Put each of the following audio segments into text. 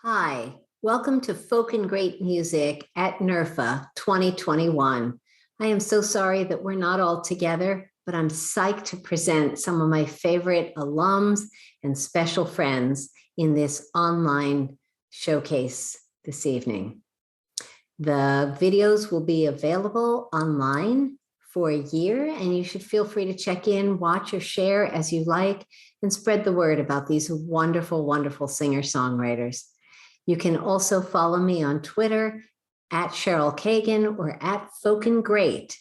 Hi, welcome to Folk and Great Music at NERFA 2021. I am so sorry that we're not all together, but I'm psyched to present some of my favorite alums and special friends in this online showcase this evening. The videos will be available online for a year, and you should feel free to check in, watch, or share as you like, and spread the word about these wonderful, wonderful singer-songwriters. You can also follow me on Twitter at Cheryl Kagan or at Folk and Great.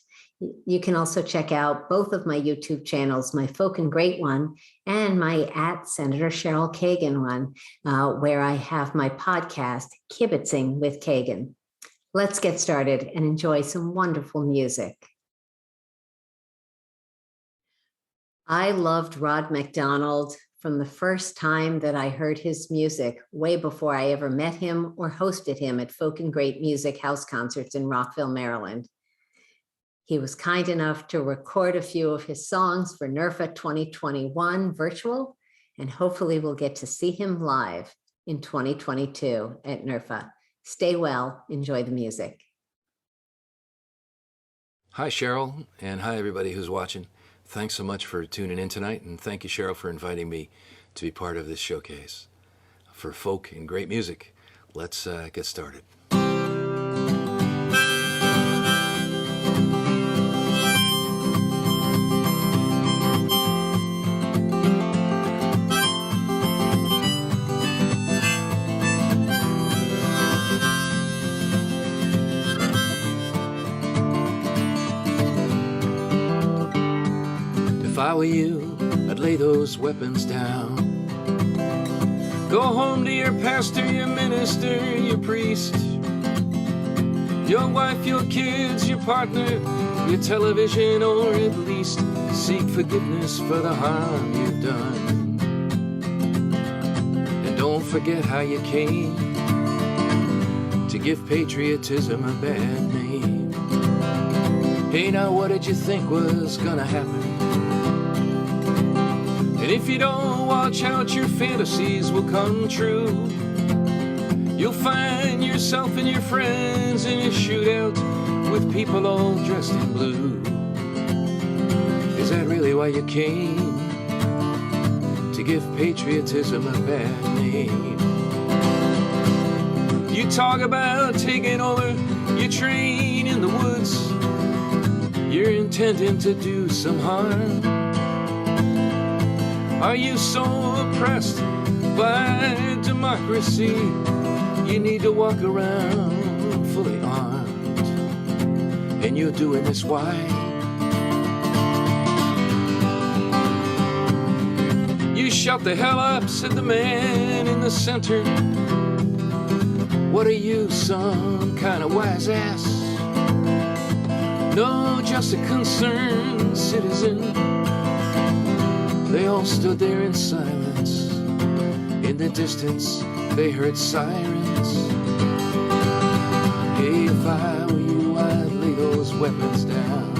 You can also check out both of my YouTube channels, my Folk and Great one and my at Senator Cheryl Kagan one, where I have my podcast, Kibitzing with Kagan. Let's get started and enjoy some wonderful music. I loved Rod MacDonald from the first time that I heard his music, way before I ever met him or hosted him at Folk and Great Music house concerts in Rockville, Maryland. He was kind enough to record a few of his songs for NERFA 2021 virtual, and hopefully we'll get to see him live in 2022 at NERFA. Stay well, enjoy the music. Hi, Cheryl, and hi, everybody who's watching. Thanks so much for tuning in tonight, and thank you, Cheryl, for inviting me to be part of this showcase for folk and great music. Let's get started. If I were you, I'd lay those weapons down. Go home to your pastor, your minister, your priest, your wife, your kids, your partner, your television, or at least seek forgiveness for the harm you've done. And don't forget how you came to give patriotism a bad name. Hey, now what did you think was gonna happen? And if you don't watch out, your fantasies will come true. You'll find yourself and your friends in a shootout with people all dressed in blue. Is that really why you came? To give patriotism a bad name? You talk about taking over your train in the woods. You're intending to do some harm. Are you so oppressed by democracy you need to walk around fully armed? And you're doing this why? You shut the hell up, said the man in the center. What are you, some kind of wise ass? No, just a concerned citizen. They all stood there in silence. In the distance, they heard sirens. Hey, if I were you, I'd lay those weapons down.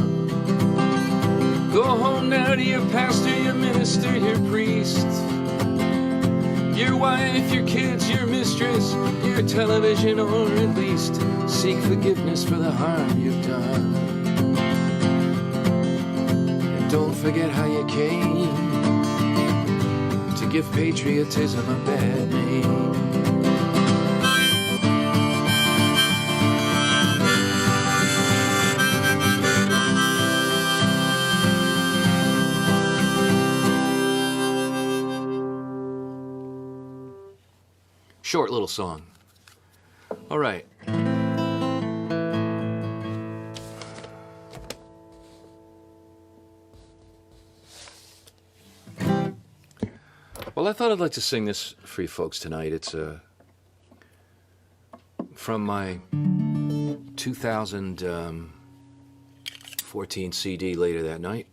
Go home now to your pastor, your minister, your priest, your wife, your kids, your mistress, your television, or at least seek forgiveness for the harm you've done. And don't forget how you came to give patriotism a bad name. Short little song. All right. Well, I thought I'd like to sing this for you folks tonight. It's from my 2014 CD, Later That Night.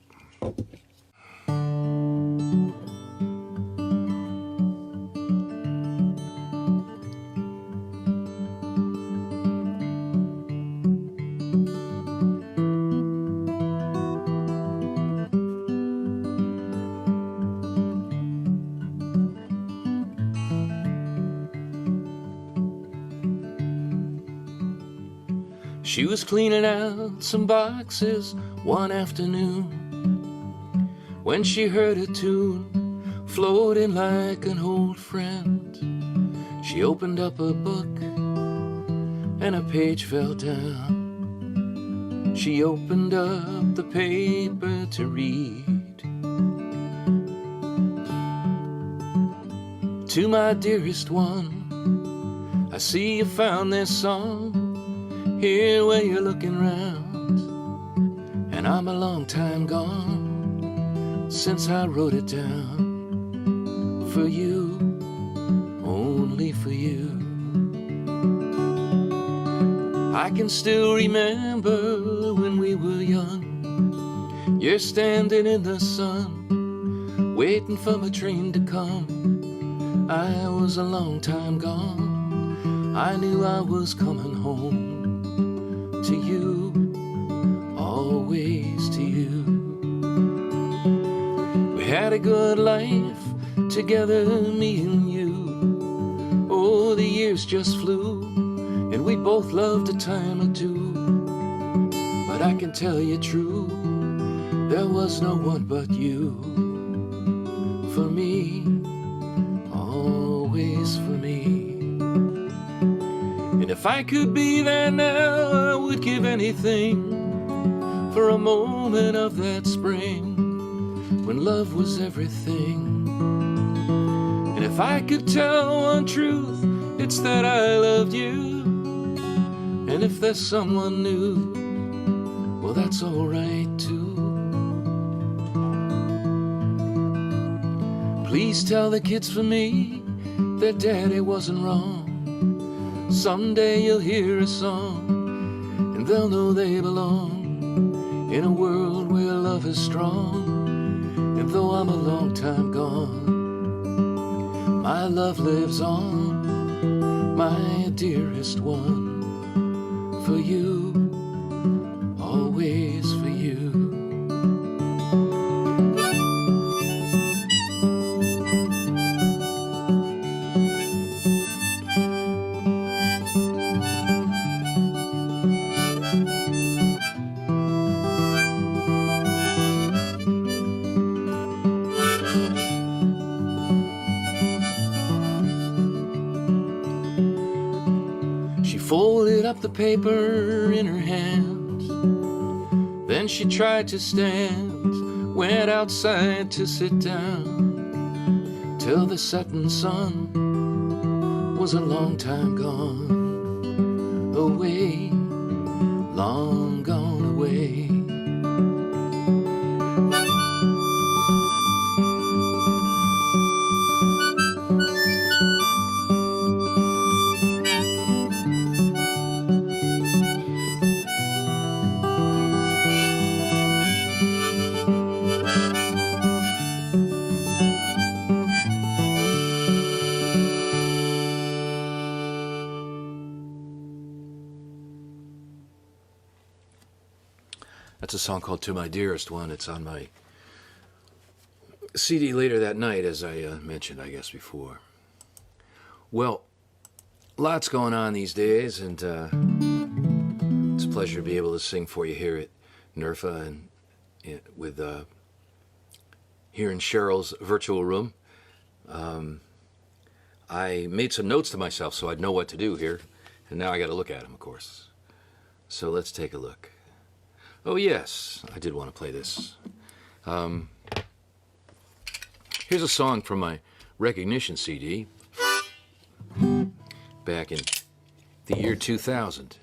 She was cleaning out some boxes one afternoon when she heard a tune floating like an old friend. She opened up a book and a page fell down. She opened up the paper to read. To my dearest one, I see you found this song here where you're looking round, and I'm a long time gone since I wrote it down for you, only for you. I can still remember when we were young, you're standing in the sun waiting for my train to come. I was a long time gone, I knew I was coming home to you, always to you. We had a good life together, me and you. Oh, the years just flew, and we both loved a time or two. But I can tell you true, there was no one but you. For me, always for me. And if I could be there now, I would give anything for a moment of that spring when love was everything. And if I could tell one truth, it's that I loved you. And if there's someone new, well, that's all right too. Please tell the kids for me that Daddy wasn't wrong. Someday you'll hear a song, and they'll know they belong in a world where love is strong. And though I'm a long time gone, my love lives on, my dearest one, for you, always for you. Folded up the paper in her hand. Then she tried to stand, went outside to sit down, till the setting sun was a long time gone, away, long gone away. That's a song called To My Dearest One. It's on my CD later that night, as I mentioned, I guess, before. Well, lots going on these days, and it's a pleasure to be able to sing for you here at NERFA and with here in Cheryl's virtual room. I made some notes to myself so I'd know what to do here, and now I got to look at them, of course. So let's take a look. Oh yes, I did want to play this. Here's a song from my Recognition CD back in the year 2000,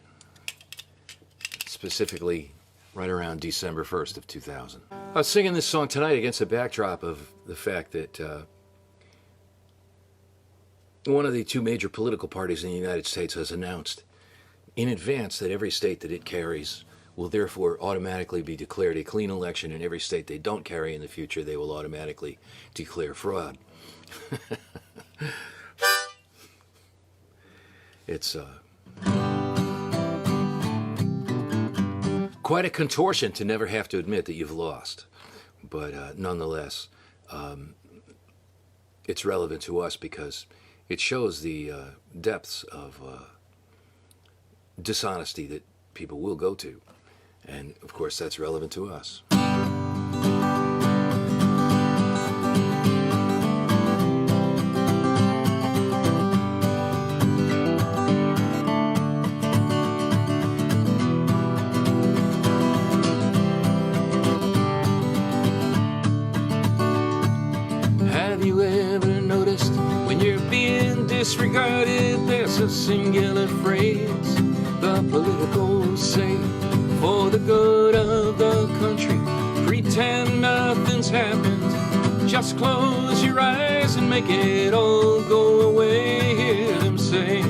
specifically right around December 1st of 2000. I was singing this song tonight against the backdrop of the fact that one of the two major political parties in the United States has announced in advance that every state that it carries will therefore automatically be declared a clean election, and every state they don't carry in the future, they will automatically declare fraud. It's quite a contortion to never have to admit that you've lost, but nonetheless, it's relevant to us because it shows the depths of dishonesty that people will go to. And of course, that's relevant to us. Have you ever noticed when you're being disregarded, there's a singular phrase the politicals say, for the good of the country, pretend nothing's happened, just close your eyes and make it all go away. Hear them say,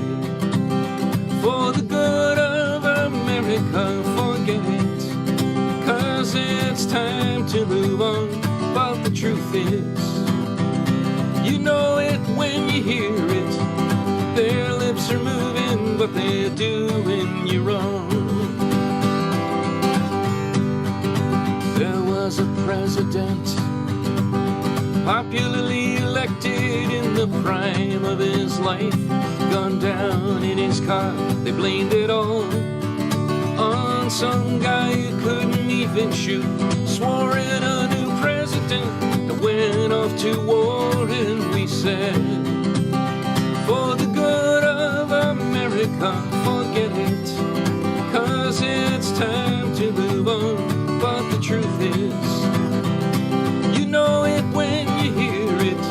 for the good of America, forget it, 'cause it's time to move on. But the truth is, you know it when you hear it. Their lips are moving, but they're doing you wrong. There was a president, popularly elected in the prime of his life, gunned down in his car. They blamed it all on some guy who couldn't even shoot. Swore in a new president that went off to war, and we said, for the good of America, forget it, 'cause it's time to move on. But the truth is, you know it when you hear it.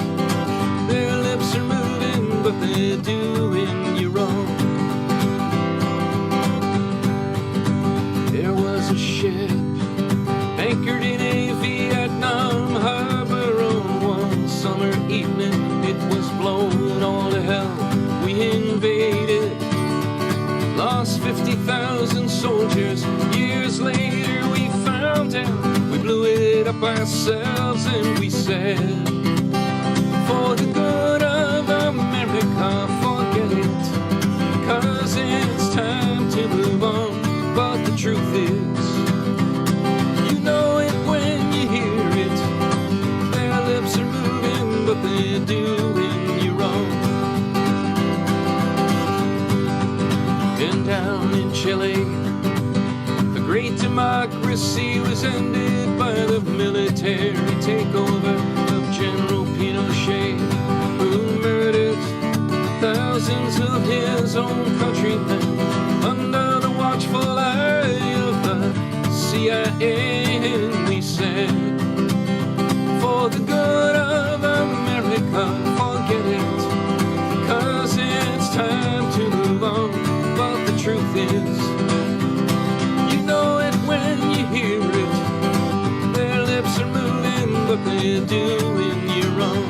Their lips are moving, but they're doing you wrong. There was a ship anchored in a Vietnam harbor on one summer evening. It was blown all to hell. We invaded, lost 50,000 soldiers. Years later we found out we blew it up ourselves, and we said, for the good of America, forget it, 'cause it's time to move on. But the truth is, you know it when you hear it. Their lips are moving, but they're doing you wrong. And down in Chile, the great democracy was ended by the military takeover of General Pinochet, who murdered thousands of his own countrymen under the watchful eye of the CIA. And we said, for the good of America, forget it, 'cause it's time to move on. But the truth is, you know it when you hear it. Their lips are moving, but they're doing you wrong.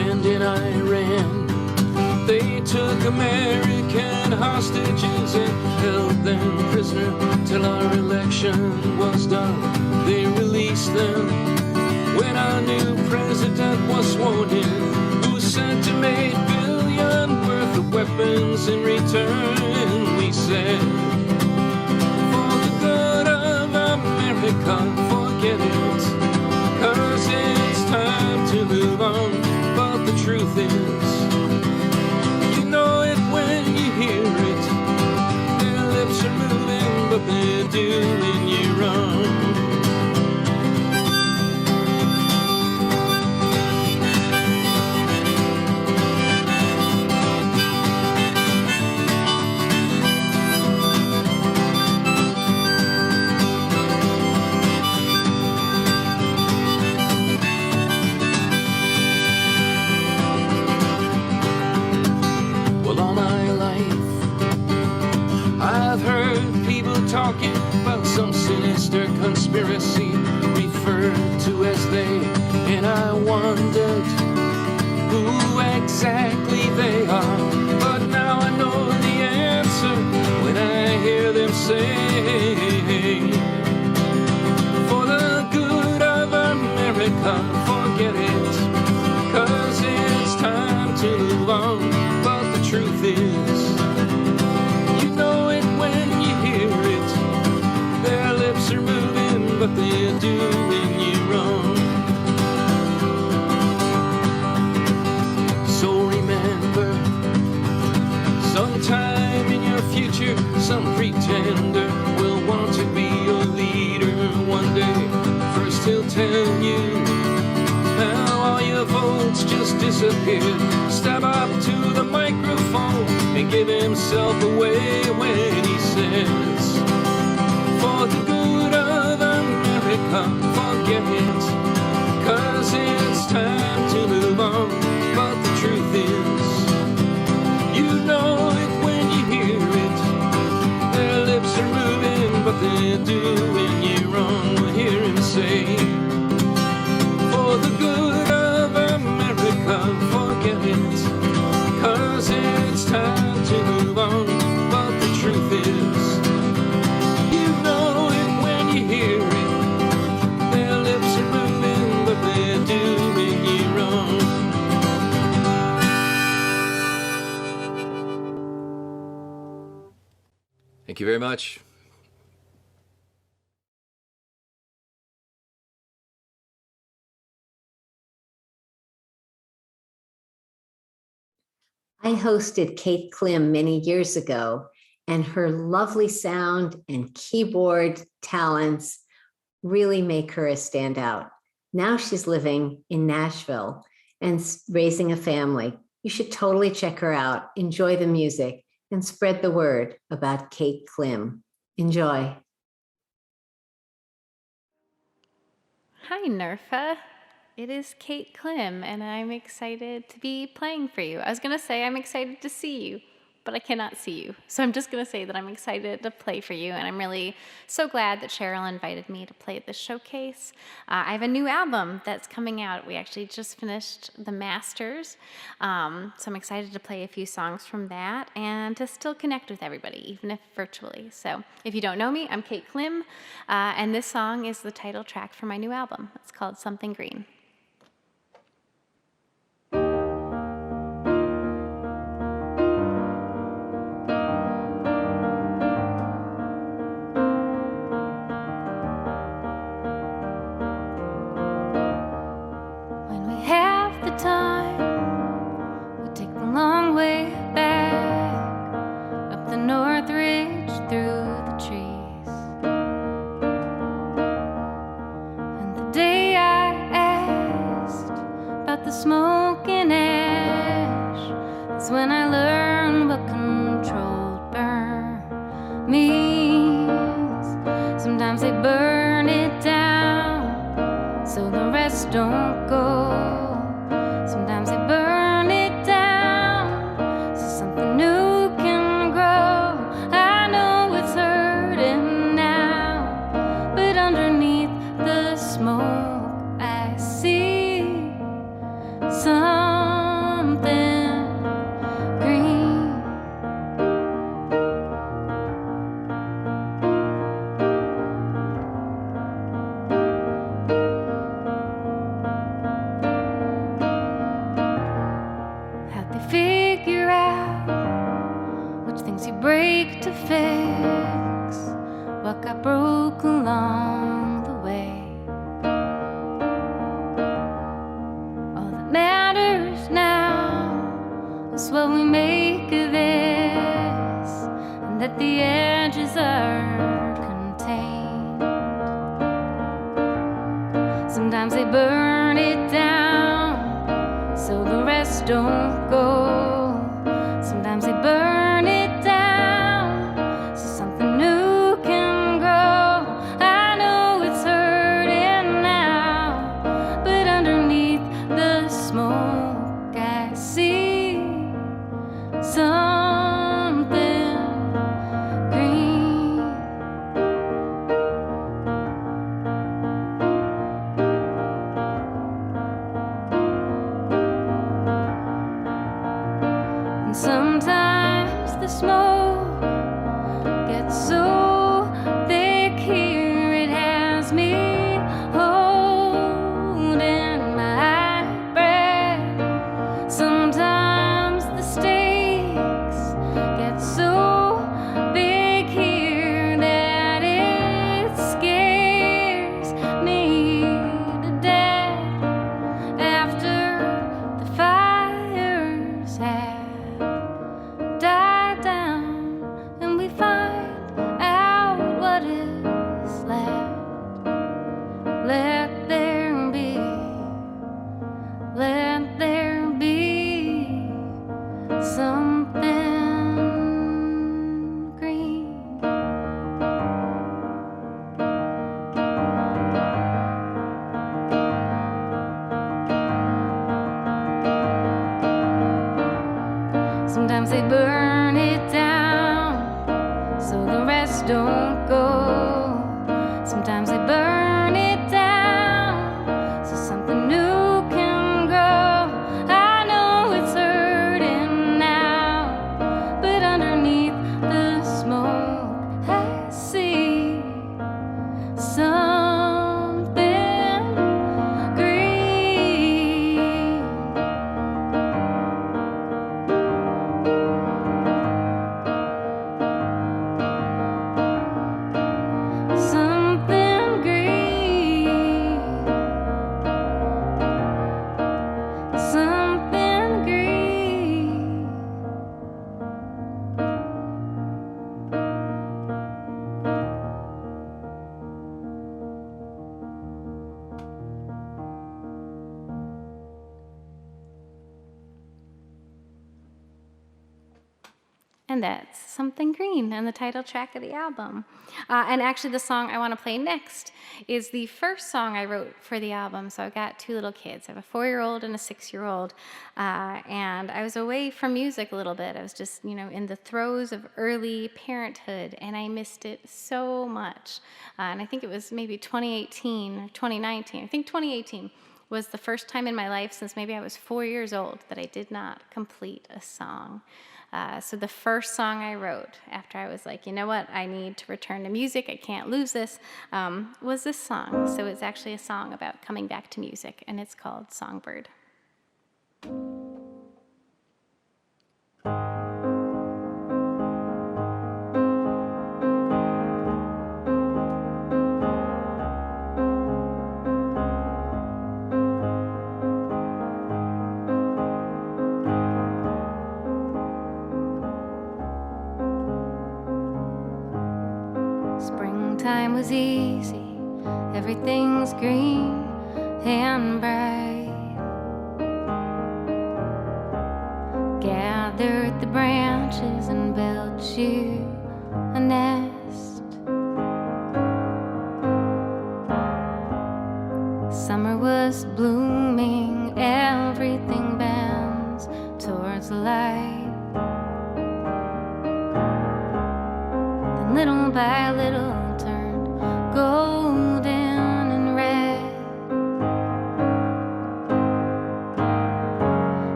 And in Iran, they took American hostages and held them prisoner till our election was done. They released them when our new president was sworn in, who sent him $8 billion worth of weapons in return. And we said, for the good of America, forget it, 'cause it's time to move on. But the truth is, you know it when you hear it. Their lips are moving, but they're doing you wrong. Talking about some sinister conspiracy referred to as they, and I wondered who exactly they are. But now I know the answer when I hear them say, for the good of America, forget it, 'cause it's time to move on. But the truth is, you know it when you hear it. Their lips are moving, but they're doing you wrong. So remember, sometimes disappeared. Step up to the microphone and give himself away when he says, for the good of America, forget it, 'cause it's time to move on. But the truth is, you know it when you hear it. Their lips are moving, but they're doing you wrong. We'll hear him say, for the good of America, forget it, 'cause it's time to move on. But the truth is, you know it when you hear it. Their lips are moving, but they're doing you wrong. Thank you very much. I hosted Kate Klim many years ago, and her lovely sound and keyboard talents really make her a standout. Now she's living in Nashville and raising a family. You should totally check her out, enjoy the music, and spread the word about Kate Klim. Enjoy. Hi, NERFA. It is Kate Klim, and I'm excited to be playing for you. I was going to say I'm excited to see you, but I cannot see you. So I'm just going to say that I'm excited to play for you, and I'm really so glad that Cheryl invited me to play at this showcase. I have a new album that's coming out. We actually just finished the masters, so I'm excited to play a few songs from that and to still connect with everybody, even if virtually. So if you don't know me, I'm Kate Klim, and this song is the title track for my new album. It's called Something Green. Smoke and ash, that's when I learned what controlled burn means. Sometimes they burn it down so the rest don't go. Sometimes they burn it down so something new can grow. I know it's hurting now, but underneath the smoke I see something green. How'd they figure out which things you break to fix? What got broke along the way? Matters now is what we make of this, and that the edges are contained. Sometimes they burn it down so the rest don't go. Sometimes they burn it down so something new can grow. I know it's hurting now, but underneath the smoke I see something green. they burn it down so the rest don't go. Sometimes they burn it down so something new can grow. I know it's hurting now, but underneath the smoke I see something green. Something green. Something green. And that's Something Green, and the title track of the album. And actually, the song I want to play next is the first song I wrote for the album. So I've got two little kids. I have a 4-year-old and a 6-year-old. And I was away from music a little bit. I was just, in the throes of early parenthood, and I missed it so much. And I think it was maybe 2018 or 2019. I think 2018 was the first time in my life since maybe I was 4 years old that I did not complete a song. So the first song I wrote after I was like, you know what, I need to return to music, I can't lose this, was this song. So it's actually a song about coming back to music, and it's called Songbird. Springtime was easy, everything's green and bright. Gathered the branches and built you a nest. Summer was blooming, everything bends towards the light. Then little by little turned golden and red.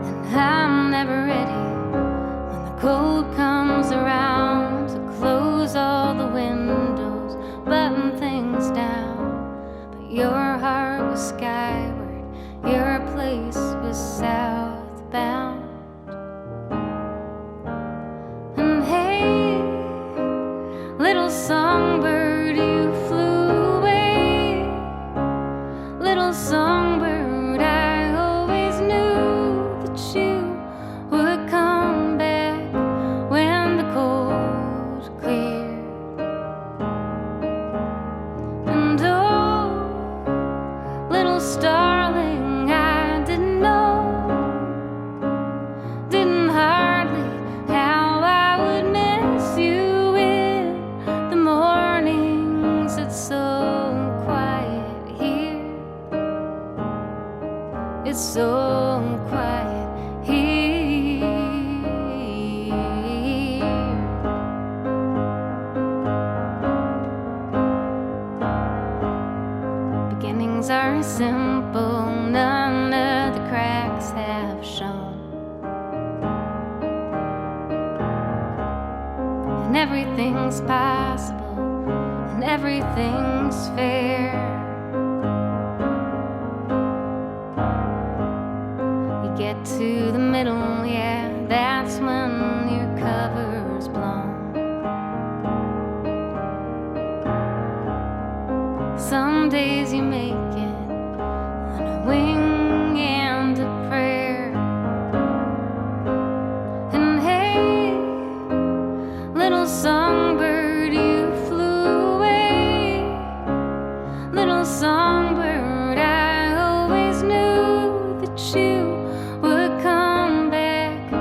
And I'm never ready when the cold comes around to close all the windows, button things down. But your heart was skyward, your place was southbound. And hey, little songbird, you flew away. Little songbird, I always knew that you would come back when the cold cleared. And oh, little starling, I didn't know, didn't hardly how I would miss you in the mornings. It's so quiet here. It's so quiet here. Beginnings are simple, none of the cracks have shown. And everything's possible, and everything's fair. You get to the middle, yeah, that's when your cover's blown. Some days you make it on a wing and a prayer. And hey, little songbird, you flew away. Little songbird, I always knew that you would come back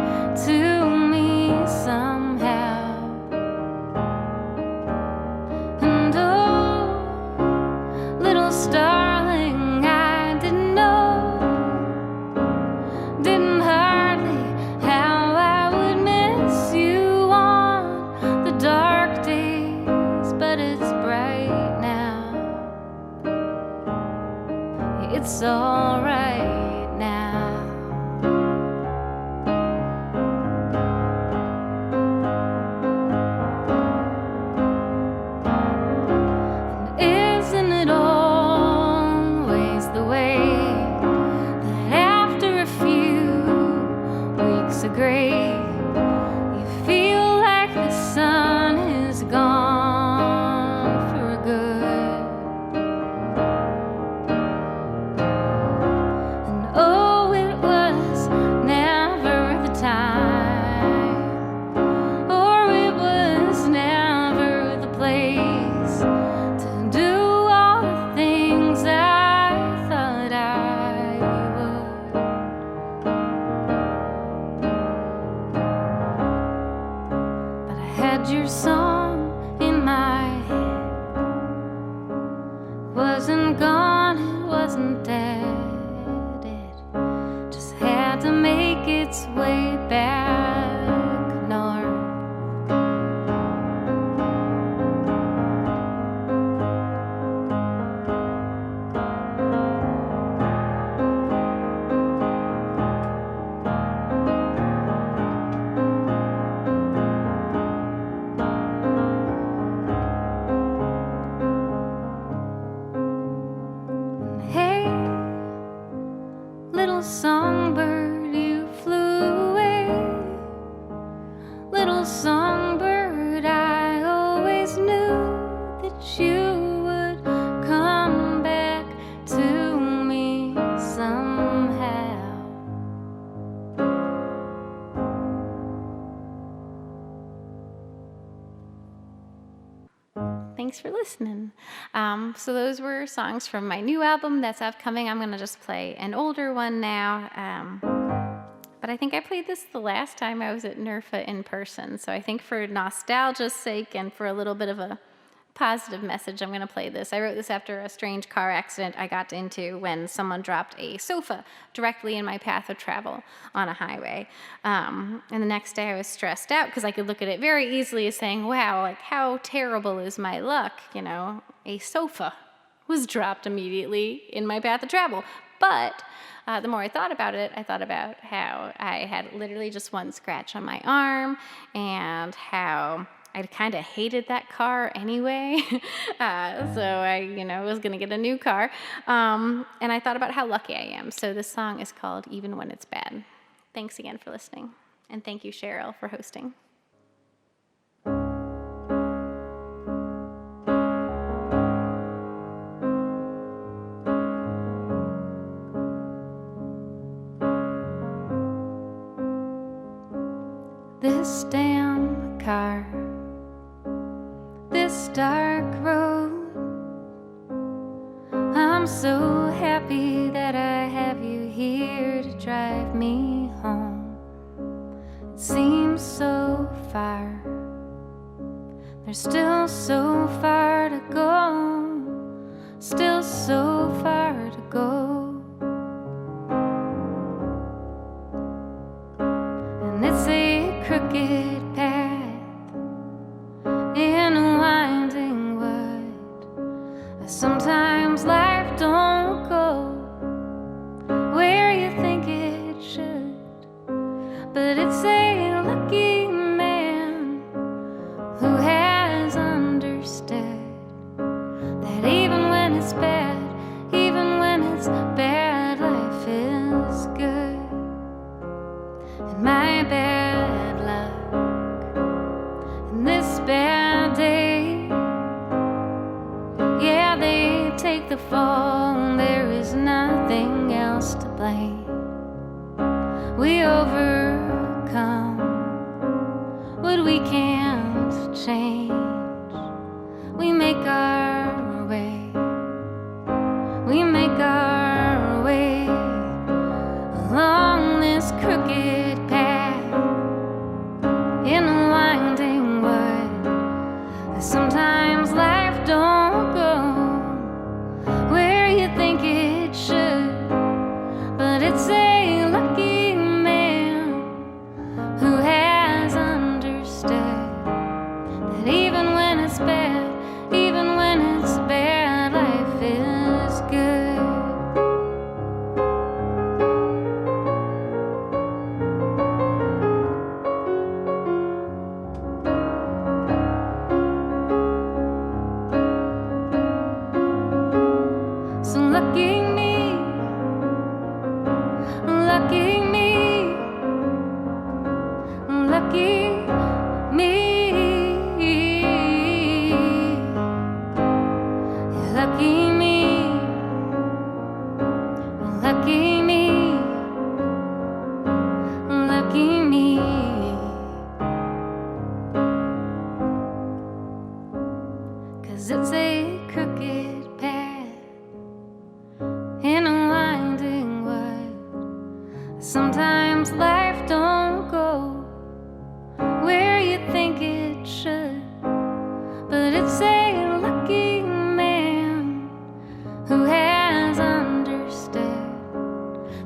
to me somehow. And oh, little starling, I didn't know, it's all right now. And isn't it always the way that after a few weeks of gray, you feel like the sun is gone for good? And oh, it was never the time, or it was never the place to do all the things I thought I would. But I had your song in my head. Wasn't gone, it wasn't dead. It just had to make its way back north. Hey, little songbird, you flew away. Little songbird, I always knew that you would come back to me somehow. Thanks for listening. So those were songs from my new album that's upcoming. I'm gonna just play an older one now. But I think I played this the last time I was at NERFA in person. So I think for nostalgia's sake and for a little bit of a positive message, I'm gonna play this. I wrote this after a strange car accident I got into when someone dropped a sofa directly in my path of travel on a highway. And the next day I was stressed out because I could look at it very easily as saying, wow, like how terrible is my luck? You know, a sofa was dropped immediately in my path of travel. But the more I thought about it, I thought about how I had literally just one scratch on my arm and how I kind of hated that car anyway. So I, was going to get a new car. And I thought about how lucky I am. So this song is called Even When It's Bad. Thanks again for listening. And thank you, Cheryl, for hosting. This damn car, this dark road, I'm so happy that I have you here to drive me home. It seems so far, there's still so far to go, still so far to go. And it's a crooked path in a winding wood. Sometimes life don't go where you think it should, but it's a lucky man who has understood that even when it's bad, even when it's bad, life is good. And my bad luck and this bad day, yeah, they take the fall and there is nothing else to blame. We overcome what we can't change. We make our way, we make our way along this crooked path in a winding wood. Sometimes life don't go where you think it should, but it's a lucky man who has understood that even when it's bad, even when it's bad, a crooked path in a winding world. Sometimes life don't go where you think it should, but it's a lucky man who has understood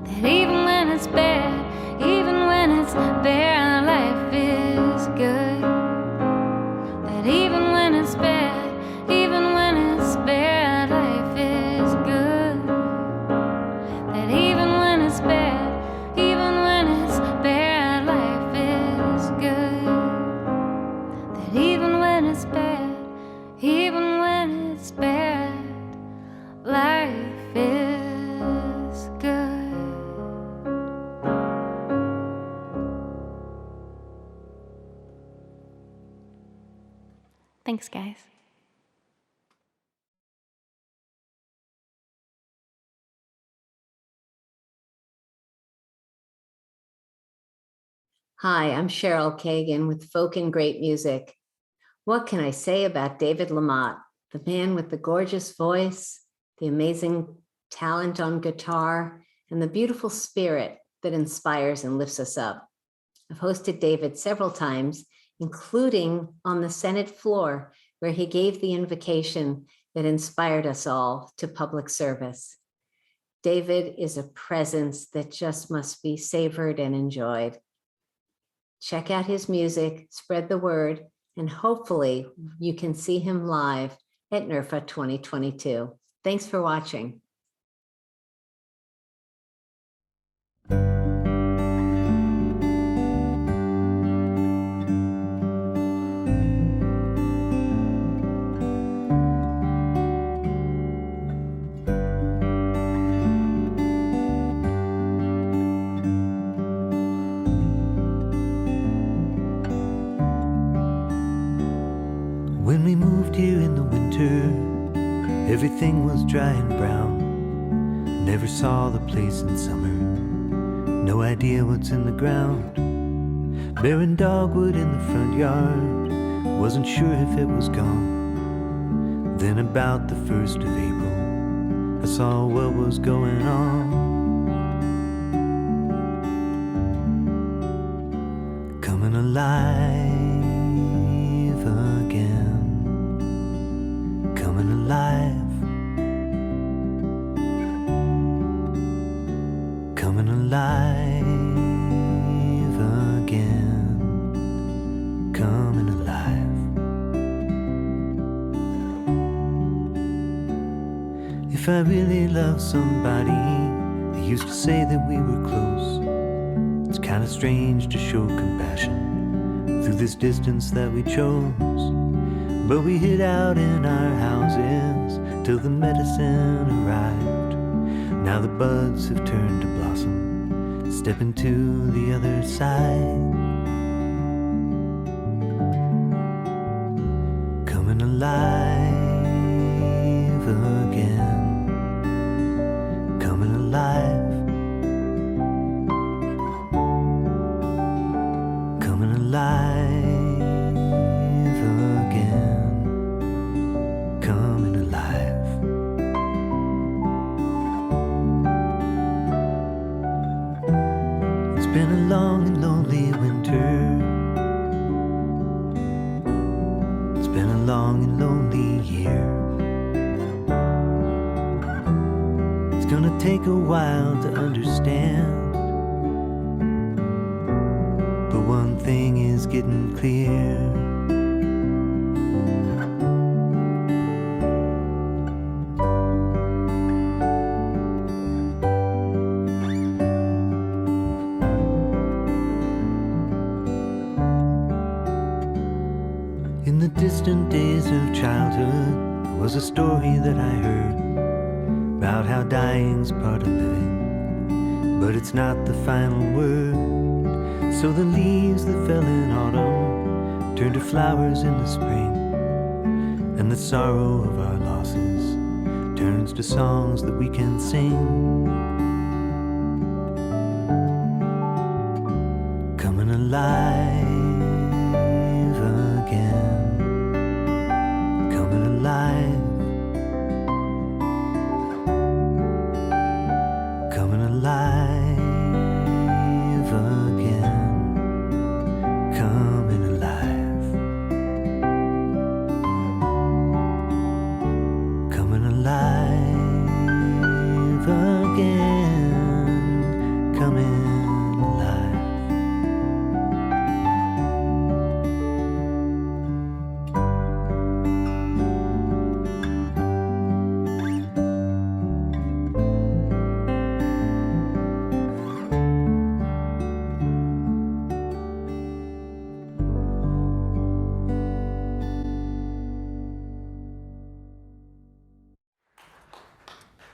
that even when it's bad, even when it's bad, life is good. That even when it's bad, even when it's bad, life is good. That even when it's bad, even when it's bad, life is good. That even when it's bad, even when it's bad, life is good. Thanks, guys. Hi, I'm Cheryl Kagan with Folk and Great Music. What can I say about David Lamotte, the man with the gorgeous voice, the amazing talent on guitar, and the beautiful spirit that inspires and lifts us up? I've hosted David several times, including on the Senate floor, where he gave the invocation that inspired us all to public service. David is a presence that just must be savored and enjoyed. Check out his music, spread the word, and hopefully you can see him live at NERFA 2022. Thanks for watching. When we moved here in the winter, everything was dry and brown. Never saw the place in summer, no idea what's in the ground. Barren dogwood in the front yard, wasn't sure if it was gone. Then about the 1st of April, I saw what was going on. Coming alive again. Coming alive, coming alive again, coming alive. If I really love somebody, they used to say that we were close. It's kind of strange to show compassion through this distance that we chose. But we hid out in our houses till the medicine arrived. Now the buds have turned to blossom, stepping to the other side. Coming alive again. Coming alive. Coming alive. Been a long and lonely winter. It's been a long and lonely year. It's gonna take a while to understand, but one thing is getting clear. In the distant days of childhood, there was a story that I heard about how dying's part of living, but it's not the final word. So the leaves that fell in autumn turn to flowers in the spring, and the sorrow of our losses turns to songs that we can sing. Coming alive again. Coming alive.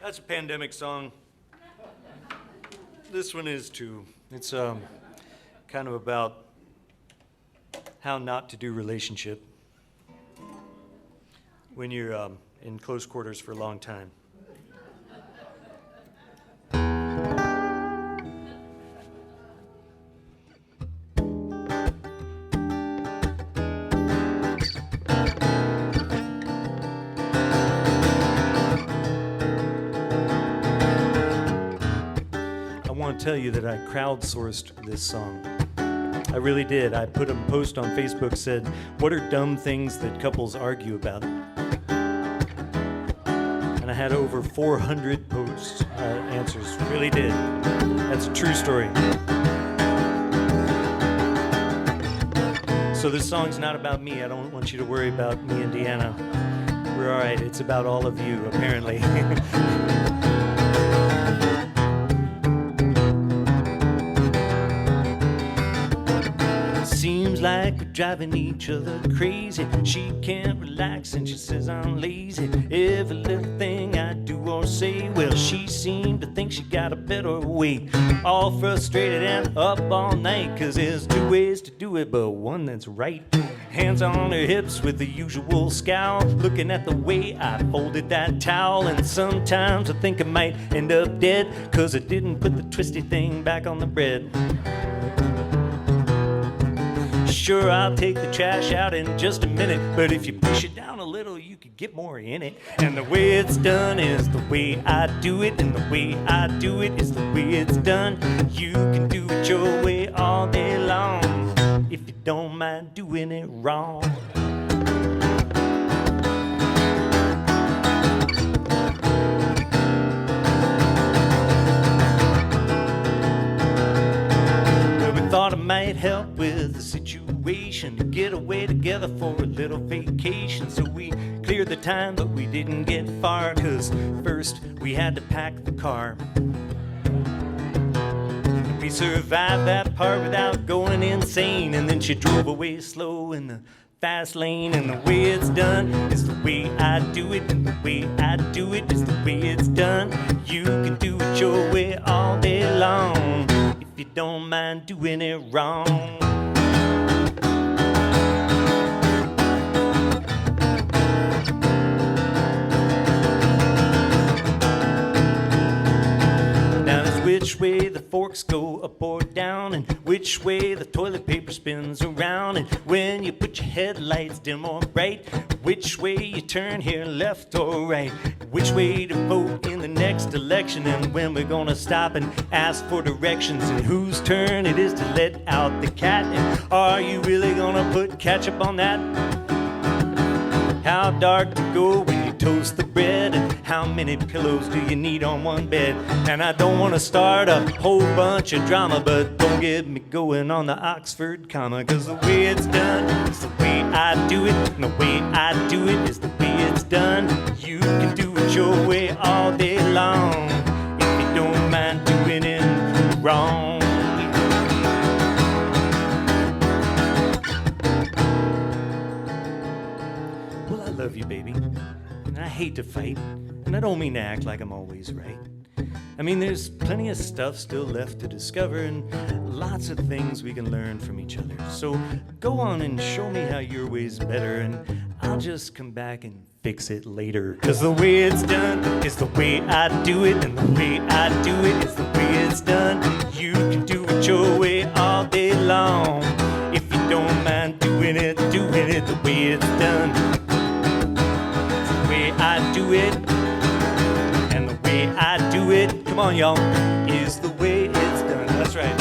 That's a pandemic song. This one is too. It's kind of about how not to do relationship when you're in close quarters for a long time. I want to tell you that I crowdsourced this song. I really did. I put a post on Facebook, said, "What are dumb things that couples argue about?" And I had over 400 posts, answers. Really did. That's a true story. So this song's not about me. I don't want you to worry about me and Deanna. We're all right. It's about all of you, apparently. Seems like we're driving each other crazy. She can't relax and she says I'm lazy. Every little thing I do or say, well, she seemed to think she got a better way. All frustrated and up all night, 'cause there's two ways to do it, but one that's right. Hands on her hips with the usual scowl, looking at the way I folded that towel. And sometimes I think I might end up dead, 'cause I didn't put the twisty thing back on the bread. Sure, I'll take the trash out in just a minute, but if you push it down a little, you could get more in it. And the way it's done is the way I do it, and the way I do it is the way it's done. You can do it your way all day long, if you don't mind doing it wrong. Thought it might help with the situation to get away together for a little vacation. So we cleared the time, but we didn't get far, 'cause first we had to pack the car. We survived that part without going insane, and then she drove away slow in the fast lane. And the way it's done is the way I do it, and the way I do it is the way it's done. You can do it your way all day long, if you don't mind doing it wrong. Now there's which way the forks go, up or down, and which way the toilet paper spins around. And when you put your headlights dim or bright, which way you turn here, left or right, which way to vote in the next election, and when we're gonna stop and ask for directions, and whose turn it is to let out the cat, and are you really gonna put ketchup on that? How dark to go when you toast the bread, and how many pillows do you need on one bed? And I don't want to start a whole bunch of drama, but don't get me going on the Oxford comma, 'cause the way it's done is the way I do it, and the way I do it is the way it's done. You can do it your way all day long, if you don't mind doing it wrong. Well, I love you, baby, and I hate to fight, and I don't mean to act like I'm always right. I mean, there's plenty of stuff still left to discover, and lots of things we can learn from each other. So go on and show me how your way's better, and I'll just come back and fix it later. 'Cause the way it's done is the way I do it, and the way I do it is the way it's done. You can do it your way all day long, if you don't mind doing it the way it's done. It's the way I do it, and the way I do it, come on y'all, is the way it's done. That's right.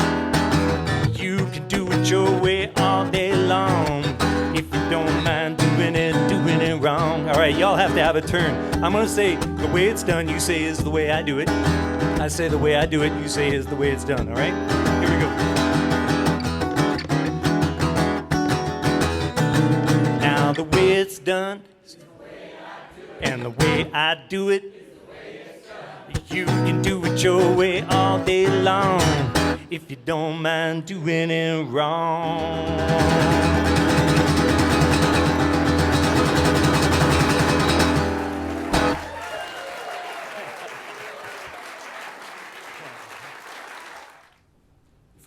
You can do it your way all day long, if you don't mind doing it wrong. All right, y'all have to have a turn. I'm gonna say the way it's done, you say is the way I do it. I say the way I do it, you say is the way it's done. All right, here we go. Now the way it's done is the way I do it, and the way I do it is the way it's done. You can do it your way all day long, if you don't mind doing it wrong.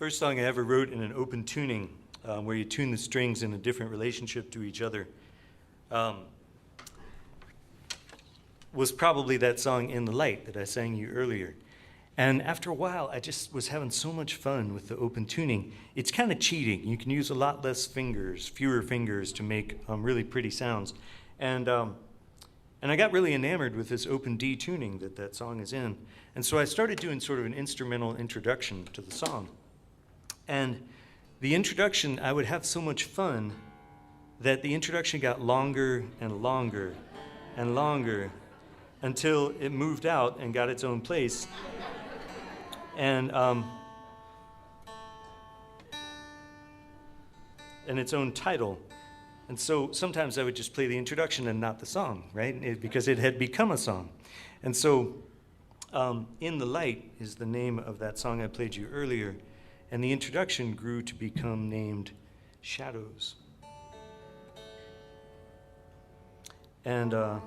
first song I ever wrote in an open tuning, where you tune the strings in a different relationship to each other, was probably that song In the Light that I sang you earlier. And after a while, I just was having so much fun with the open tuning. It's kind of cheating. You can use a lot less fingers, fewer fingers to make really pretty sounds. And I got really enamored with this open D tuning that song is in. And so I started doing sort of an instrumental introduction to the song. And the introduction, I would have so much fun that the introduction got longer and longer and longer until it moved out and got its own place. And its own title. And so sometimes I would just play the introduction and not the song, right? Because it had become a song. And so In the Light is the name of that song I played you earlier. And the introduction grew to become named Shadows. And I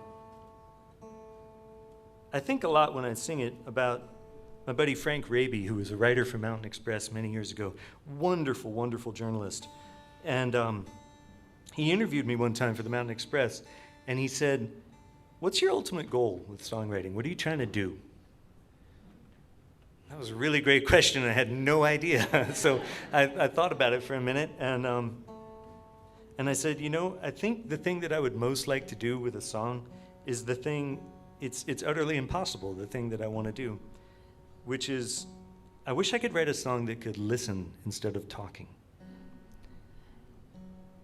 think a lot when I sing it about my buddy Frank Raby, who was a writer for Mountain Express many years ago. Wonderful, wonderful journalist. And he interviewed me one time for the Mountain Express, and he said, "What's your ultimate goal with songwriting? What are you trying to do?" That was a really great question. I had no idea. So I thought about it for a minute, and I said, I think the thing that I would most like to do with a song is the thing, it's utterly impossible, the thing that I want to do, which is, I wish I could write a song that could listen instead of talking.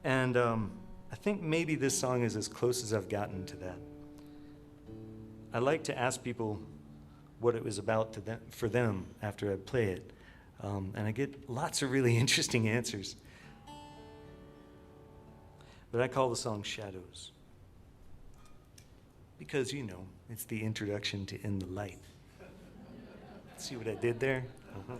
And I think maybe this song is as close as I've gotten to that. I like to ask people what it was about for them after I play it. And I get lots of really interesting answers. But I call the song Shadows. Because, it's the introduction to In the Light. See what I did there? Uh-huh.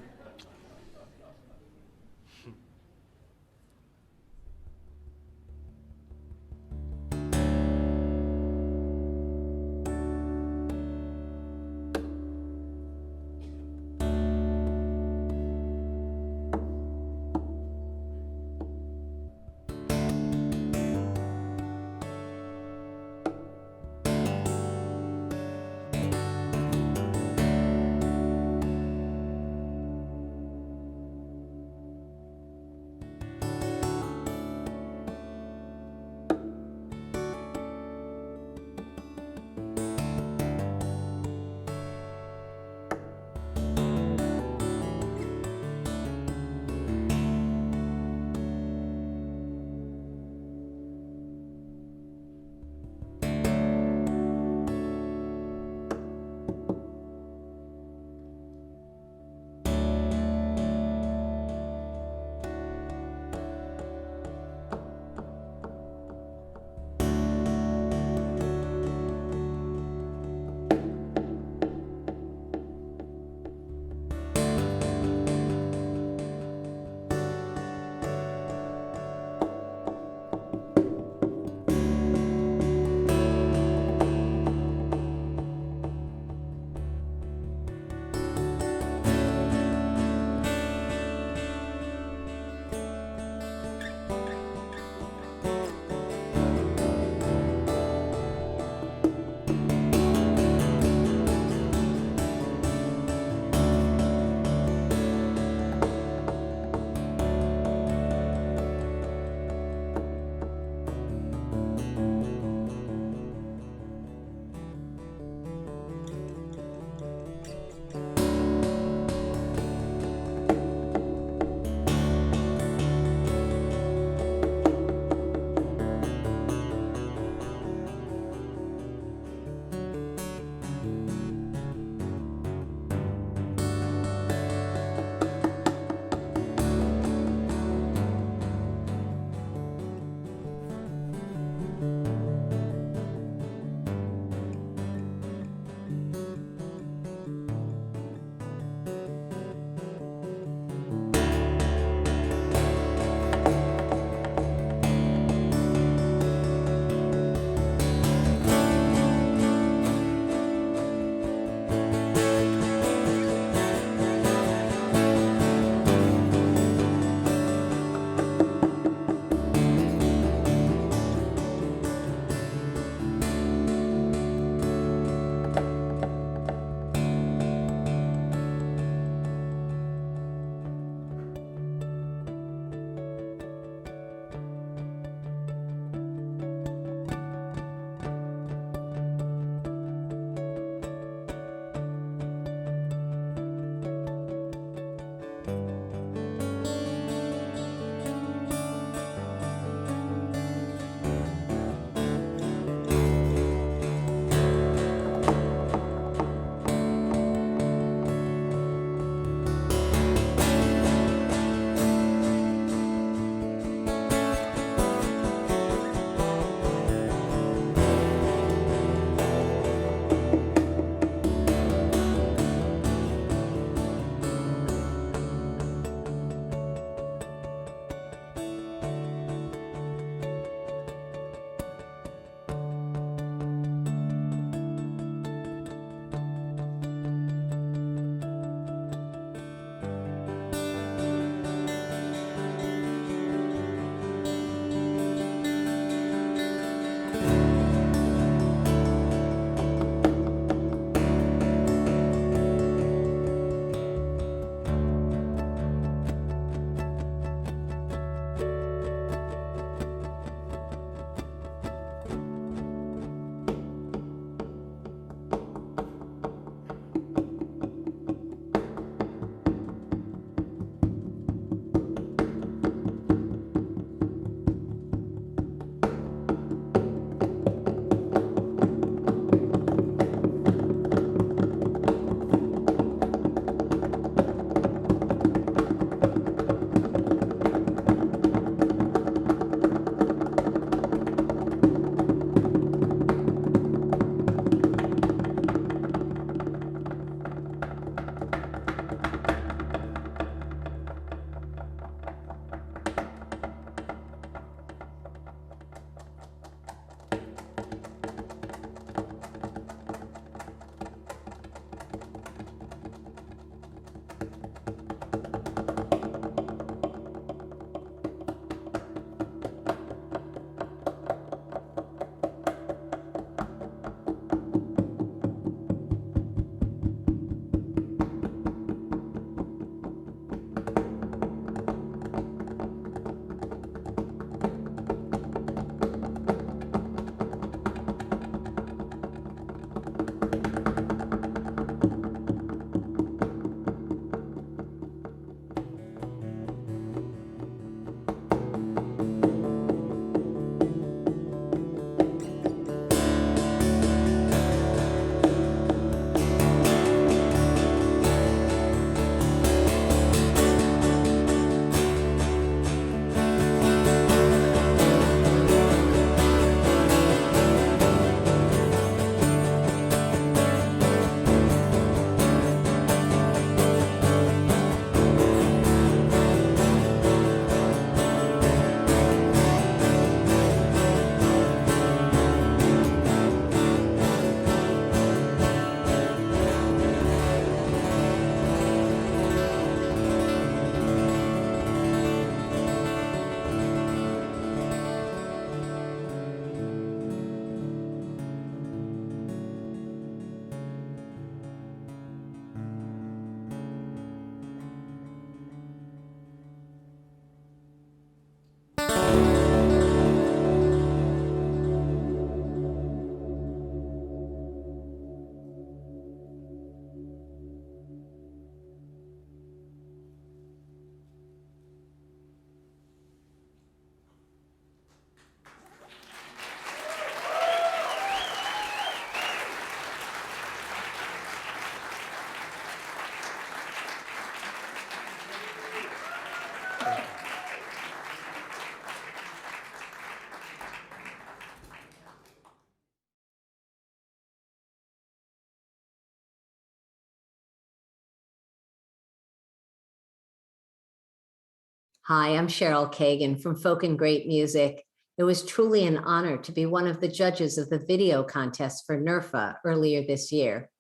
Hi, I'm Cheryl Kagan from Folk and Great Music. It was truly an honor to be one of the judges of the video contest for NERFA earlier this year.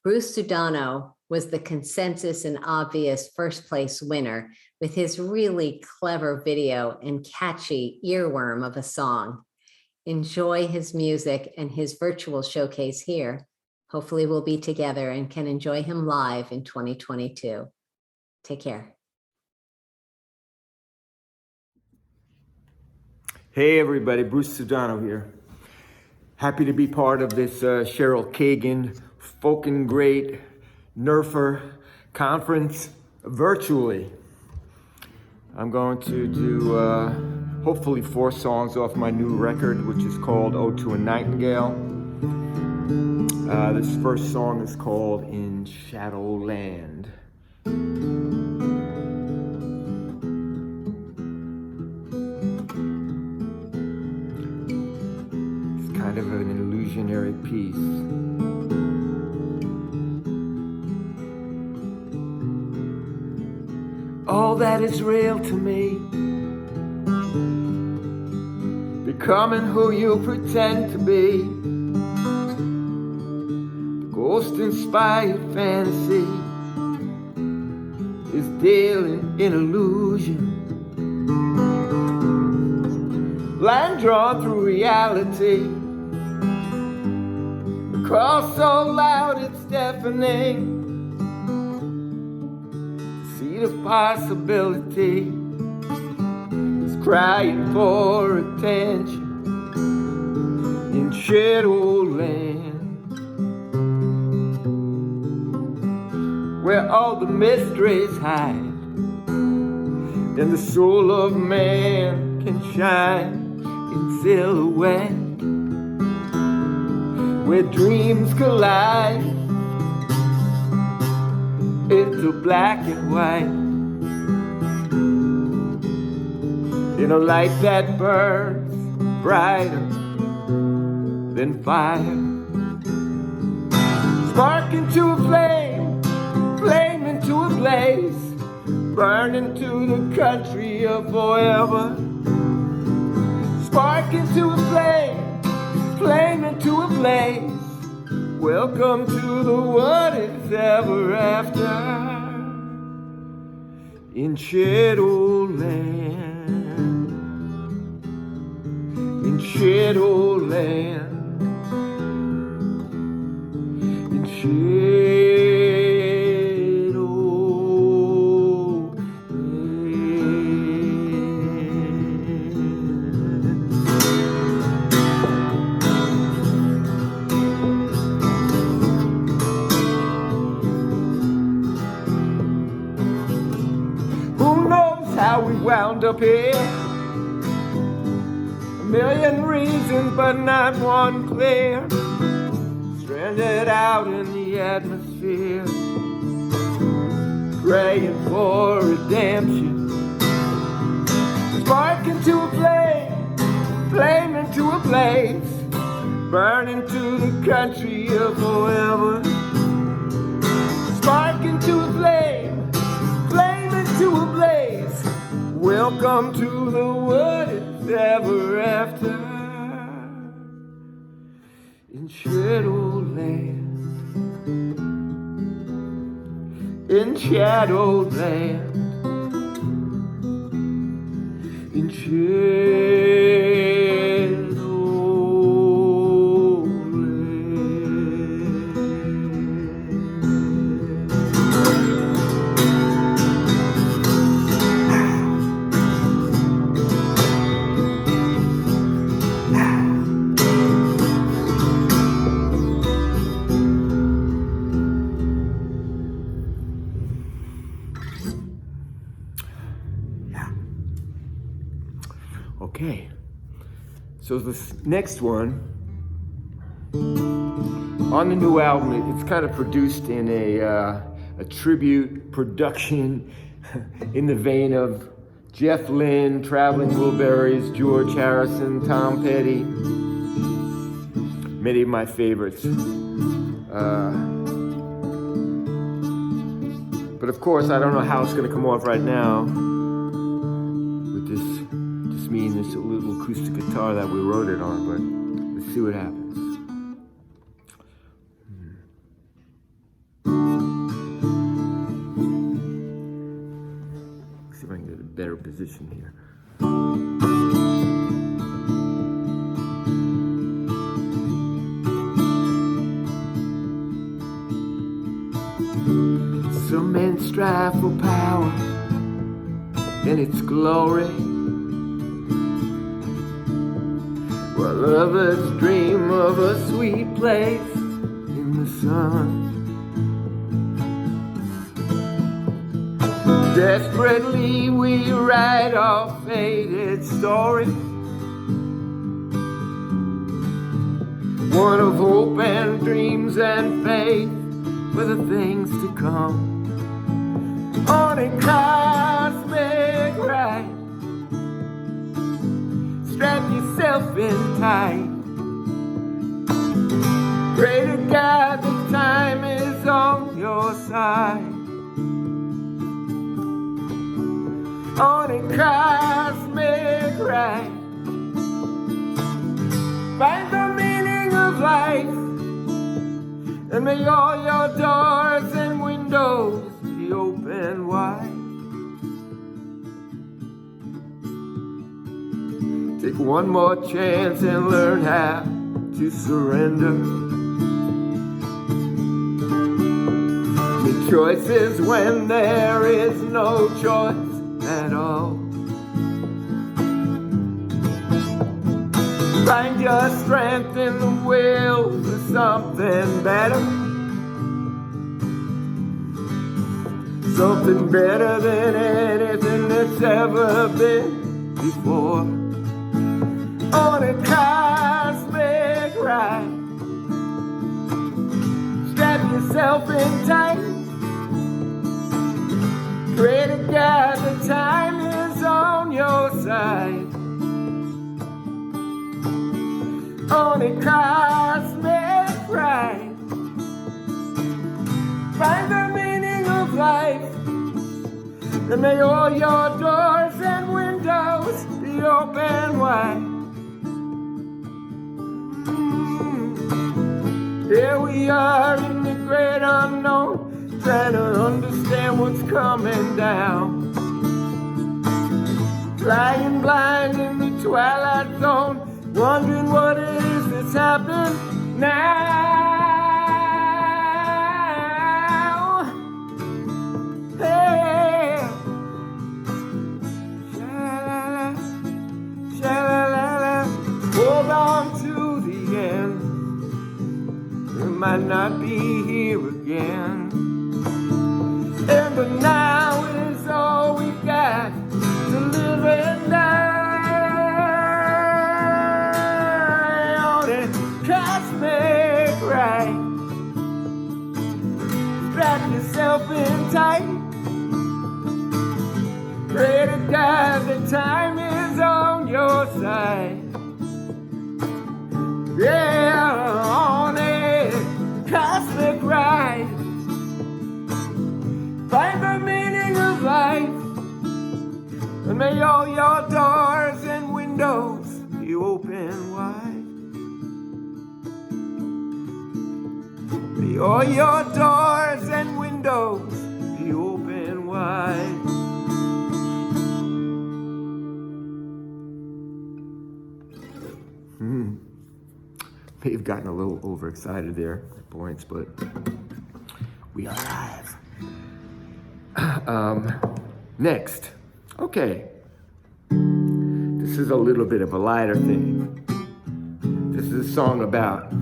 Bruce Sudano was the consensus and obvious first place winner with his really clever video and catchy earworm of a song. Enjoy his music and his virtual showcase here. Hopefully we'll be together and can enjoy him live in 2022. Take care. Hey everybody, Bruce Sudano here. Happy to be part of this Cheryl Kagan Folk and Great NERFA conference virtually. I'm going to do hopefully 4 songs off my new record, which is called Ode to a Nightingale. This first song is called In Shadowland. Kind of an illusionary piece. All that is real to me, becoming who you pretend to be, the ghost-inspired fantasy is dealing in illusion. Line drawn through reality, the call so loud it's deafening. The seed of possibility is crying for attention in Shadowland, where all the mysteries hide and the soul of man can shine in silhouette, where dreams collide into black and white, in a light that burns brighter than fire. Spark into a flame, flame into a blaze, burn into the country of forever. Spark into a flame, flame into a blaze. Welcome to the what is ever after in Shadowland, in Shadowland, in Shadowland. How we wound up here, a million reasons but not one clear, stranded out in the atmosphere, praying for redemption. Spark into a flame, flame into a blaze, burn into the country of forever. Spark into a flame, flame into a blaze. Welcome to the what is ever after in Shadowland, in Shadowland, in Shadowland. Okay, so this next one on the new album, it's kind of produced in a tribute production in the vein of Jeff Lynne, Traveling Wilburys, George Harrison, Tom Petty, many of my favorites. But of course, I don't know how it's going to come off right now. acoustic guitar that we wrote it on, but let's see what happens. See if I can get a better position here. Some men strive for power and its glory, while others dream of a sweet place in the sun. Desperately we write our faded story, one of hope and dreams and faith for the things to come. On a cosmic ride, strap yourself in tight. Pray to God the time is on your side. On a cosmic ride, find the meaning of life, and may all your doors and windows be open wide. Take one more chance and learn how to surrender. Make choices when there is no choice at all. Find your strength in the will for something better. Something better than anything that's ever been before. On a cosmic ride, strap yourself in tight. Pray to God the time is on your side. On a cosmic ride, find the meaning of life, and may all your doors and windows be open wide. Here we are in the great unknown, trying to understand what's coming down. Flying blind in the twilight zone, wondering what it is that's happening now. Hey, sha-la-la, sha-la-la-la. Hold on to the end. We might not be here again. And the now is all we got to live and die on a cosmic ride. Strap yourself in tight. Pray to God the time is on your side. Yeah, on a cosmic ride, find the meaning of life, and may all your doors and windows be open wide. May all your doors and windows be open wide. May have gotten a little overexcited there at points, but we are live. Next, okay. This is a little bit of a lighter thing. This is a song about,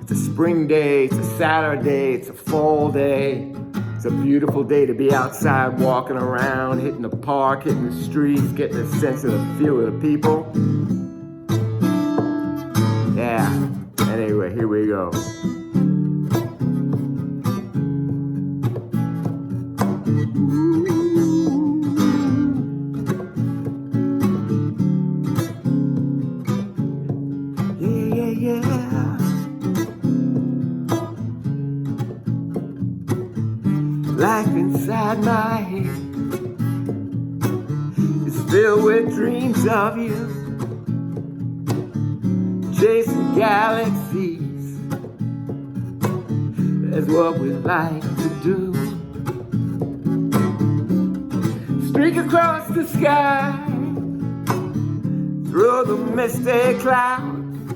it's a spring day, it's a Saturday, it's a fall day. It's a beautiful day to be outside walking around, hitting the park, hitting the streets, getting a sense of the feel of the people. Yeah, anyway, here we go. Life inside my head is filled with dreams of you. chasing galaxies. That's what we like to do. Streak across the sky, through the misty clouds,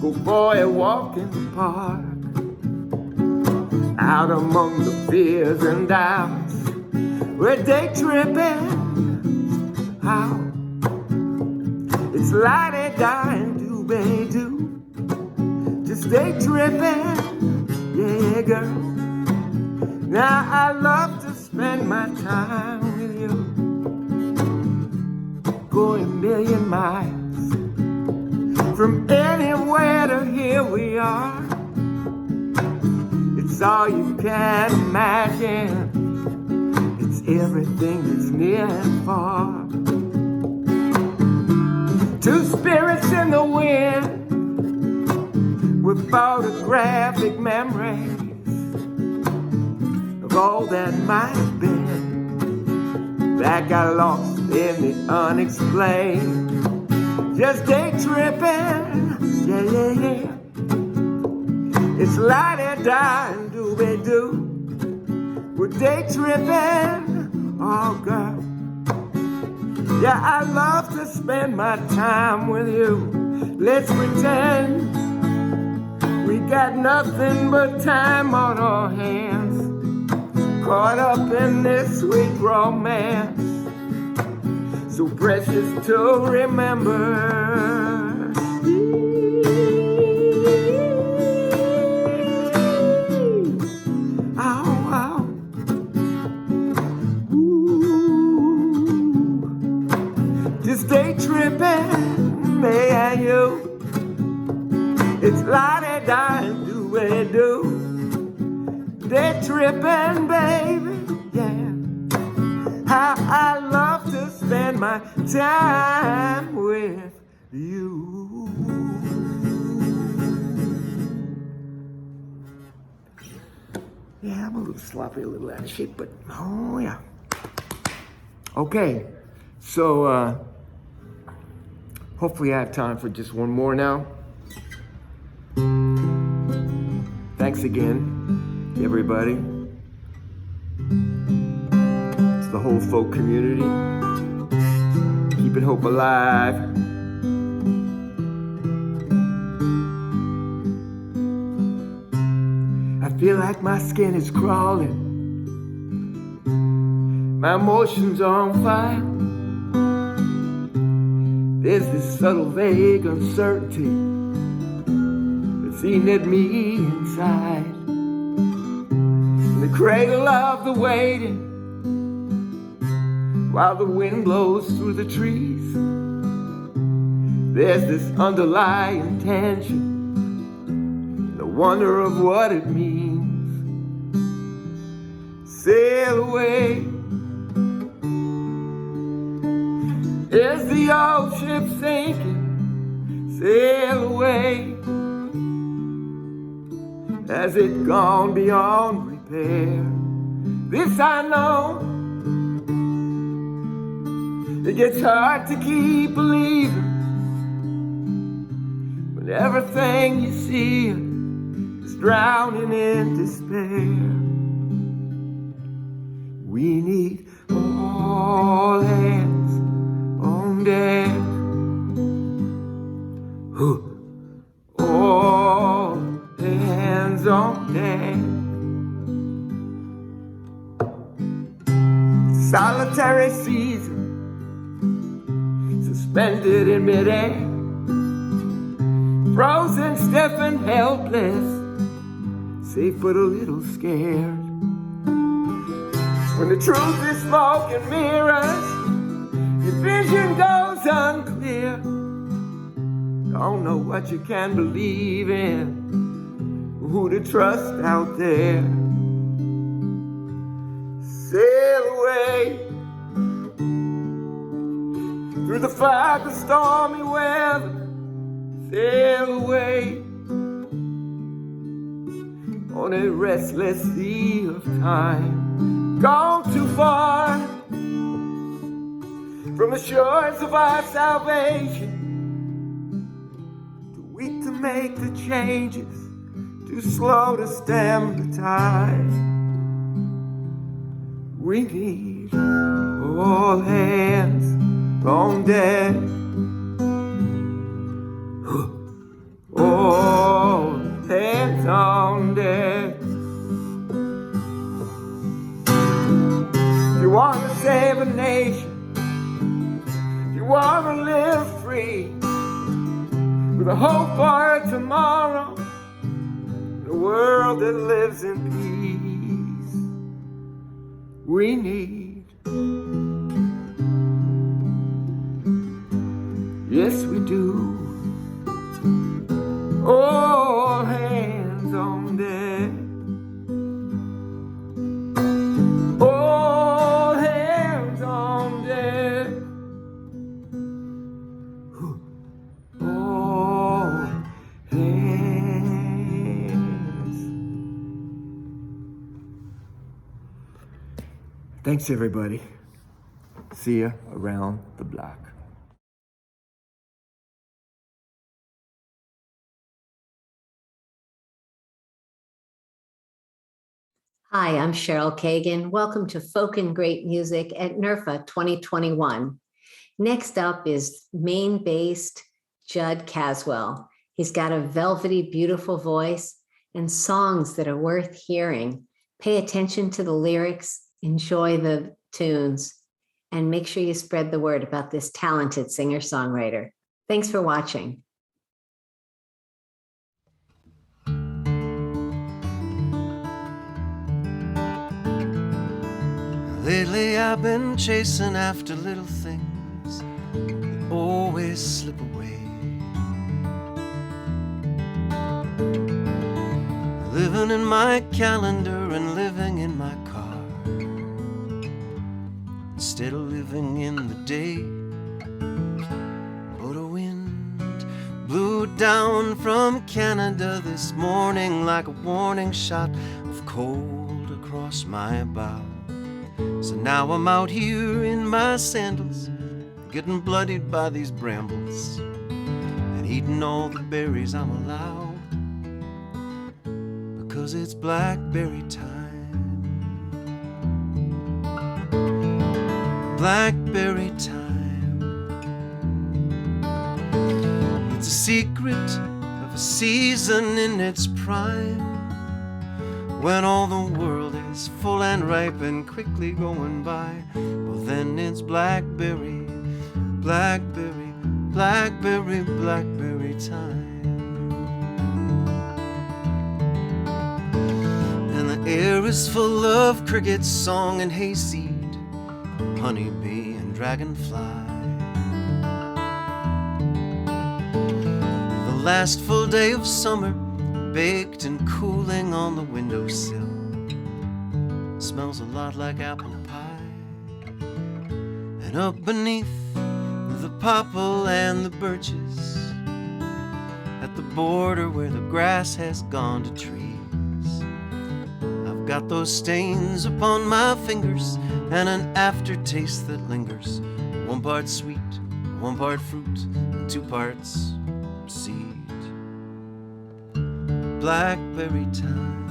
go for a walk in the park, out among the fears and doubts. We're day tripping out. It's la-di-da and do-be-do. Just day tripping, yeah, girl. Now I love to spend my time with you, go a million miles from anywhere to here we are. It's all you can imagine. It's everything that's near and far. Two spirits in the wind with photographic memories of all that might have been, that got lost in the unexplained. Just day tripping, yeah, yeah, yeah. It's la-di-da and do-be-do. We're day tripping, oh girl. Yeah, I love to spend my time with you. Let's pretend we got nothing but time on our hands, caught up in this sweet romance, so precious to remember. Stay tripping, me and you. It's la-di-da and do-be-do. Day tripping, baby, yeah. How I love to spend my time with you. Yeah, I'm a little sloppy, a little out of shape, but oh yeah. Okay, so hopefully I have time for just one more now. Thanks again, everybody. To the whole folk community. Keeping hope alive. I feel like my skin is crawling. My emotions are on fire. There's this subtle, vague uncertainty that's eating at me inside. In the cradle of the waiting, while the wind blows through the trees, there's this underlying tension, the wonder of what it means. Sail away. Is the old ship sinking? Sail away. Has it gone beyond repair? This I know. It gets hard to keep believing when everything you see is drowning in despair. We need all hands on deck. All hands on deck. Solitary season, suspended in midair, frozen, stiff and helpless, safe but a little scared. When the truth is smoke and mirrors, your vision goes unclear. Don't know what you can believe in, who to trust out there. Sail away through the fog of stormy weather. Sail away on a restless sea of time. Gone too far from the shores of our salvation. make the changes, too slow to stem the tide. We need all hands on deck. All hands on deck. If you want to save a nation, if you want to live free, with a hope for a tomorrow, a world that lives in peace, we need, yes we do, all hands on deck. All hands on deck. All hands. Thanks, everybody. See ya around the block. Hi, I'm Cheryl Kagan. Welcome to Folk and Great Music at NERFA 2021. Next up is Maine-based Judd Caswell. He's got a velvety, beautiful voice and songs that are worth hearing. Pay attention to the lyrics, enjoy the tunes, and make sure you spread the word about this talented singer-songwriter. Thanks for watching. Lately I've been chasing after little things that always slip away. Living in my calendar and living in my car, instead of living in the day. But a wind blew down from Canada this morning like a warning shot of cold across my bow. So now I'm out here in my sandals, getting bloodied by these brambles and eating all the berries I'm allowed, because it's blackberry time. Blackberry time. It's a secret of a season in its prime, when all the world is full and ripe and quickly going by. Well, then it's blackberry, blackberry, blackberry, blackberry time. And the air is full of cricket song and hayseed, honeybee and dragonfly. The last full day of summer, baked and cooling on the windowsill, smells a lot like apple pie. And up beneath the popple and the birches, at the border where the grass has gone to trees, I've got those stains upon my fingers and an aftertaste that lingers, 1 part sweet, 1 part fruit, and 2 parts seed. Blackberry time.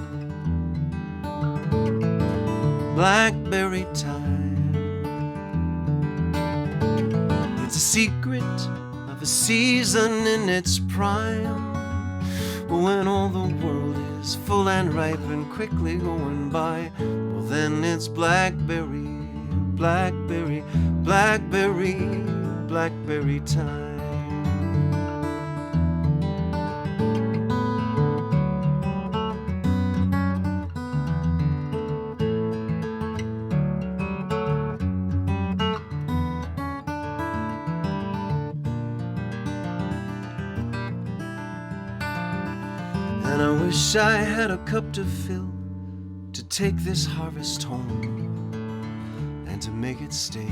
Blackberry time. It's a secret of a season in its prime, when all the world is full and ripe and quickly going by. Well, then it's blackberry, blackberry, blackberry, blackberry time. And I wish I had a cup to fill, to take this harvest home and to make it stay.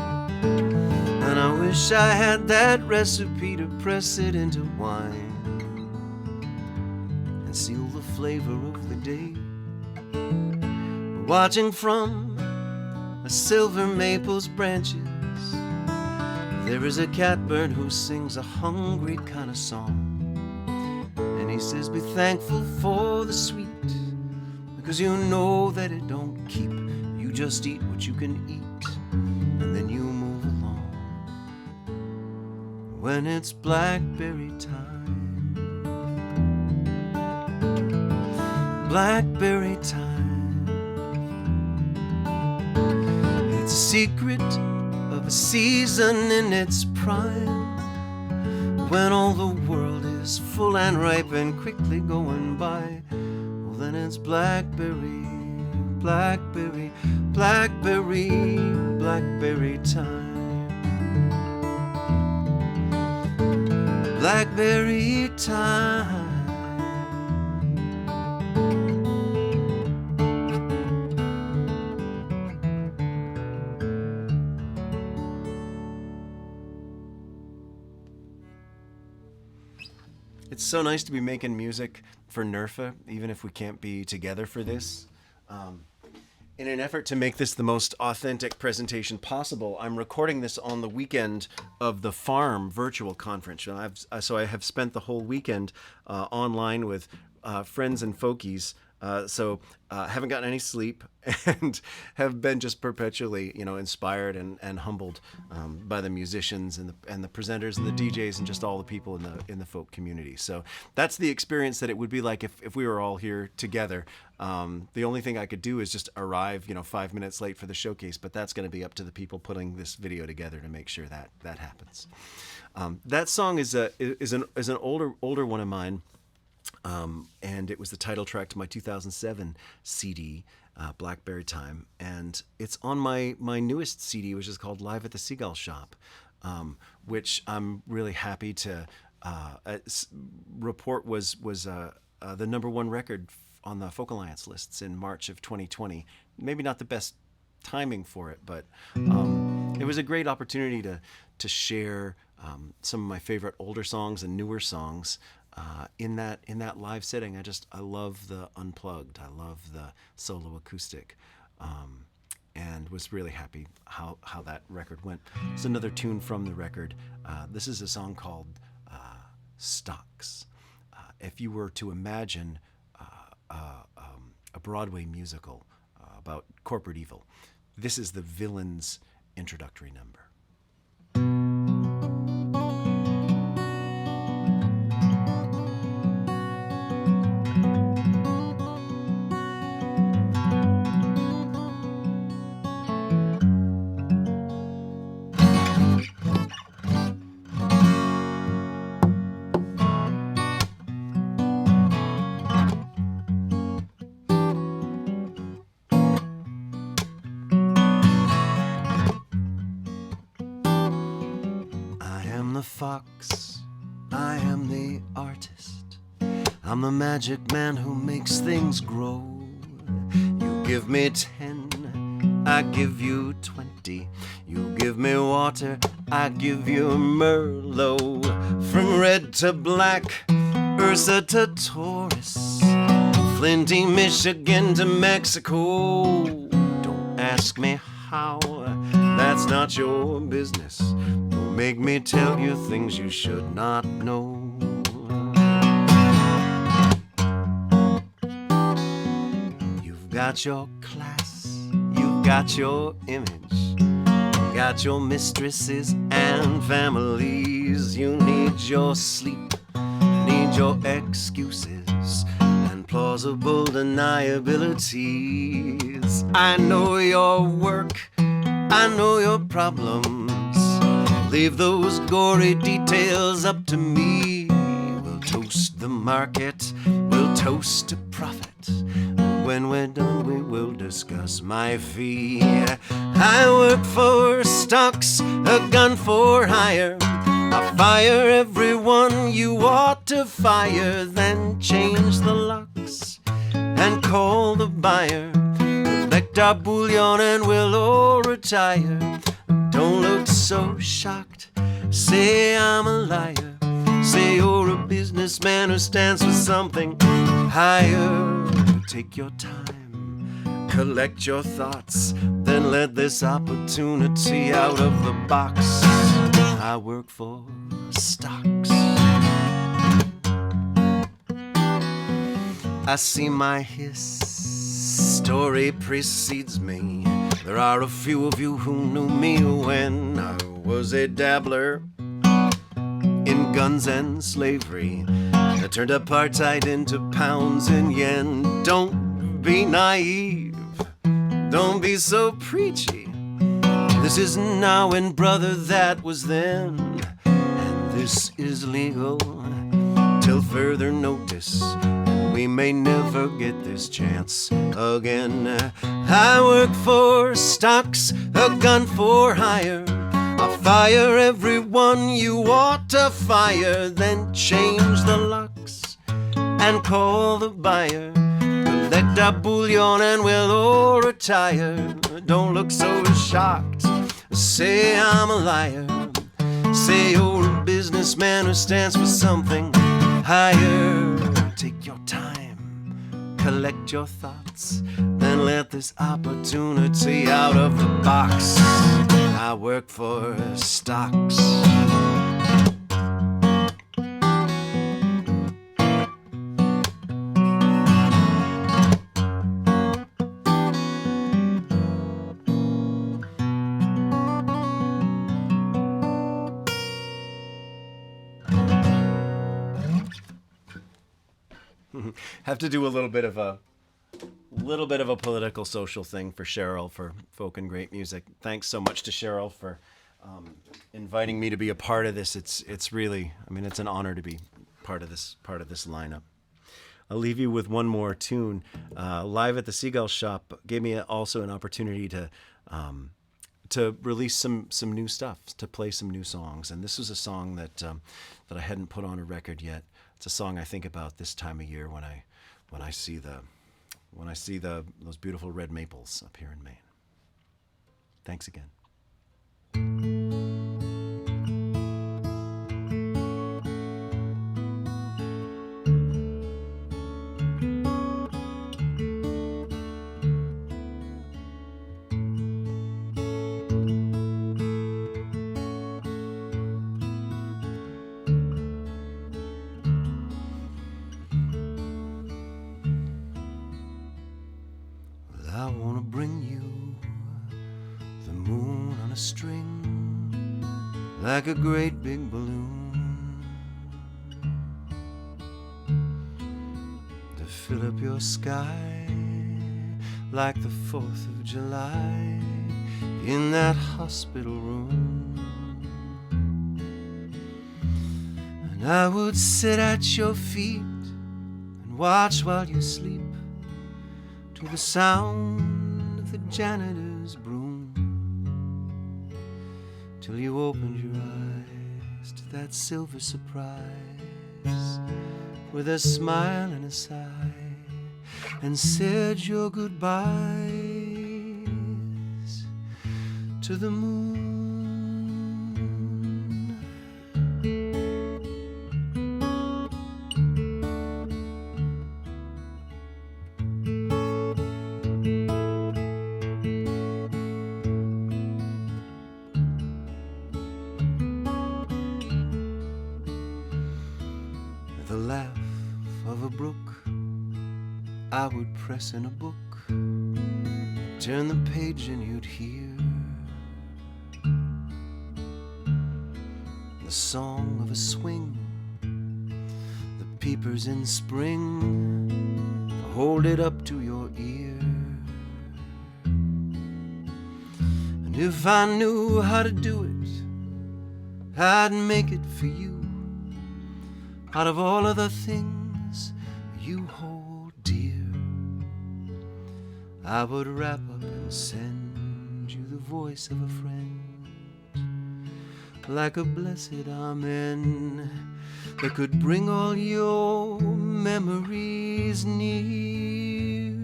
And I wish I had that recipe to press it into wine and seal the flavor of the day. Watching from a silver maple's branches, There is a catbird who sings a hungry kind of song, and he says, be thankful for the sweet, because you know that it don't keep. You just eat what you can eat, and then you move along. When it's blackberry time, blackberry time, it's a secret of a season in its prime, when all the world is full and ripe and quickly going by. Well, then it's blackberry, blackberry, blackberry, blackberry time, blackberry time. It's so nice to be making music for NERFA, even if we can't be together for this. In an effort to make this the most authentic presentation possible, I'm recording this on the weekend of the Farm virtual conference. So I have spent the whole weekend online with friends and folkies. So haven't gotten any sleep and have been just perpetually, inspired and humbled by the musicians and the presenters and the DJs and just all the people in the folk community. So that's the experience that it would be like if we were all here together. The only thing I could do is just arrive, 5 minutes late for the showcase, but that's going to be up to the people putting this video together to make sure that happens. That song is an older one of mine. And it was the title track to my 2007 CD, Blackberry Time, and it's on my newest CD, which is called Live at the Seagull Shop, which I'm really happy to report was the #1 record on the Folk Alliance lists in March of 2020. Maybe not the best timing for it, but it was a great opportunity to share some of my favorite older songs and newer songs. In that live setting. I love the unplugged. I love the solo acoustic, and was really happy how that record went. It's another tune from the record. This is a song called Stocks. If you were to imagine a Broadway musical about corporate evil, this is the villain's introductory number. Fox, I am the artist. I'm the magic man who makes things grow. You give me 10, I give you 20. You give me water, I give you Merlot. From red to black, Ursa to Taurus, Flinty, Michigan to Mexico. Don't ask me how, that's not your business. Make me tell you things you should not know. You've got your class, you've got your image, you've got your mistresses and families. You need your sleep, need your excuses and plausible deniabilities. I know your work, I know your problems. Leave those gory details up to me. We'll toast the market, we'll toast to profit. And when we're done, we will discuss my fee. I work for stocks, a gun for hire. I fire everyone you ought to fire, then change the locks and call the buyer. Collect our bullion and we'll all retire. Don't look so shocked, say I'm a liar. Say you're a businessman who stands for something higher. Take your time, collect your thoughts, then let this opportunity out of the box. I work for stocks. I see my history precedes me. There are a few of you who knew me when I was a dabbler in guns and slavery. I turned apartheid into pounds and yen. Don't be naive, don't be so preachy. This is now and brother, that was then. And this is legal till further notice. We may never get this chance again. I work for stocks, a gun for hire. I'll fire everyone you ought to fire, then change the locks and call the buyer. Collect our bullion and we'll all retire. Don't look so shocked, say I'm a liar. Say you're a businessman who stands for something higher. Take your time, collect your thoughts, then let this opportunity out of the box. I work for stocks. Have to do a little bit of a political social thing for Cheryl for Folk and Great Music. Thanks so much to Cheryl for inviting me to be a part of this. It's really, I mean, it's an honor to be part of this lineup. I'll leave you with one more tune. Live at the Seagull Shop gave me also an opportunity to release some new stuff, to play some new songs. And this was a song that I hadn't put on a record yet. It's a song I think about this time of year when I see those beautiful red maples up here in Maine. Thanks again. I wanna bring you the moon on a string, like a great big balloon, to fill up your sky like the 4th of July in that hospital room. And I would sit at your feet and watch while you sleep, to the sound of the janitor's broom, till you opened your eyes to that silver surprise, with a smile and a sigh, and said your goodbyes to the moon. The laugh of a brook I would press in a book, turn the page and you'd hear the song of a swing, the peepers in spring, hold it up to your ear. And if I knew how to do it, I'd make it for you, out of all of the things you hold dear. I would wrap up and send you the voice of a friend, like a blessed amen, that could bring all your memories near.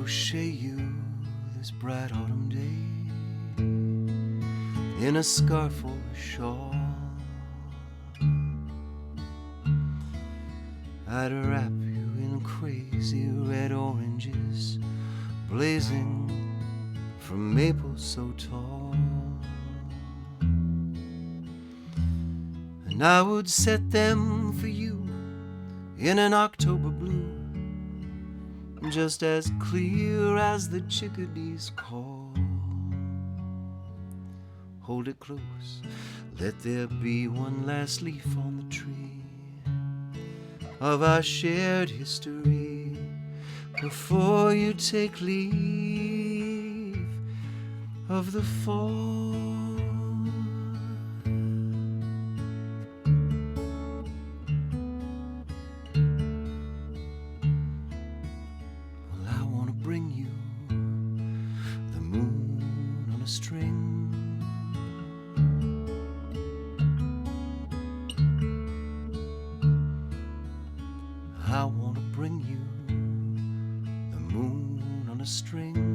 crochet you this bright autumn day in a scarf or a shawl. I'd wrap you in crazy red oranges blazing from maples so tall, and I would set them for you in an October blue, just as clear as the chickadee's call. Hold it close, let there be one last leaf on the tree of our shared history before you take leave of the fall. Well, I want to bring you the moon on a string. I want to bring you the moon on a string.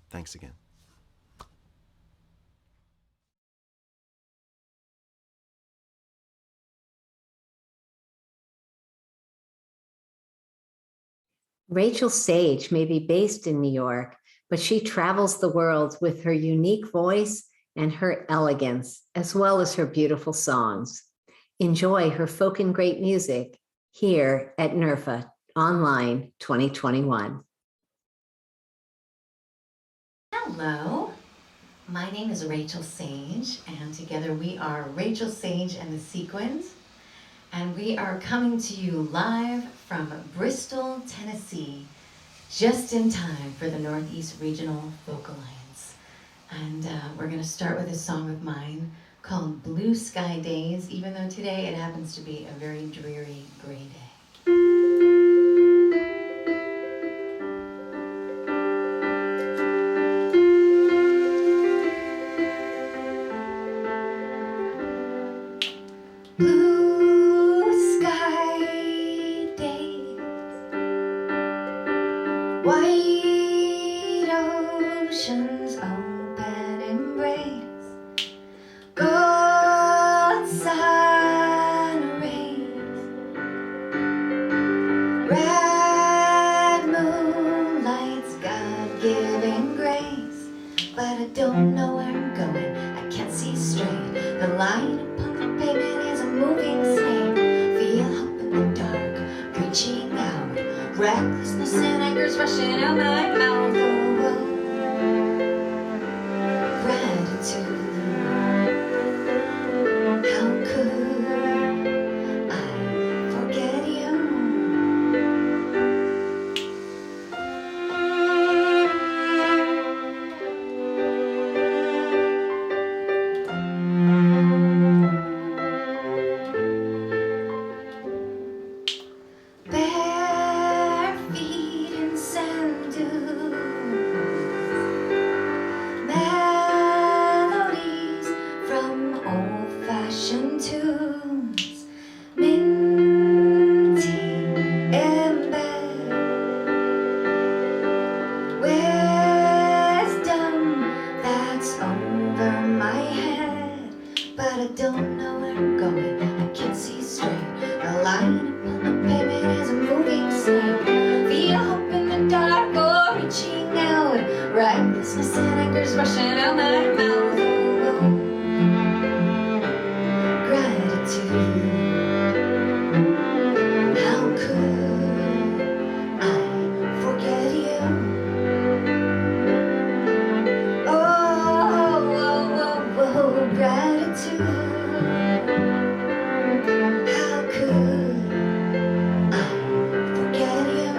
Thanks again. Rachel Sage may be based in New York, but she travels the world with her unique voice and her elegance, as well as her beautiful songs. Enjoy her folk and great music here at NERFA Online 2021. Hello, my name is Rachel Sage, and together we are Rachel Sage and the Sequins, and we are coming to you live from Bristol, Tennessee, just in time for the Northeast Regional Folk Alliance. And we're going to start with a song of mine called Blue Sky Days, even though today it happens to be a very dreary, gray day. Blue sky days, white oceans open embrace, gold sun rays, red moonlight's God-giving grace. But I don't know where I'm going, I can't see straight. The line upon the pavement is a moving snake. Feel hope in the dark, reaching out. Recklessness and anger's rushing out my mouth. Oh, oh. Gratitude. How could I forget you? Bare feet in sand dunes, melodies from old-fashioned tunes, minty in bed, wisdom that's over my head. But I don't know where I'm going, I can't see straight. The line upon the pavement is a moving snake. Feel hope in the dark, or reaching out. Recklessness and anger's rushing out my mouth. Oh, oh. Gratitude. How could I forget you? Oh, oh, oh, oh, oh, gratitude. How could I forget you?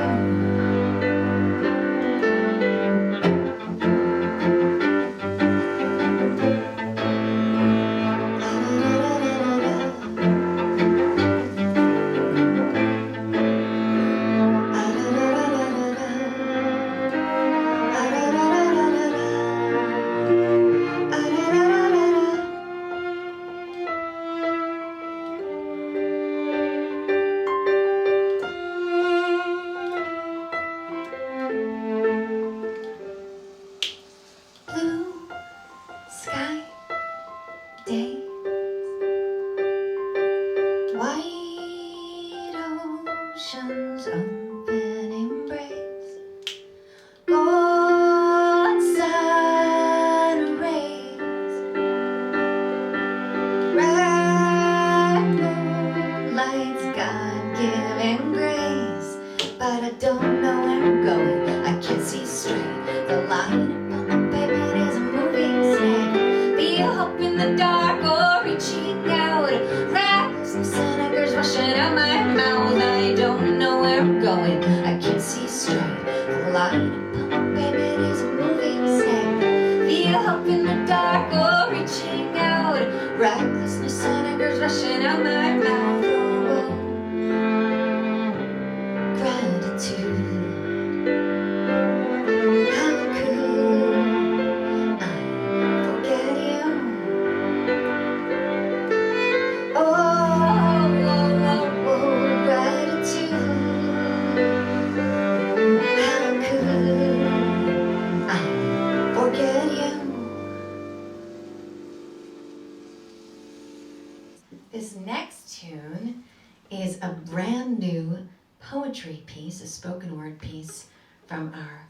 This next tune is a brand new poetry piece, a spoken word piece from our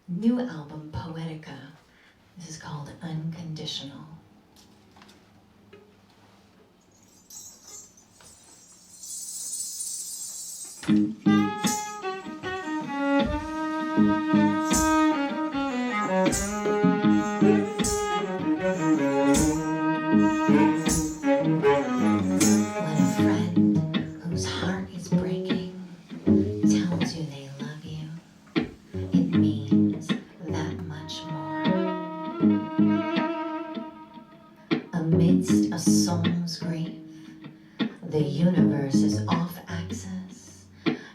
new album, Poetica. This is called Unconditional. When a friend whose heart is breaking tells you they love you, it means that much more. Amidst a soul's grief, the universe is off axis,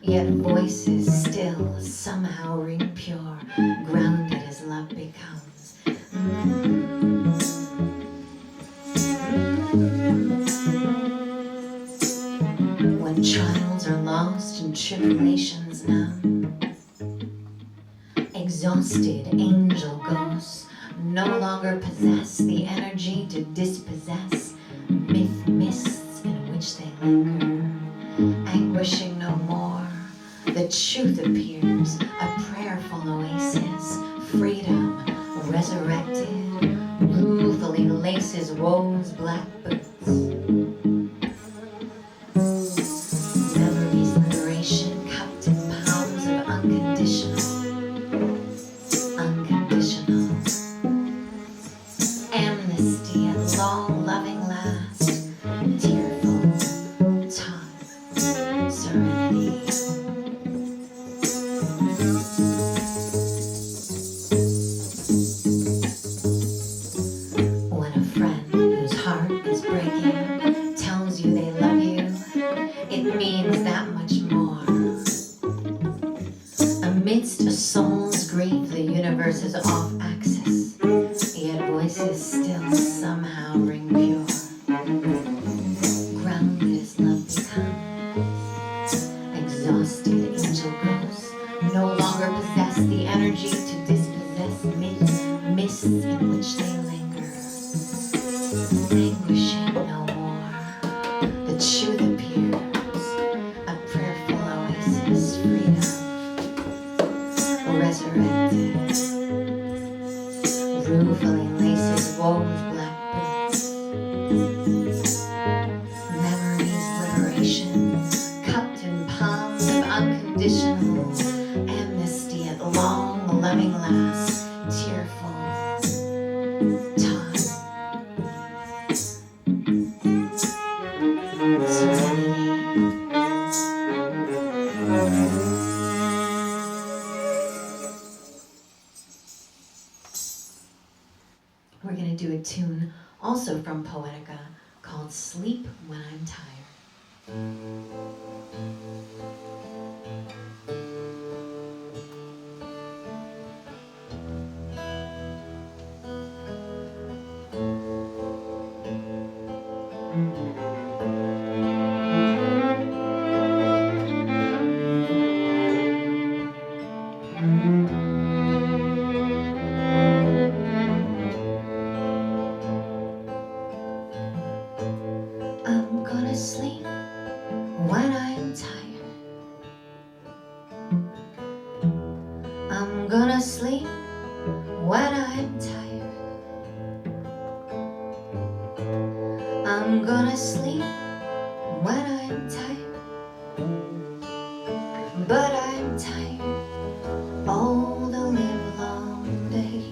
yet voices still somehow ring pure, grounded as love becomes. When trials are lost and tribulations numb, exhausted angel ghosts no longer possess the energy to dispossess myth mists in which they linger, anguishing no more. The truth appears, a prayerful oasis, freedom resurrected, ruefully laces woe's black boots. Memory's liberation cupped in palms of unconditional amnesty at long loving last, tearful time, serenity. When a friend whose heart is breaking tells you they love you, it means that much more. Amidst a soul's grief, the universe is off axis, yet voices still somehow ring pure. Grounded as love becomes, exhausted angel ghosts no longer possess the energy to dispossess mists in which they linger, anguishing no more. The truth appears, a prayerful oasis, freedom resurrected, ruefully laces woe's black boots. Memory's liberation, cupped in palms of unconditional amnesty at long loving last, tearful time, serenity. We're going to do a tune also from Poetica called Sleep When I'm Tired. I'm gonna sleep when I'm tired. I'm gonna sleep when I'm tired. I'm gonna sleep when I'm tired. But I'm tired all the livelong day.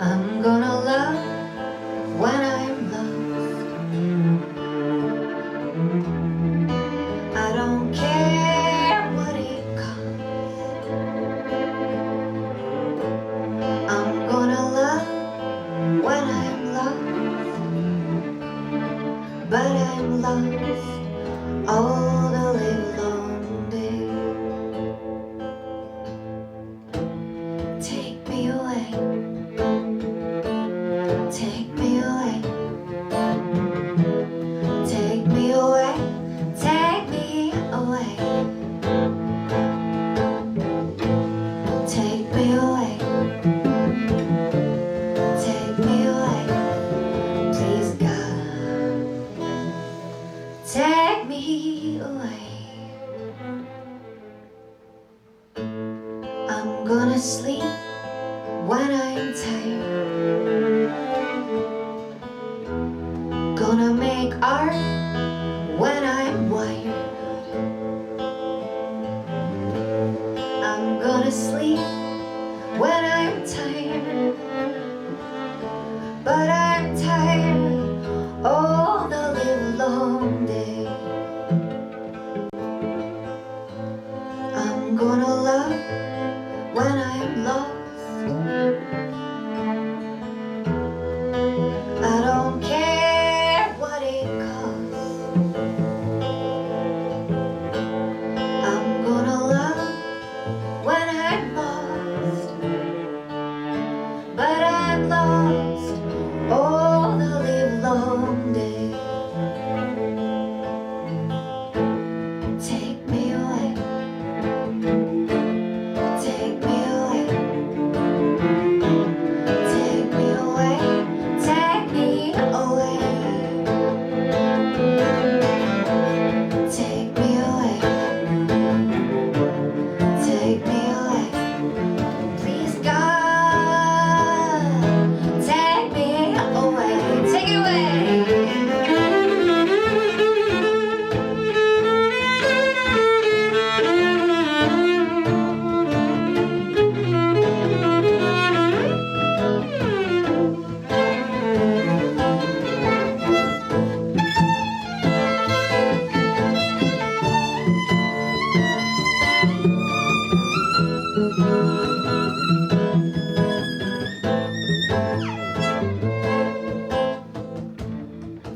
I'm gonna love when I'm lost. I don't care what it costs. I'm gonna love when I'm lost. But I'm lost all the livelong day. Take me away. Take me away. Take me away. Take me away. Take me away. Take me away. when I'm tired. Gonna make art when I'm wired. I'm gonna sleep when I'm tired. But I'm tired all the live long day. I'm gonna love when I'm lost. I don't care what it costs. I'm gonna love when I'm lost. But I'm lost all the live long day. Take me away. Take me away. Take me away. Take me away. Take me away. Take me away. Please God, take me away. Take it away.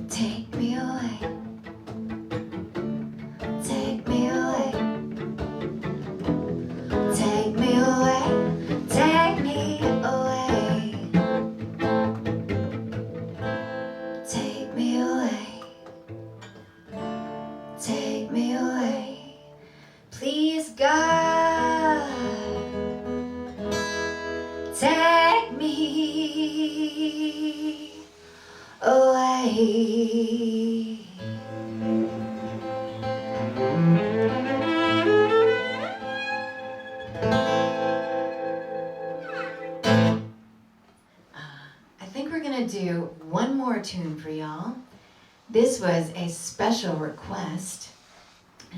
Take me away. Take me away. Take me away. Take me away. Take me away. Take me away. Please God, take me away. I think we're gonna do one more tune for y'all. This was a special request,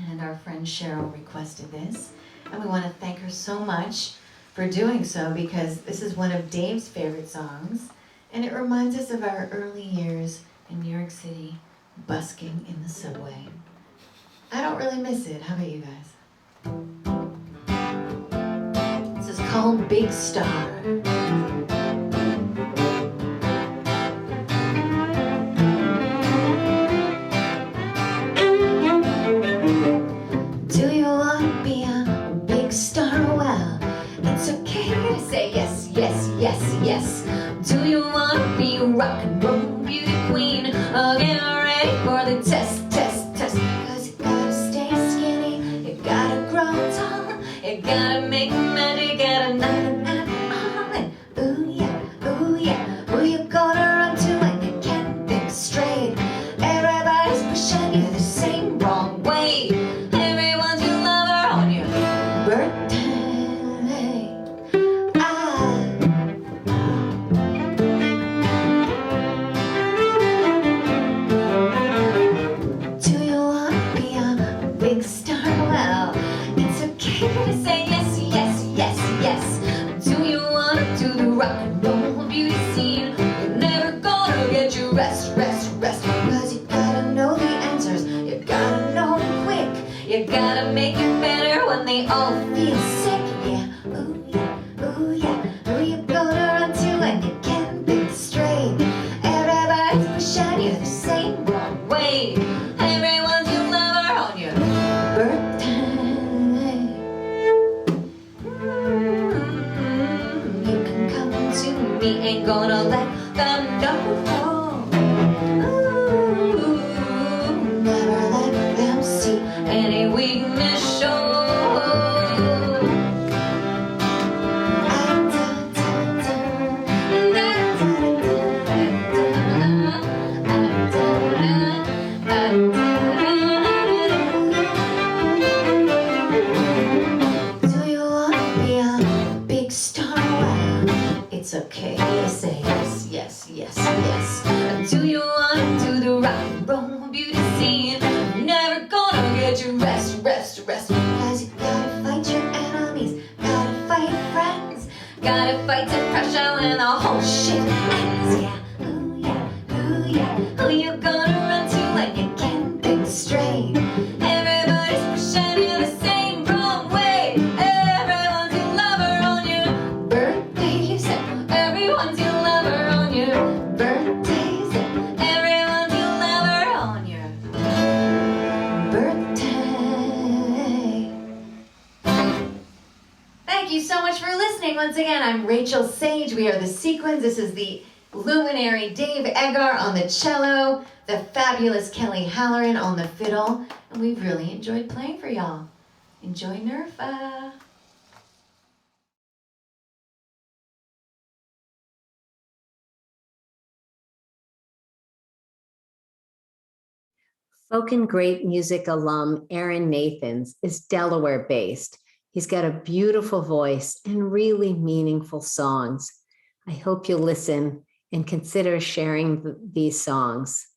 and our friend Cheryl requested this, and we want to thank her so much for doing so, because this is one of Dave's favorite songs, and it reminds us of our early years in New York City, busking in the subway. I don't really miss it. How about you guys? This is called Big Star. Do you want to be a big star? Well, it's okay to say yes, yes, yes, yes. Do you want to be a rock and roll beauty queen? Get ready for the test, test, test. Cause you gotta stay skinny, you gotta grow tall, you gotta make magic, gotta not all. And ooh yeah, ooh yeah, who you gonna run to when you can't think straight? Everybody's pushing you the same wrong way. Everyone's your lover on your birthday. Do you want to be a big star? Well, it's okay to say yes, yes, yes, yes. Do you want to do the rock and roll beauty scene? You're never gonna get your rest, rest, rest. Cause you gotta know the answers, you gotta know them quick. You gotta make it better when they all feel sick. Yeah, ooh yeah, ooh yeah. Who you gonna run to when you can't think straight? Everybody's pushing you the same wrong way. Everyone's your lover on your birthday. You can come to me, ain't gonna let them know. Ooh, never let them see any weakness show. Do you want to be a big star? Well, it's okay. Say yes, yes, yes, yes. Do you want to do the rock and roll beauty scene? You're never gonna get your rest, rest, rest. Cause you gotta fight your enemies, gotta fight friends, gotta fight depression when the whole shit ends. Yeah, ooh yeah, ooh yeah. Who you gonna run to when you can't think straight? Everybody's pushing you the same wrong way. Everyone's your lover on your birthday. You said everyone's your lover on your birthday. You said everyone's your lover on your birthday. Thank you so much for listening. Once again, I'm Rachel Sage. We are the Sequins. This is the luminary Dave Eggar on the cello, the fabulous Kelly Halloran on the fiddle, and we really enjoyed playing for y'all. Enjoy NERFA. Folk and Great Music alum Aaron Nathans is Delaware-based. He's got a beautiful voice and really meaningful songs. I hope you'll listen and consider sharing these songs.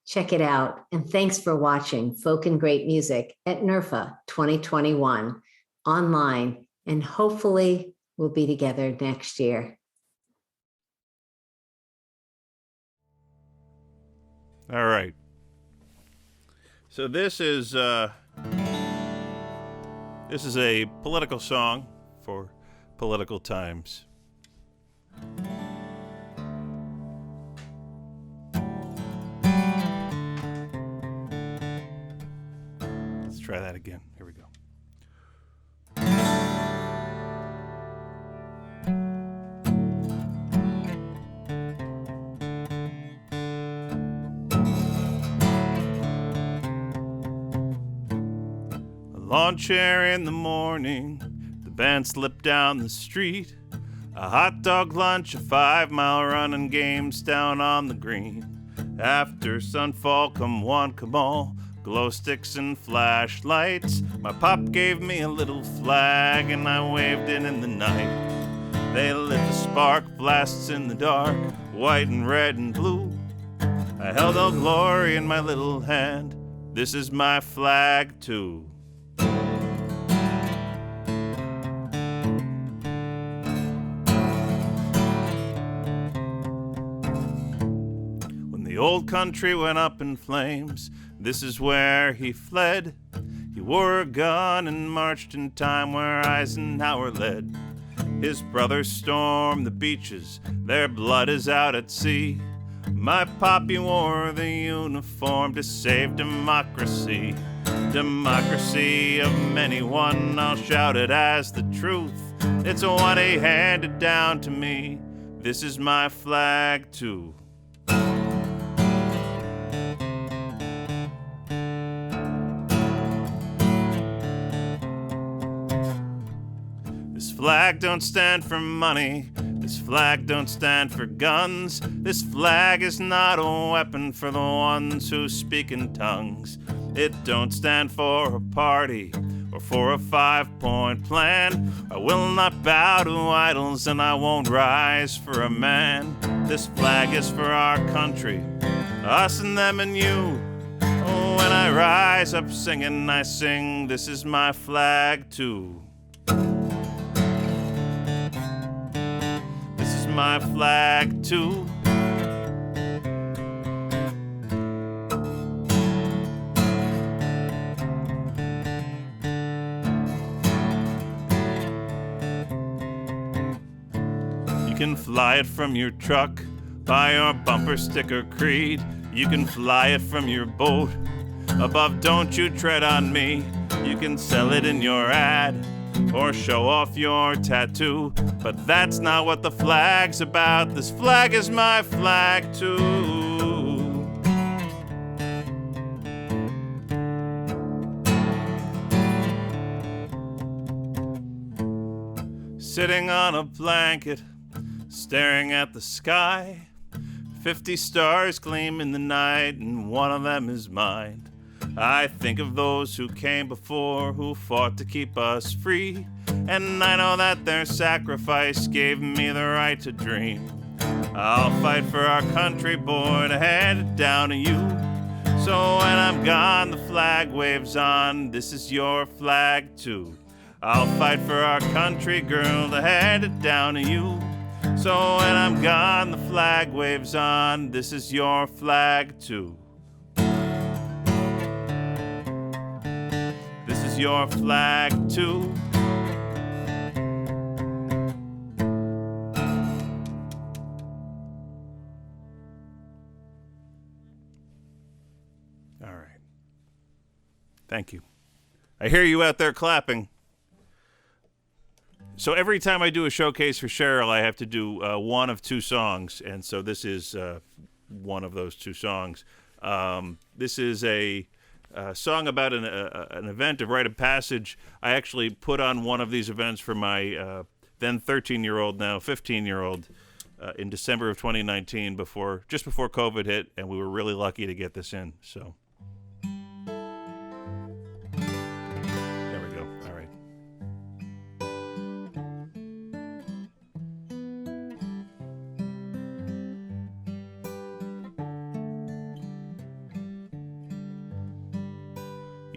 Check it out. And thanks for watching Folk and Great Music at NERFA 2021 online. And hopefully we'll be together next year. All right. So this is a political song for political times. Let's try that again. Here we go. Lawn chair in the morning, the band slipped down the street. A hot dog lunch, a 5-mile run, and games down on the green. After sunfall, come one, come all, glow sticks and flashlights. My pop gave me a little flag, and I waved it in the night. They lit the spark, blasts in the dark, white and red and blue. I held Old Glory in my little hand. This is my flag too. The old country went up in flames. This is where he fled. He wore a gun and marched in time where Eisenhower led. His brothers stormed the beaches. Their blood is out at sea. My poppy wore the uniform to save democracy. Democracy of many one, I'll shout it as the truth. It's what he handed down to me. This is my flag too. This flag don't stand for money. This flag don't stand for guns. This flag is not a weapon for the ones who speak in tongues. It don't stand for a party or for a 5-point plan. I will not bow to idols and I won't rise for a man. This flag is for our country, us and them and you. Oh, when I rise up singing, I sing, this is my flag too. This is my flag too. You can fly it from your truck, by your bumper sticker creed. You can fly it from your boat, above don't you tread on me. You can sell it in your ad, or show off your tattoo. But that's not what the flag's about. This flag is my flag too. Sitting on a blanket, staring at the sky. 50 stars gleam in the night, and one of them is mine. I think of those who came before, who fought to keep us free, and I know that their sacrifice gave me the right to dream. I'll fight for our country, boy, to hand it down to you. So when I'm gone, the flag waves on, this is your flag too. I'll fight for our country, girl, to hand it down to you. So when I'm gone, the flag waves on, this is your flag too. This is your flag too. All right. Thank you. I hear you out there clapping. So every time I do a showcase for Cheryl, I have to do one of two songs, and so this is one of those two songs. This is a song about an event, a rite of passage. I actually put on one of these events for my then 13-year-old, now 15-year-old, in December of 2019, just before COVID hit, and we were really lucky to get this in. So there we go. All right.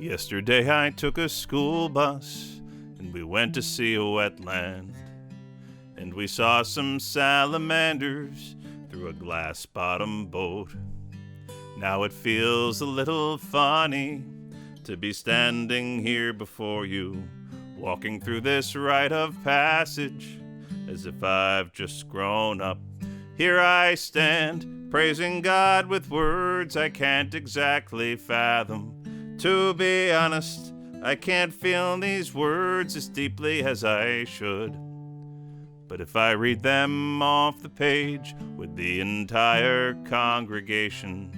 Yesterday I took a school bus and we went to see a wetland, and we saw some salamanders through a glass-bottom boat. Now it feels a little funny to be standing here before you, walking through this rite of passage as if I've just grown up. Here I stand, praising God with words I can't exactly fathom. To be honest, I can't feel these words as deeply as I should. But if I read them off the page with the entire congregation,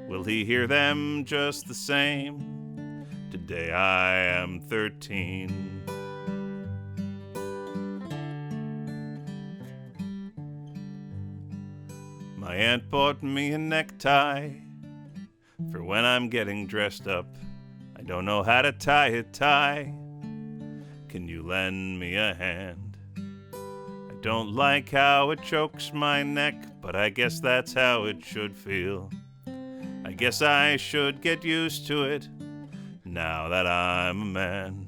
will he hear them just the same? Today I am 13. My aunt bought me a necktie for when I'm getting dressed up. I don't know how to tie a tie. Can you lend me a hand? I don't like how it chokes my neck, but I guess that's how it should feel. I guess I should get used to it now that I'm a man.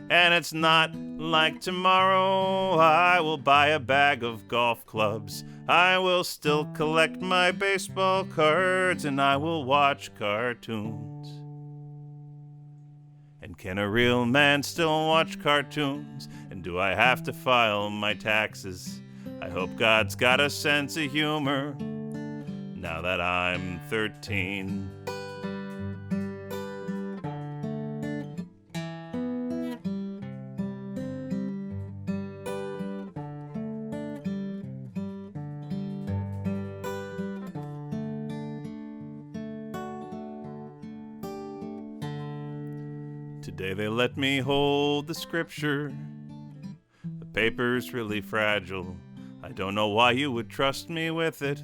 And it's not like tomorrow I will buy a bag of golf clubs. I will still collect my baseball cards, and I will watch cartoons. And can a real man still watch cartoons? And do I have to file my taxes? I hope God's got a sense of humor now that I'm 13. Today they let me hold the scripture. The paper's really fragile. I don't know why you would trust me with it.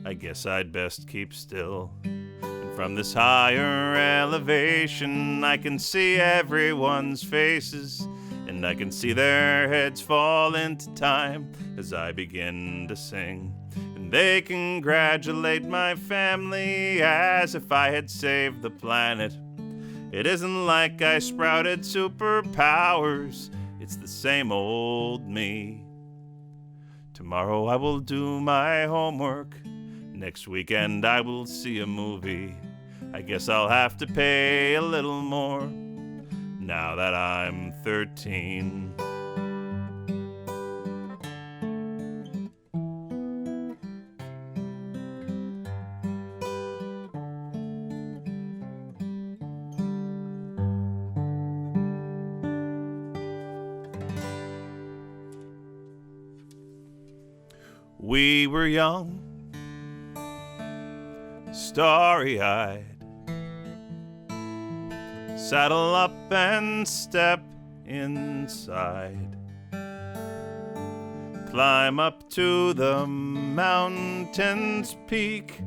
I guess I'd best keep still. And from this higher elevation, I can see everyone's faces, and I can see their heads fall into time as I begin to sing. And they congratulate my family as if I had saved the planet. It isn't like I sprouted superpowers, it's the same old me. Tomorrow I will do my homework. Next weekend I will see a movie. I guess I'll have to pay a little more now that I'm 13. We were young, starry-eyed. Saddle up and step inside. Climb up to the mountain's peak.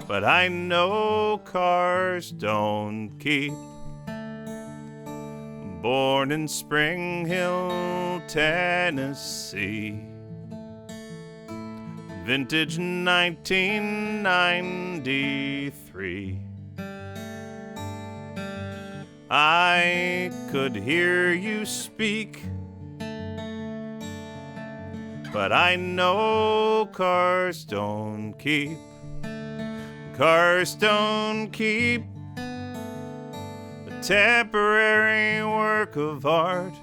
but I know cars don't keep. Born in Spring Hill, Tennessee, vintage 1993. I could hear you speak, but I know cars don't keep. Cars don't keep. A temporary work of art.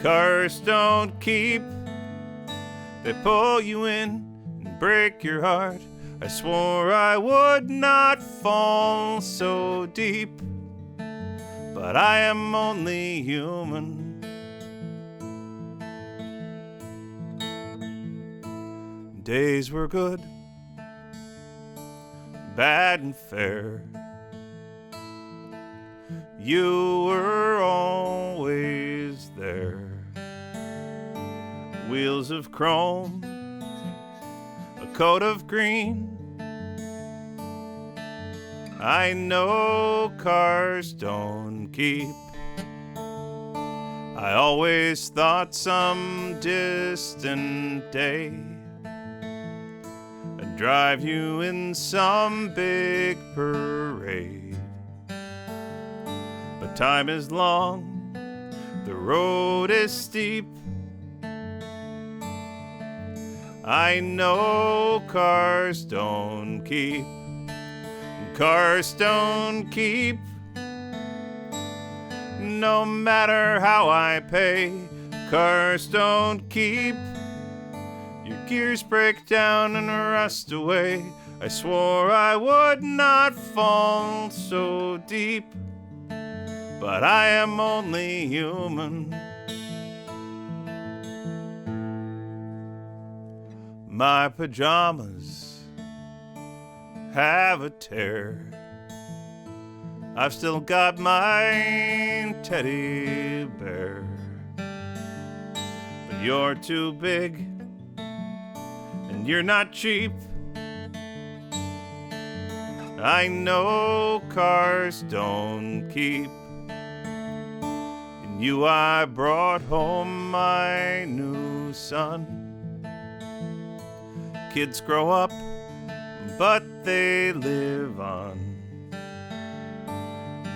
Cars don't keep. They pull you in and break your heart. I swore I would not fall so deep, but I am only human. Days were good, bad and fair. You were always there. Wheels of chrome, a coat of green. I know cars don't keep. I always thought some distant day I'd drive you in some big parade. But time is long, the road is steep. I know cars don't keep. Cars don't keep. No matter how I pay, cars don't keep. Your gears break down and rust away. I swore I would not fall so deep, but I am only human. My pajamas have a tear. I've still got my teddy bear, but you're too big and you're not cheap. I know cars don't keep. In you I brought home my new son. Kids grow up, but they live on.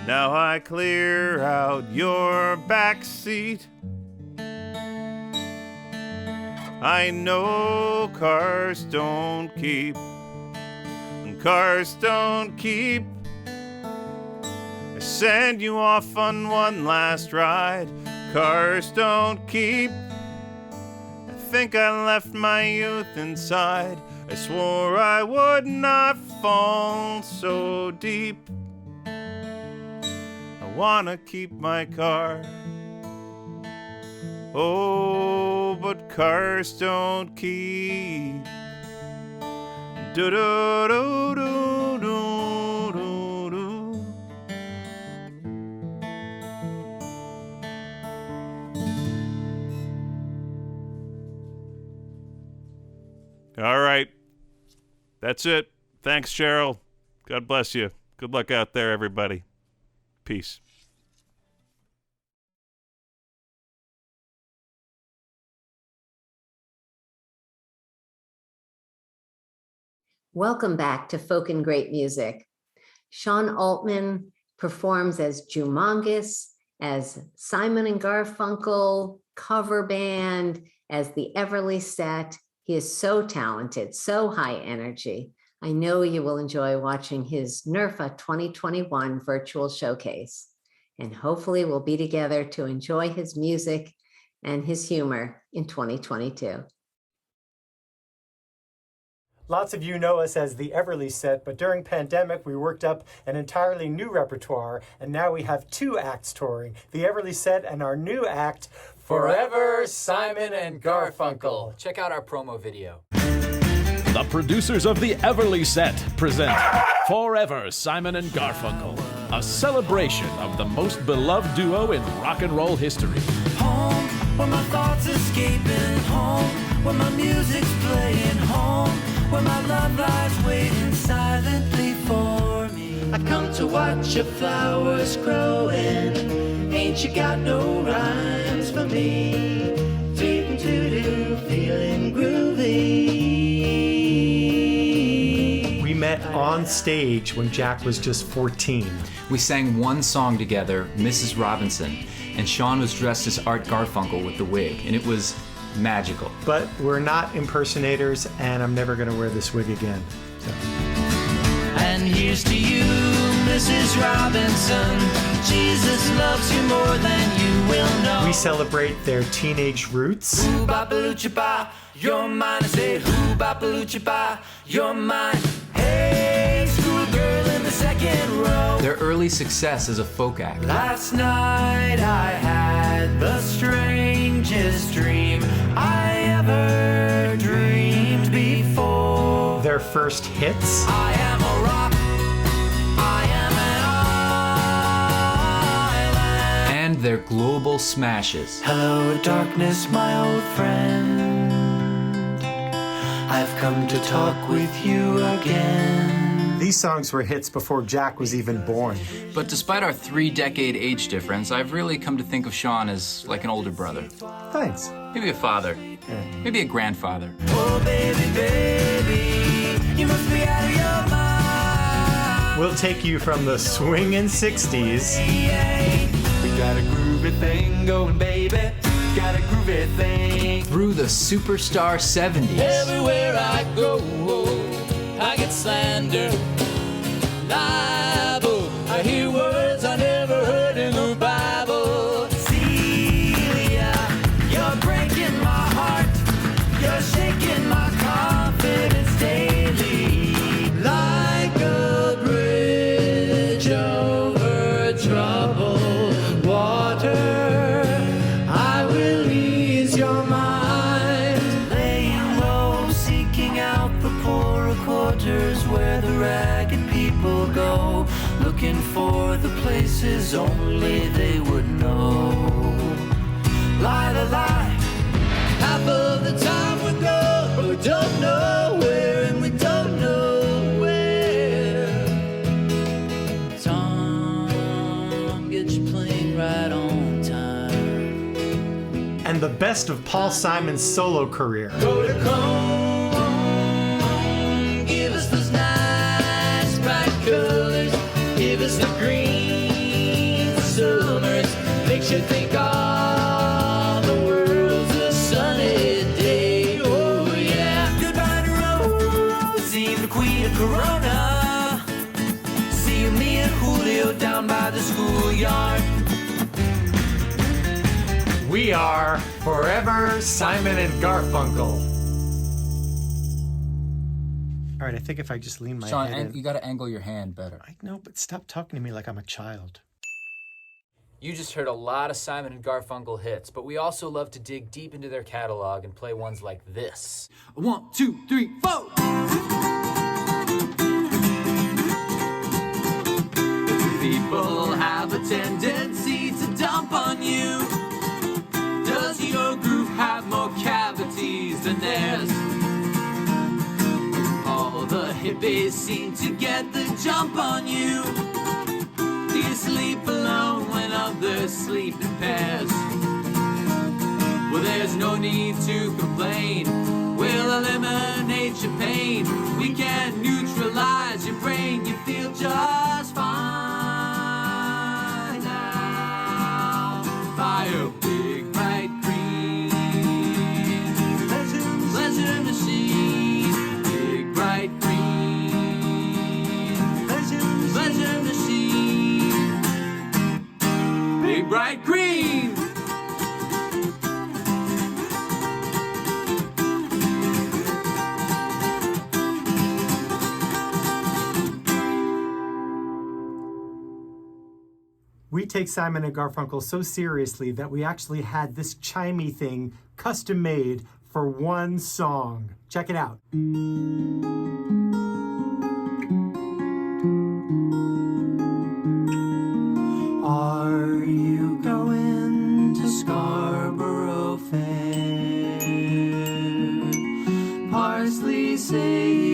Now I clear out your back seat. I know cars don't keep. Cars don't keep. I send you off on one last ride. Cars don't keep. I think I left my youth inside. I swore I would not fall so deep. I wanna keep my car. Oh, but cars don't keep. Do do do do do do do. All right. That's it. Thanks, Cheryl. God bless you. Good luck out there, everybody. Peace. Welcome back to Folk and Great Music. Sean Altman performs as Jumongous, as Simon and Garfunkel, cover band, as the Everly Set. He is so talented, so high energy. I know you will enjoy watching his NERFA 2021 virtual showcase. And hopefully we'll be together to enjoy his music and his humor in 2022. Lots of you know us as the Everly Set, but during pandemic, we worked up an entirely new repertoire, and now we have two acts touring, the Everly Set and our new act, Forever Simon and Garfunkel. Check out our promo video. The producers of the Everly Set present Forever Simon and Garfunkel, a celebration of the most beloved duo in rock and roll history. Home, where my thoughts escaping, home, where my music's playing, home, where my love lies waiting silently for me. I come to watch your flowers growing. Ain't you got no rhymes for me? Tweeting to feeling groovy. We met on stage when Jack was just 14. We sang one song together, Mrs. Robinson, and Sean was dressed as Art Garfunkel with the wig, and it was magical. But we're not impersonators, and I'm never gonna wear this wig again. So. And here's to you, Mrs. Robinson. Jesus loves you more than you will know. We celebrate their teenage roots. Ooh, ba-ba-loo-cha-ba, you're mine. I said, ooh, ba-ba-loo-cha-ba, you're mine. Hey, schoolgirl in the second row. Their early success as a folk act. Last night I had the strangest dream I ever dreamed before. Their first hits. I am a rock, I am an island. And their global smashes. Hello, darkness, my old friend. I've come to talk with you again. These songs were hits before Jack was even born. But despite our 3-decade age difference, I've really come to think of Sean as like an older brother. Thanks. Maybe a father. Maybe a grandfather. Oh, baby, baby, you must be out of your mind. We'll take you from the swingin' 60s. We got a groovy thing going, baby. Got a groovy thing. Through the superstar 70s. Everywhere I go, I get slander, libel. I hear words I never heard in the Bible. Celia, you're breaking my heart. You're shaking my confidence daily. Like a bridge over troubled water, I will ease your mind. Laying low, seeking out the poorer quarters where the ragged people go, looking for the places only they would know. Lie to lie, half of the time we go, but we don't know where, and we don't know where. Tom, get your plane right on time. And the best of Paul Simon's solo career. Go to Cone, give us those nice bright colors, give us the green summers, makes you think all the world's a sunny day. Oh yeah, goodbye to Rosie, the queen of Corona. See you, me and Julio down by the schoolyard. We are Forever Simon and Garfunkel. All right, I think if I just lean my Sean, head in. you gotta angle your hand better. I know, but stop talking to me like I'm a child. You just heard a lot of Simon and Garfunkel hits, but we also love to dig deep into their catalog and play ones like this. 1, 2, 3, 4! People have a tendency to dump on you. Does your groove have more cavities than theirs? All the hippies seem to get the jump on you. Do you sleep alone when others sleep in pairs? Well, there's no need to complain. We'll eliminate your pain. We can neutralize your brain. You feel just fine now. Fire big bright green pleasure machine. Big bright green pleasure machine. Big bright green. We take Simon and Garfunkel so seriously that we actually had this chimey thing custom made for one song. Check it out. Are you going to Scarborough Fair? Parsley, say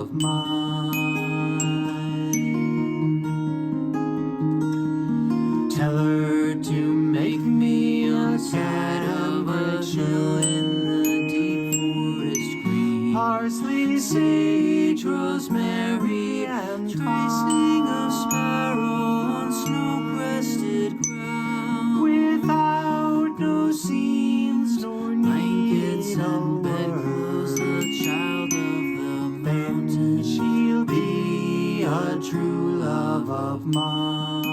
of mine. Tell her to make me a cat of a shell in the deep forest green. Parsley, sage, rosemary, and tracing a sparrow on snow-crested ground. Without no seams nor blankets and bedclothes, the child of the mountain, she'll be a true love of mine.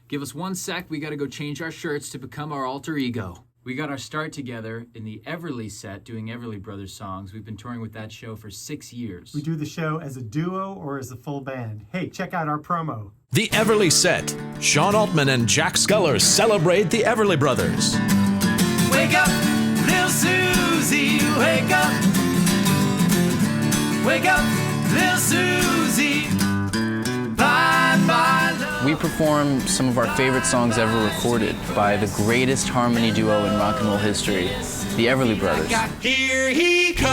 Give us 1 sec, we gotta go change our shirts to become our alter ego. We got our start together in the Everly set doing Everly Brothers songs. We've been touring with that show for 6 years. We do the show as a duo or as a full band. Hey, check out our promo. The Everly Set. Sean Altman and Jack Sculler celebrate the Everly Brothers. Wake up, little Susie, wake up. Wake up, little Susie. Bye bye, love. We perform some of our favorite songs ever recorded by the greatest harmony duo in rock and roll history, the Everly Brothers. Here he comes,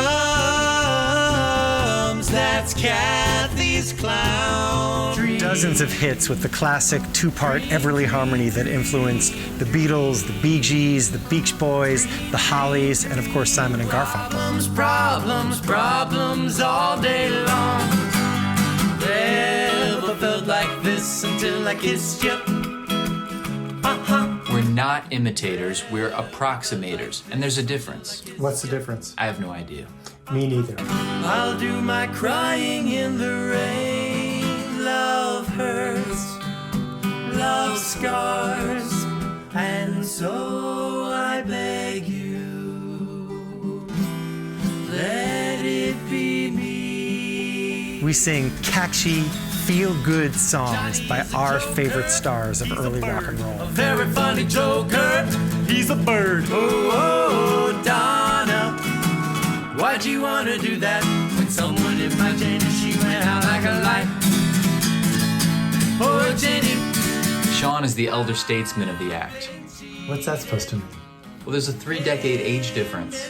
that's Kathy's clown. Dozens of hits with the classic two-part Everly harmony that influenced the Beatles, the Bee Gees, the Beach Boys, the Hollies, and of course Simon and Garfunkel. Problems, problems, problems all day long. Never felt like this until I kissed you. We're not imitators, we're approximators. And there's a difference. What's the difference? I have no idea. Me neither. I'll do my crying in the rain. Love hurts, love scars, and so I beg you, let it be me. We sing catchy, feel-good songs by our favorite stars of early rock and roll. A very funny joker, he's a bird. Oh, oh, Donna, why'd you wanna do that? When someone imagined she went out like a light. Oh, Jenny. Sean is the elder statesman of the act. What's that supposed to mean? Well, there's a 3-decade age difference.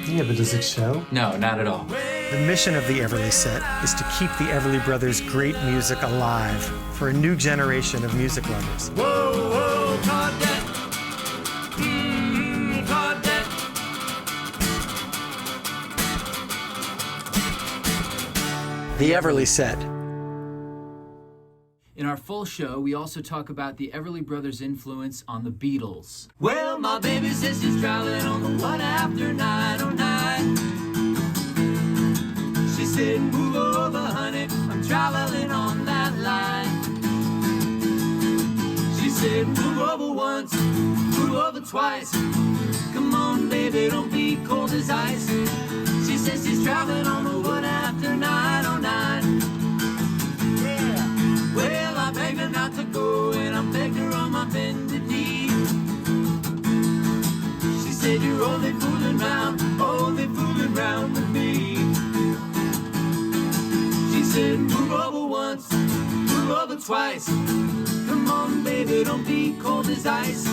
Yeah, but does it show? No, not at all. The mission of the Everly Set is to keep the Everly Brothers' great music alive for a new generation of music lovers. Whoa, whoa, Claudette. Claudette. The Everly Set. In our full show, we also talk about the Everly Brothers' influence on the Beatles. Well, my baby says she's traveling on the one after 909. She said, move over, honey, I'm traveling on that line. She said, move over once, move over twice. Come on, baby, don't be cold as ice. She says she's traveling on the one after 909. Well, I begged her not to go, and I begged her on my bended knee. She said, you're only fooling round with me. She said, move over once, move over twice. Come on, baby, don't be cold as ice.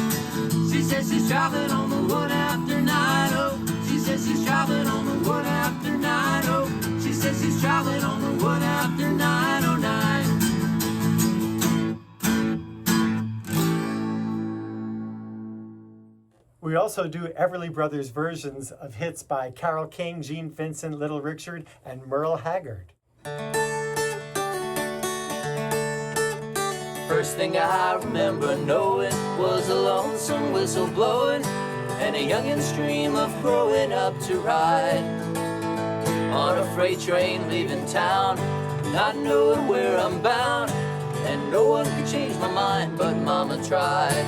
She says she's traveling on the one after 90. She says she's traveling on the one after 90. She says she's traveling on the one after 909. We also do Everly Brothers versions of hits by Carole King, Gene Vincent, Little Richard, and Merle Haggard. First thing I remember knowing was a lonesome whistle blowing and a youngin's dream of growing up to ride on a freight train leaving town, not knowing where I'm bound, and no one could change my mind, but Mama tried.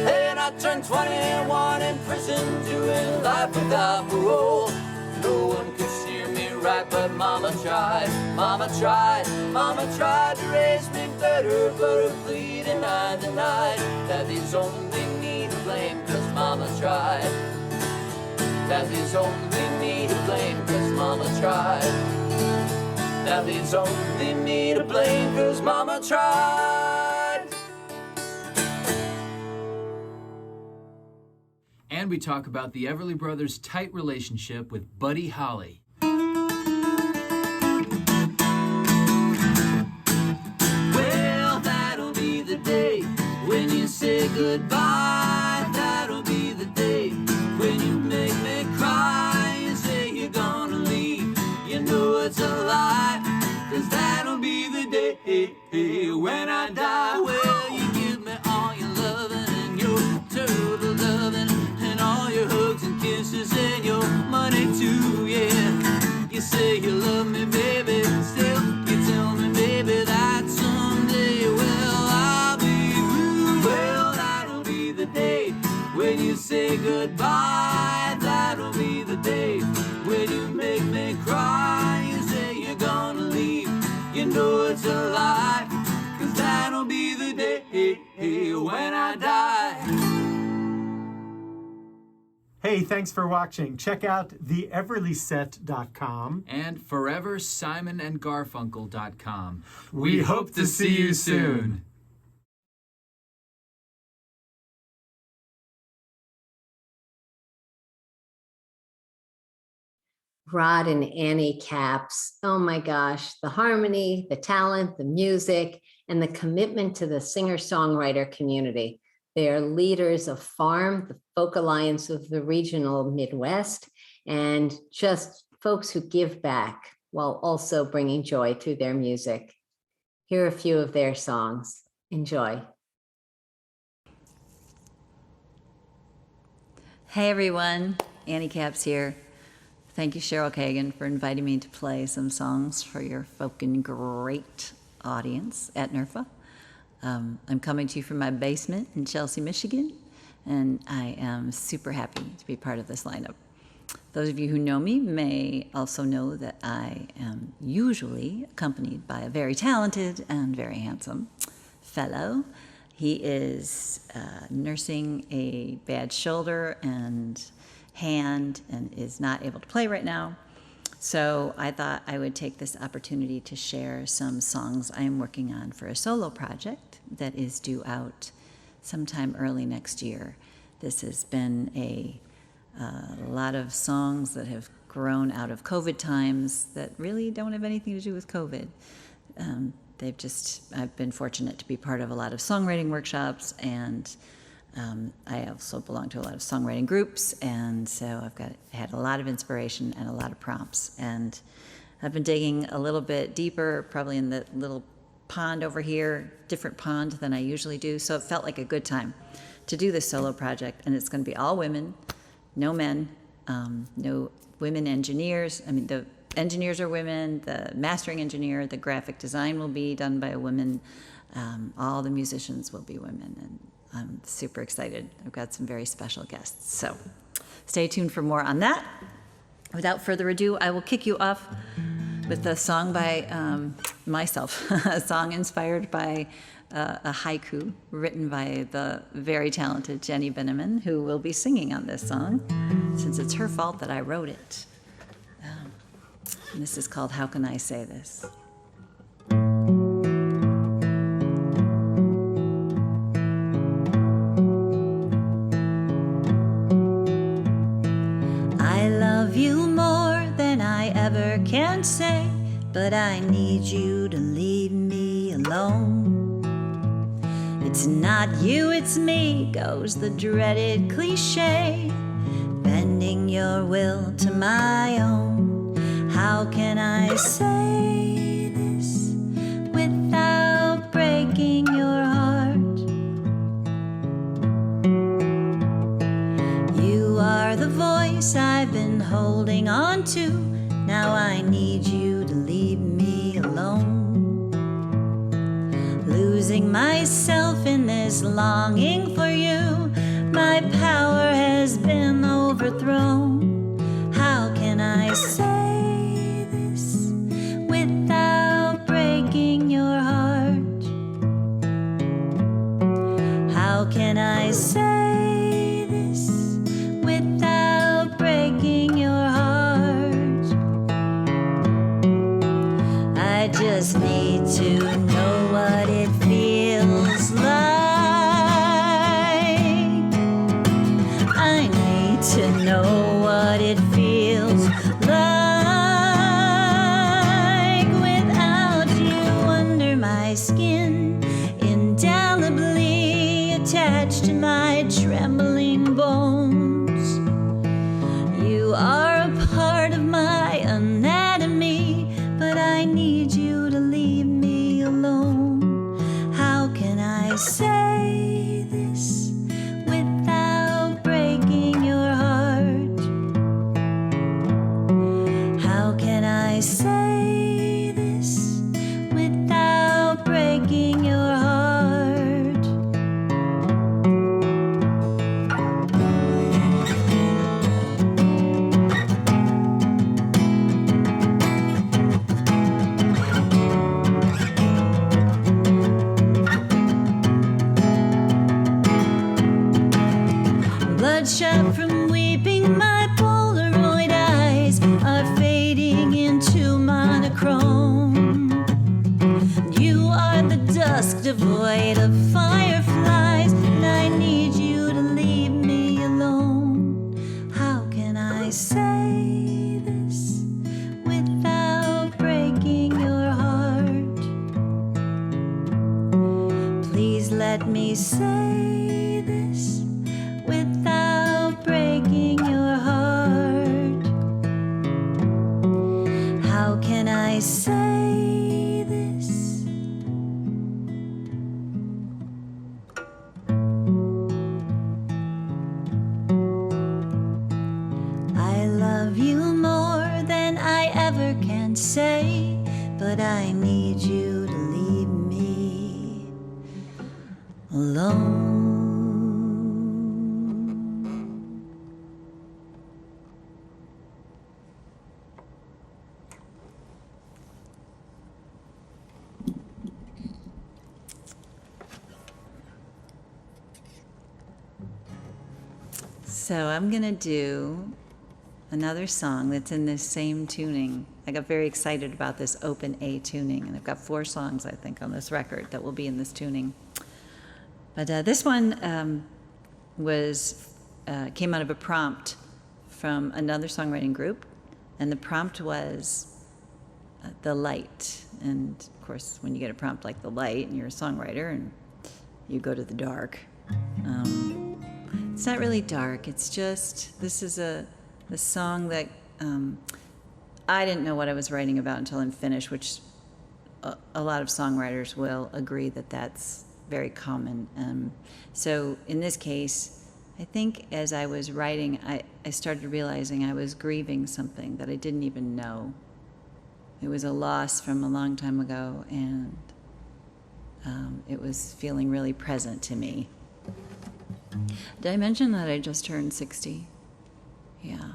And I turned 21 in prison, doing life without parole. No one could steer me right, but Mama tried. Mama tried, Mama tried to raise me better, but her plea denied that there's only me to blame, cause Mama tried. That there's only me to blame, cause Mama tried. That there's only me to blame, cause Mama tried. And we talk about the Everly Brothers' tight relationship with Buddy Holly. Well, that'll be the day when you say goodbye. That'll be the day when you make me cry. You say you're gonna leave, you know it's a lie. 'Cause that'll be the day when I die. Well, you give me all your loving and your total loving and all your hugs and kisses and your money too, yeah. You say you love me, baby, still you tell me, baby, that someday, well, I'll be through. Well, that'll be the day when you say goodbye. That'll be the day when you make me cry. You say you're gonna leave, you know it's a lie. 'Cause that'll be the day when I die. Hey, thanks for watching. Check out theeverlyset.com And foreversimonandgarfunkel.com. We hope to see you soon. Rod and Annie Capps. Oh my gosh, the harmony, the talent, the music, and the commitment to the singer-songwriter community. They are leaders of FARM, the Folk Alliance of the Regional Midwest, and just folks who give back while also bringing joy through their music. Here are a few of their songs. Enjoy. Hey everyone, Annie Capps here. Thank you, Cheryl Kagan, for inviting me to play some songs for your Folkin' Great audience at NERFA. I'm coming to you from my basement in Chelsea, Michigan, and I am super happy to be part of this lineup. Those of you who know me may also know that I am usually accompanied by a very talented and very handsome fellow. He is nursing a bad shoulder and hand and is not able to play right now. So I thought I would take this opportunity to share some songs I am working on for a solo project that is due out sometime early next year. This has been a lot of songs that have grown out of COVID times that really don't have anything to do with COVID. I've been fortunate to be part of a lot of songwriting workshops, and I also belong to a lot of songwriting groups, and so I've had a lot of inspiration and a lot of prompts. And I've been digging a little bit deeper, probably in the little pond over here, different pond than I usually do, so it felt like a good time to do this solo project. And it's going to be all women, no men, no women engineers. I mean, the engineers are women, the mastering engineer, the graphic design will be done by a woman, all the musicians will be women, and I'm super excited. I've got some very special guests, so stay tuned for more on that. Without further ado, I will kick you off with a song by myself, a song inspired by a haiku written by the very talented Jenny Beneman, who will be singing on this song, since it's her fault that I wrote it. And this is called How Can I Say This? I love you more than I ever can say, but I need you to leave me alone. It's not you, it's me, goes the dreaded cliche, bending your will to my own. How can I say this without breaking your heart? You are the voice I've been holding on to. Now I need you to leave me alone. Losing myself in this longing for you, my power has been overthrown. How can I say this without breaking your heart? How can I say this without breaking your heart? I just need to know what it feels like. I need catch up from weeping. My Polaroid eyes are fading into monochrome. You are the dusk devoid of fireflies, and I need you to leave me alone. How can I say this without breaking your heart? Please let me say this without breaking your heart. How can I say this? I love you more than I ever can say, but I need you to leave me alone. So I'm gonna do another song that's in this same tuning. I got very excited about this open A tuning, and I've got 4 songs, I think, on this record that will be in this tuning. But this one came out of a prompt from another songwriting group, and the prompt was the light. And of course, when you get a prompt like the light, and you're a songwriter, and you go to the dark. It's not really dark. It's just, this is a song that I didn't know what I was writing about until I'm finished, which a lot of songwriters will agree that that's very common. So in this case, I think as I was writing, I started realizing I was grieving something that I didn't even know. It was a loss from a long time ago, and it was feeling really present to me. Did I mention that I just turned 60? Yeah.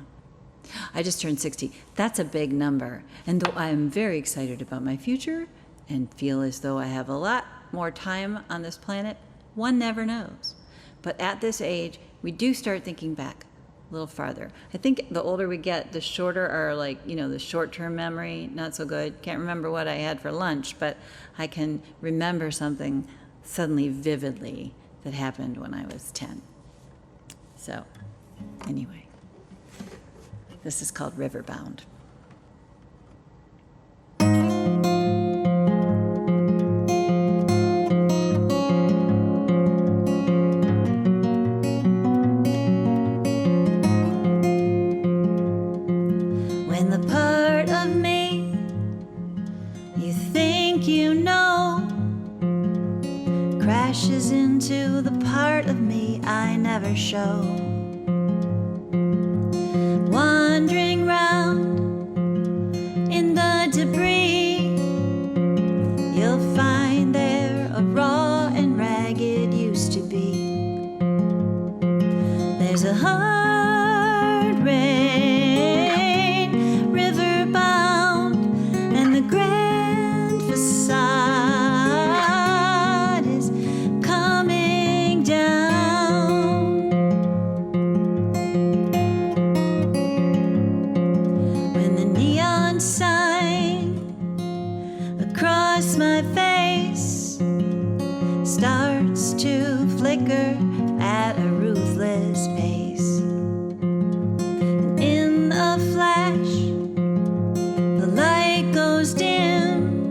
I just turned 60. That's a big number. And though I am very excited about my future and feel as though I have a lot more time on this planet, one never knows. But at this age, we do start thinking back a little farther. I think the older we get, the shorter our, the short-term memory, not so good. Can't remember what I had for lunch, but I can remember something suddenly vividly that happened when I was 10. So, anyway, this is called Riverbound. When the part of me you think you know crashes into the part of me I never show, wandering round in the debris, you'll find there a raw and ragged used to be. There's a hard rain, river bound, and the grand facade is coming down. When the neon sign across my face starts to flicker at a ruthless pace, and in a flash the light goes dim,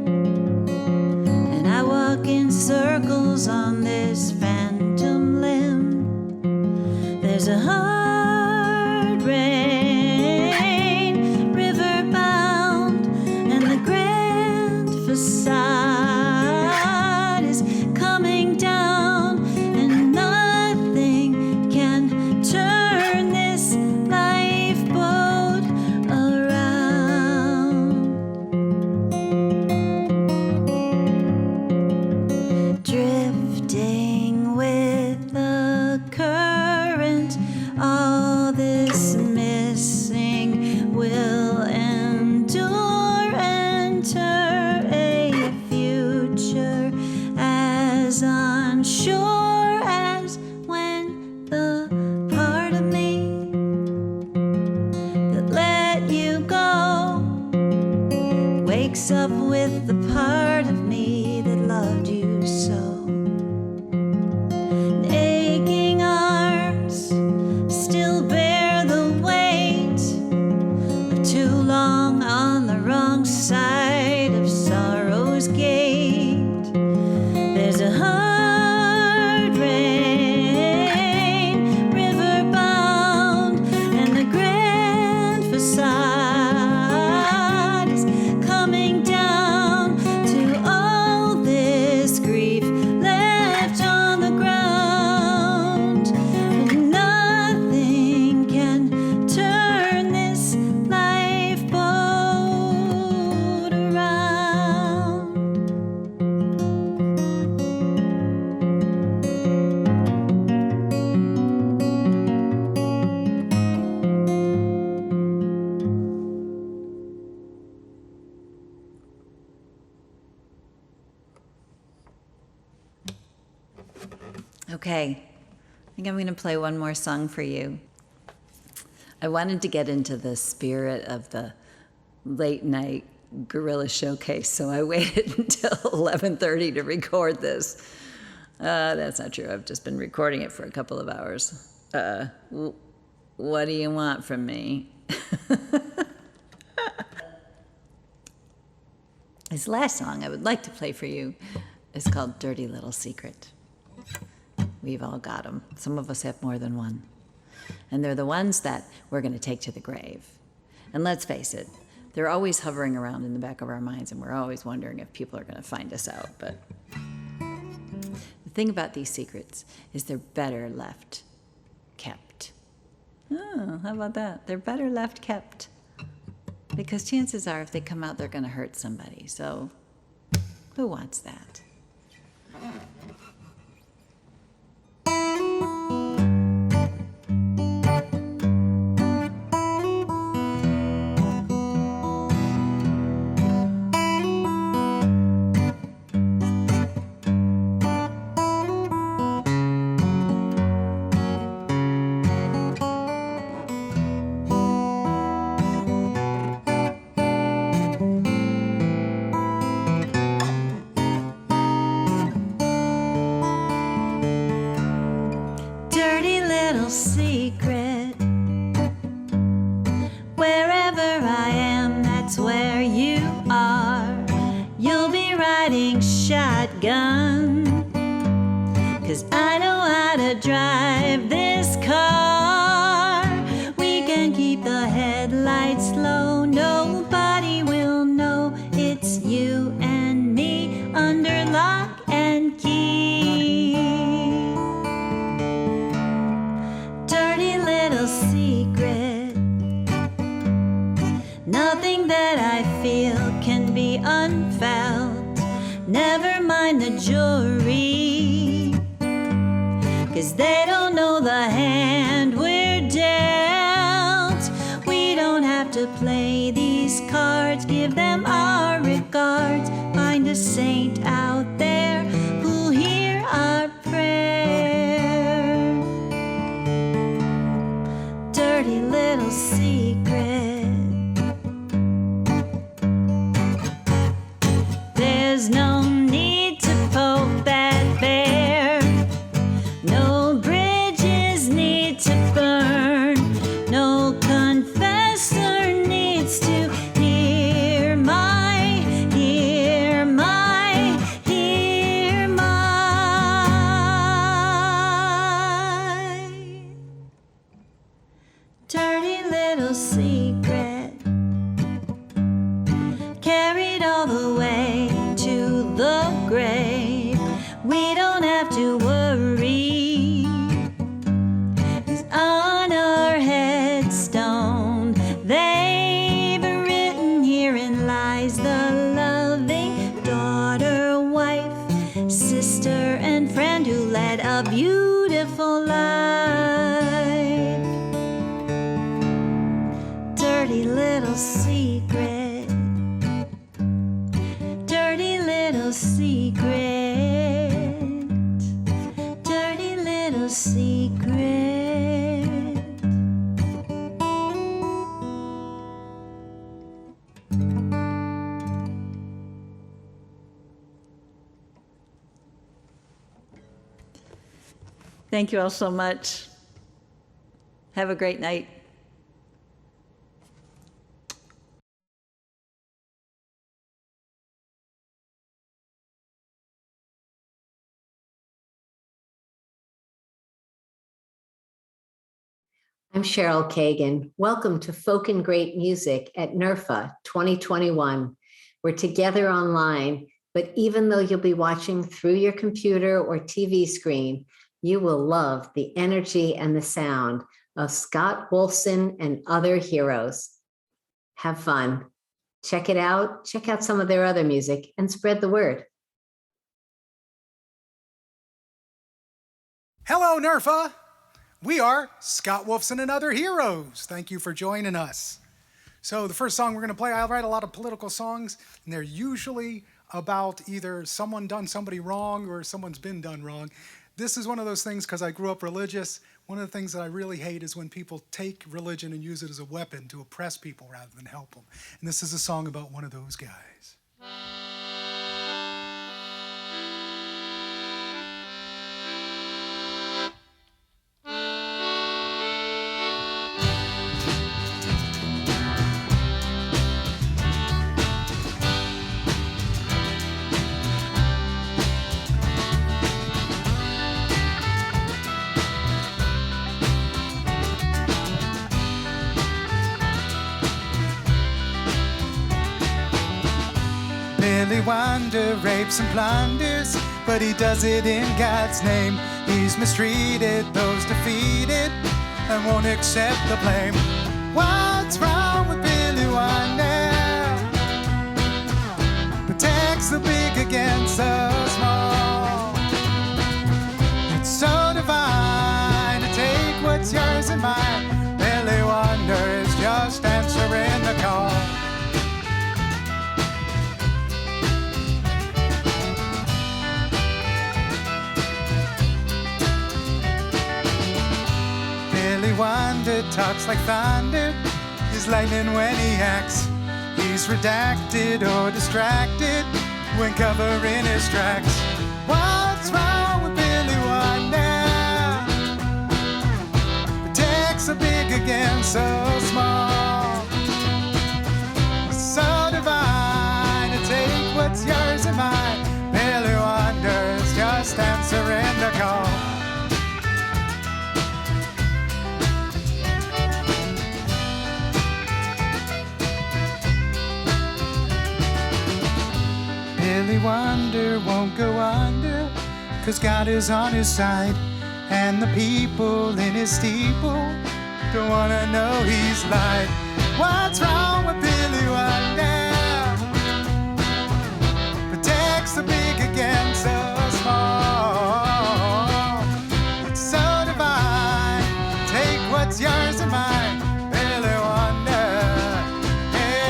and I walk in circles on this phantom limb. There's a hard rain, river bound, and the grand facade is coming down, and nothing can turn this lifeboat around. Drifting with the current wakes up with the part of me that loved you so. Aching arms still bear the weight of too long on the wrong side of sorrow's gate. There's a hard rain, river bound, and the grand facade is coming down to all this grief left on the ground. But nothing can turn this lifeboat around. Okay, I think I'm going to play one more song for you. I wanted to get into the spirit of the late night guerrilla showcase, so I waited until 11:30 to record this. That's not true. I've just been recording it for a couple of hours. What do you want from me? This last song I would like to play for you is called Dirty Little Secret. We've all got them. Some of us have more than one. And they're the ones that we're going to take to the grave. And let's face it, they're always hovering around in the back of our minds, and we're always wondering if people are going to find us out. But the thing about these secrets is they're better left kept. Oh, how about that? They're better left kept. Because chances are if they come out, they're going to hurt somebody. So who wants that? Dirty little secret. Wherever I am, that's where you are. You'll be riding shotgun. 'Cause I know how to drive this car. We can keep the headlights low. Nobody will know it's you and me under lock and key. Dirty little secret. Nothing that I feel can be unfelt. Never mind the jury. 'Cause they don't know the hand we're dealt. We don't have to play these cards. Give them our regards. Find a saint out there who'll hear our prayer. Dirty little secret. There's no need to poke that bear. No bridges need to burn. No confessor needs to hear my, hear my, hear my dirty little secret. Carried all the way to the grave. We don't have to worry. 'Cause on our headstone they've written, herein lies the loving daughter, wife, sister, and friend who led a beautiful life. Dirty little secret. Dirty little secret. Dirty little secret. Thank you all so much. Have a great night. I'm Cheryl Kagan. Welcome to Folk and Great Music at NERFA 2021. We're together online, but even though you'll be watching through your computer or TV screen, you will love the energy and the sound of Scott Wolfson and other heroes. Have fun. Check it out. Check out some of their other music and spread the word. Hello, NERFA. We are Scott Wolfson and Other Heroes. Thank you for joining us. So the first song we're going to play, I write a lot of political songs, and they're usually about either someone done somebody wrong or someone's been done wrong. This is one of those things because I grew up religious. One of the things that I really hate is when people take religion and use it as a weapon to oppress people rather than help them. And this is a song about one of those guys. Billy Wonder rapes and plunders, but he does it in God's name. He's mistreated those defeated and won't accept the blame. What's wrong with Billy Wonder? Protects the big against the small. It's so divine to take what's yours and mine. Billy Wonder is just answering the call. Billy Wonder talks like thunder. He's lightning when he acts. He's redacted or distracted when covering his tracks. What's wrong with Billy Wonder? Protects the big against the small. So divine to take what's yours and mine. Billy Wonder's just answering the call. Billy Wonder won't go under, 'cause God is on his side, and the people in his steeple don't wanna know he's lied. What's wrong with Billy Wonder? Protects the big against the small. It's so divine, take what's yours and mine. Billy Wonder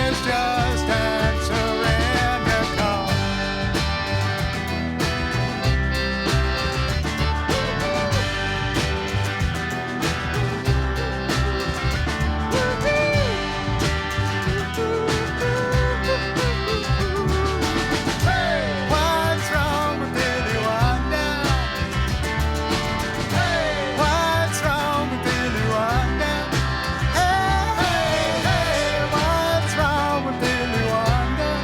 is just answering the call. What's wrong with Billy Wonder? What's wrong with Billy Wonder? Hey, what's wrong with Billy Wonder?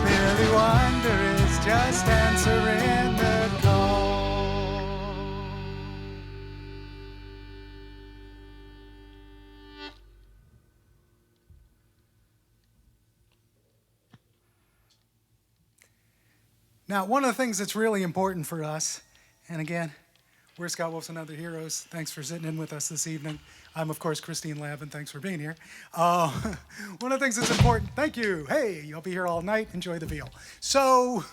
Billy Wonder is just answering the call. Now, one of the things that's really important for us, and again, we're Scott Wolfson and Other Heroes. Thanks for sitting in with us this evening. I'm, of course, Christine Lavin. Thanks for being here. One of the things that's important, thank you. Hey, you'll be here all night. Enjoy the veal. So,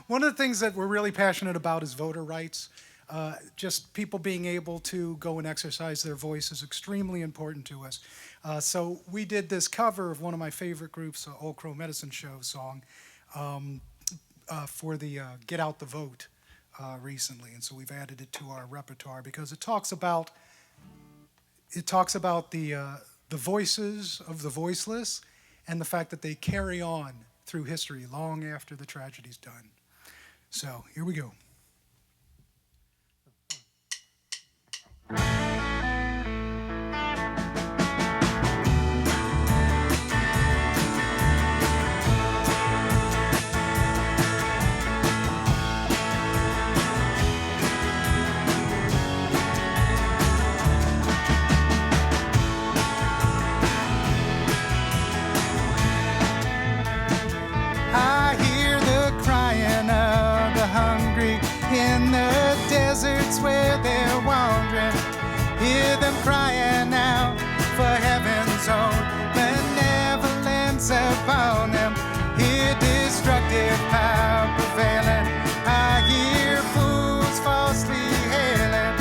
one of the things that we're really passionate about is voter rights. Just people being able to go and exercise their voice is extremely important to us. So we did this cover of one of my favorite groups, Old Crow Medicine Show song, for the Get Out the Vote recently. And so we've added it to our repertoire because it talks about the voices of the voiceless and the fact that they carry on through history long after the tragedy's done. So here we go. place where they're wandering. Hear them crying out for heaven's own benevolence upon them. Hear destructive power prevailing. I hear fools falsely hailing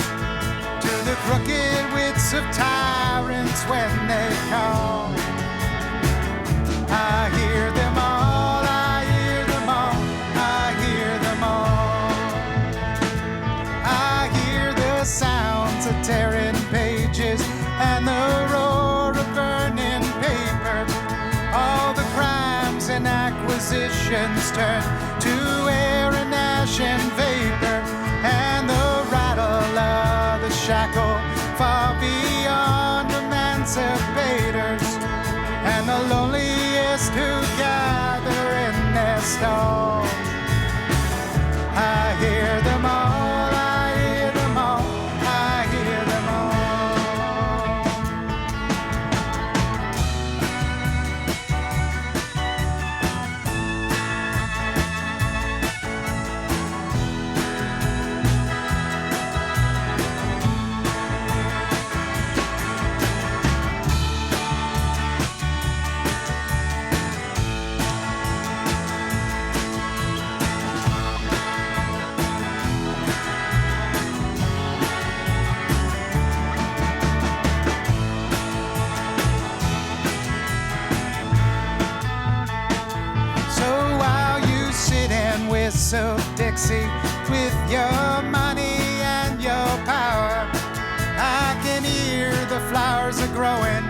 to the crooked wits of tyrants when they call. I hear them all, I hear them all, I hear them all. I hear the sounds of tearing pages and the roar of burning paper. All the crimes and acquisitions turn to air and ash and vapor, and the rattle of the shackle far beyond emancipators, and the loneliest who gather in their stall. I hear them all, I hear them all, I hear them all. So Dixie, with your money and your power, I can hear the flowers are growing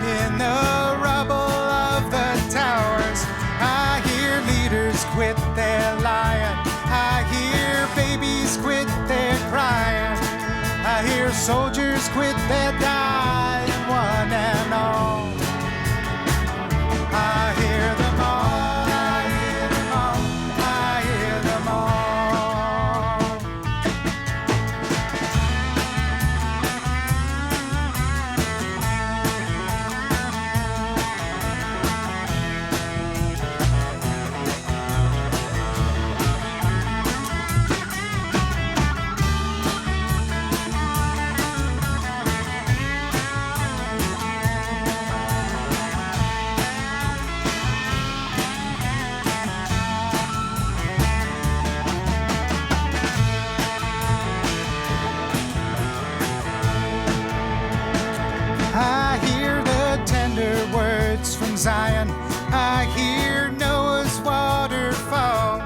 in the rubble of the towers. I hear leaders quit their lying, I hear babies quit their crying, I hear soldiers quit their dying, one and all. I hear them all. Zion, I hear Noah's waterfall,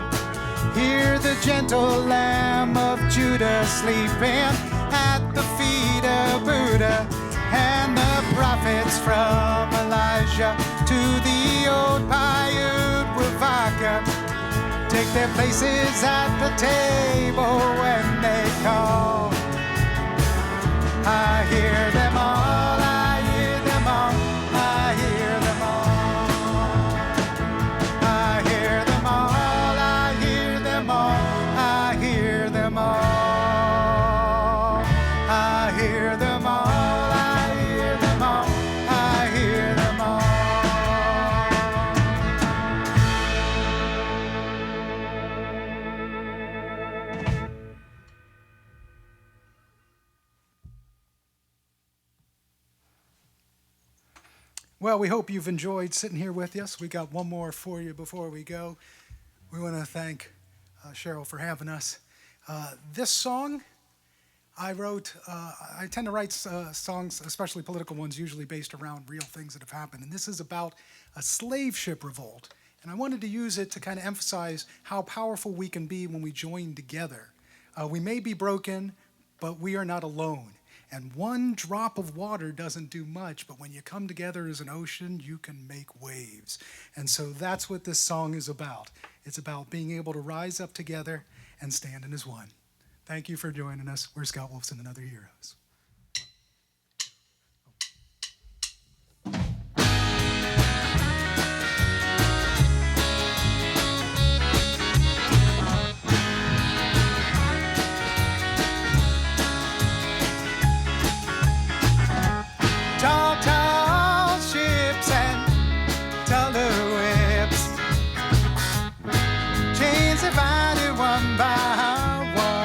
hear the gentle Lamb of Judah sleeping at the feet of Buddha, and the prophets from Elijah to the old Paiute Wavaka take their places at the table when they call. I hear them all, I hear them all, I hear them all. I hear them all, I hear them all, I hear them all. I hear them all, I hear them all, I hear them all. Well, we hope you've enjoyed sitting here with us. We got one more for you before we go. We want to thank Cheryl for having us. This song I wrote, I tend to write songs, especially political ones, usually based around real things that have happened. And this is about a slave ship revolt. And I wanted to use it to kind of emphasize how powerful we can be when we join together. We may be broken, but we are not alone. And one drop of water doesn't do much, but when you come together as an ocean, you can make waves. And so that's what this song is about. It's about being able to rise up together and standing as one. Thank you for joining us. We're Scott Wolfson and Other Heroes. Tall, tall ships and taller whips, chains divided one by one.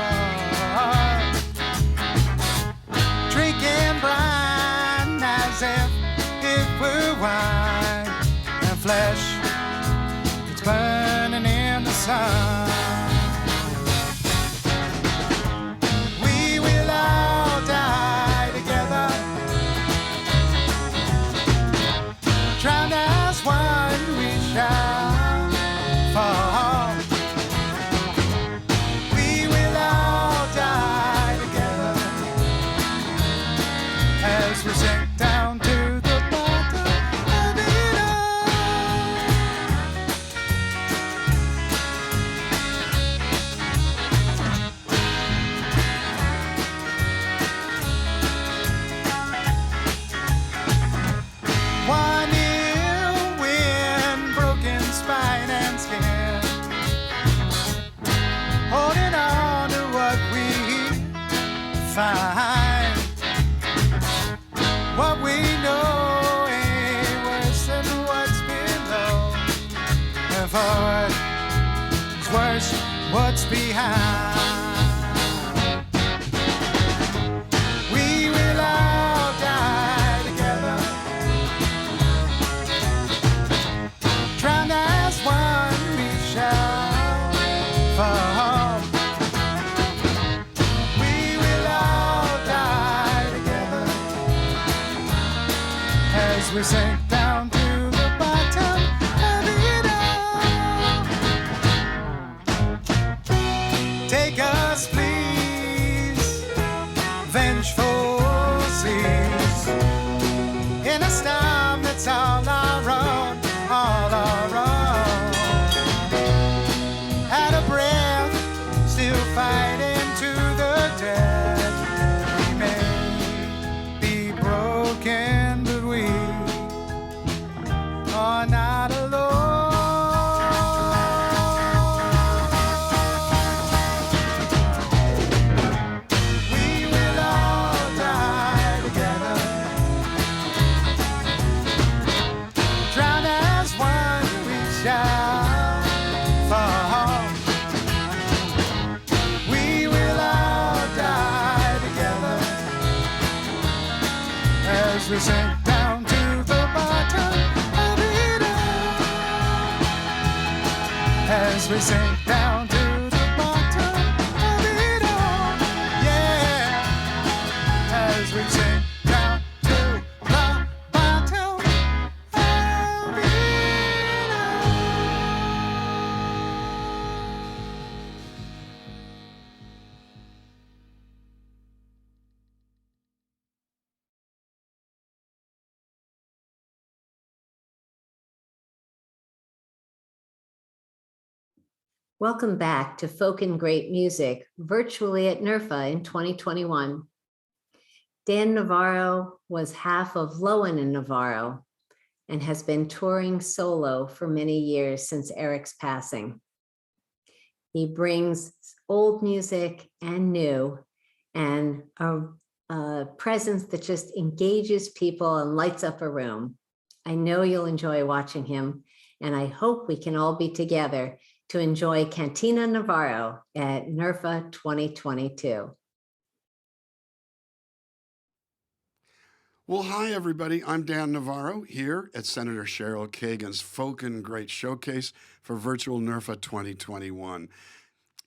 worse what's behind. We will all die together, drowned as one we shall fall. We will all die together as we sink down to the bottom of it all. Take us, please, vengeful seas, in a storm that's all our own, all our own. Out of breath, still fighting to the death. We may be broken, but we are not alone. We will all die together, drowned as one we shall fall. We will all die together as we sink down to the bottom of it all. As we sink down to the bottom of it all. Yeah. As we sink down to the bottom of it all. Welcome back to Folk and Great Music, virtually at NERFA in 2021. Dan Navarro was half of Lowen and Navarro and has been touring solo for many years since Eric's passing. He brings old music and new, and a presence that just engages people and lights up a room. I know you'll enjoy watching him, and I hope we can all be together to enjoy Cantina Navarro at NERFA 2022. Well, hi, everybody. I'm Dan Navarro here at Senator Cheryl Kagan's Folk and Great Showcase for Virtual NERFA 2021.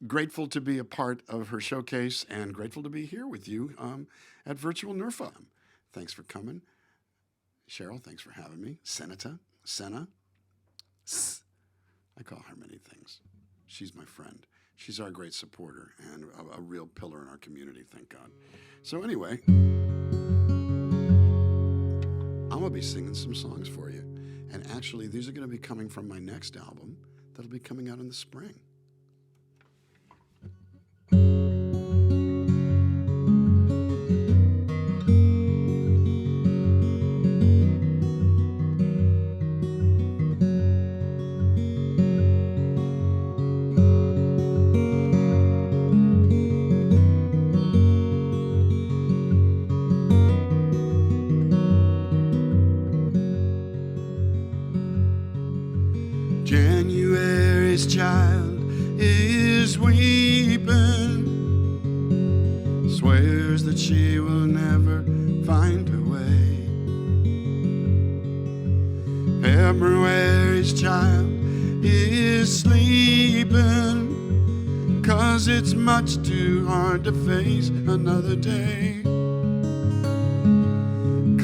Grateful to be a part of her showcase and grateful to be here with you at Virtual NERFA. Thanks for coming. Cheryl, thanks for having me. Senna. I call her many things. She's my friend. She's our great supporter and a real pillar in our community, thank God. So anyway, I'm going to be singing some songs for you. And actually, these are going to be coming from my next album that'll be coming out in the spring. January's child is weeping, swears that she will never find her way. February's child is sleeping, 'cause it's much too hard to face another day.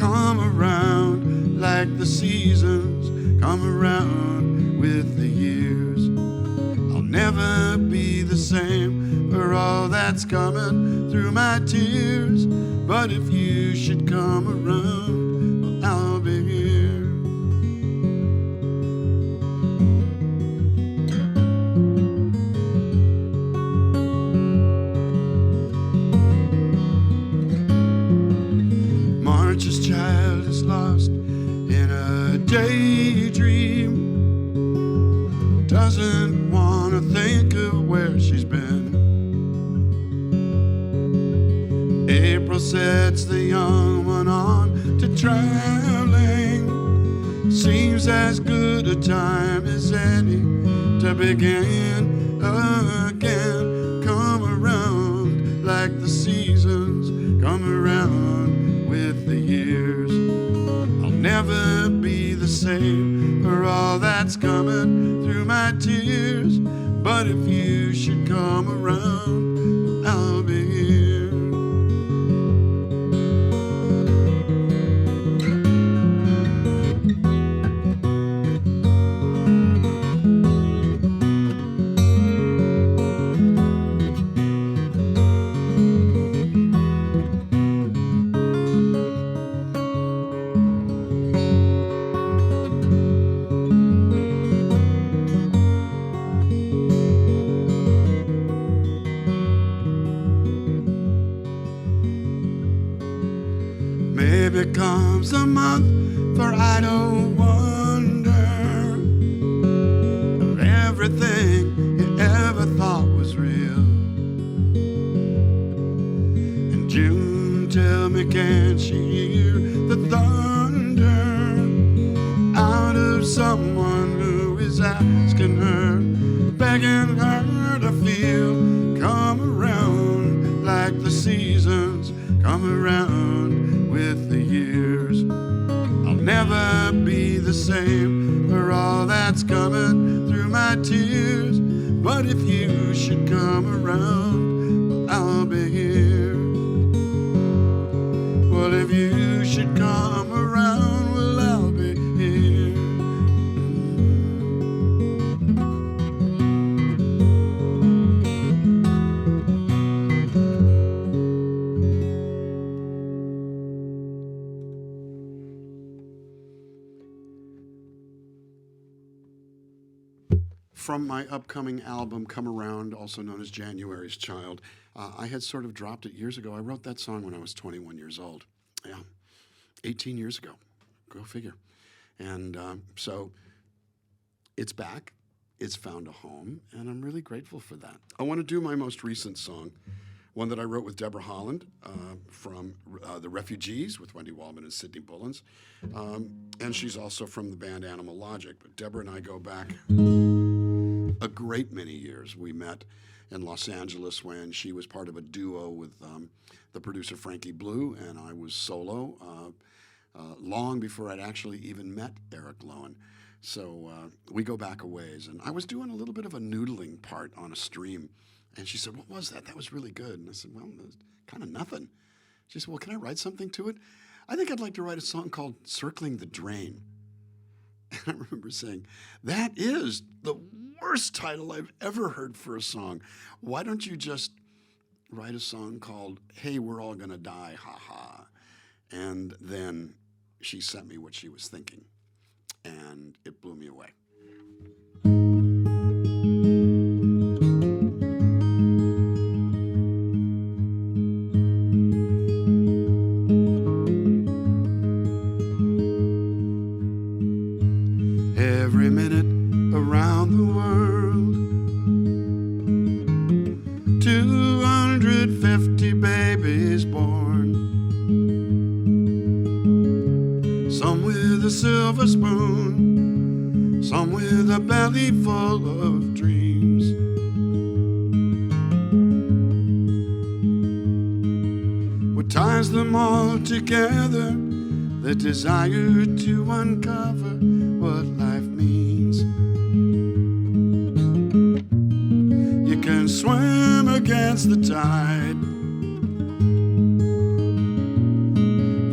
Come around like the seasons come around with the years. I'll never be the same for all that's coming through my tears. But if you should come around, well, I'll be here. March's child is lost in a daydream, doesn't want to think of where she's been. April sets the young one on to traveling, seems as good a time as any to begin again. Come around like the seasons come around with the years. I'll never be the same for all that's coming through my tears. But if you should come around, I'll be here. Maybe comes a month for idle wonder of everything you ever thought was real. And June, tell me, can't she hear the thunder out of someone who is asking her, begging her to feel? Come around like the seasons come around with the years. I'll never be the same for all that's coming through my tears. But if you should come around, well, I'll be here. Well, if you should come around, well, I'll be here. From my upcoming album, Come Around, also known as January's Child, I had sort of dropped it years ago. I wrote that song when I was 21 years old. Yeah, 18 years ago. Go figure. And so it's back. It's found a home, and I'm really grateful for that. I want to do my most recent song, one that I wrote with Deborah Holland from The Refugees with Wendy Waldman and Sidney Bullins. And she's also from the band Animal Logic. But Deborah and I go back a great many years. We met in Los Angeles when she was part of a duo with the producer Frankie Blue, and I was solo long before I'd actually even met Eric Lowen. So we go back a ways, and I was doing a little bit of a noodling part on a stream, and she said, "What was that? That was really good." And I said, "Well, it was kind of nothing." She said, "Well, can I write something to it? I think I'd like to write a song called Circling the Drain." And I remember saying, "That is the worst title I've ever heard for a song. Why don't you just write a song called Hey, We're All Gonna Die, Ha Ha?" And then she sent me what she was thinking, and it blew me away. Every minute around the world, 250 babies born, some with a silver spoon, some with a belly full of dreams. What ties them all together? The desire to uncover what life means. You can swim against the tide.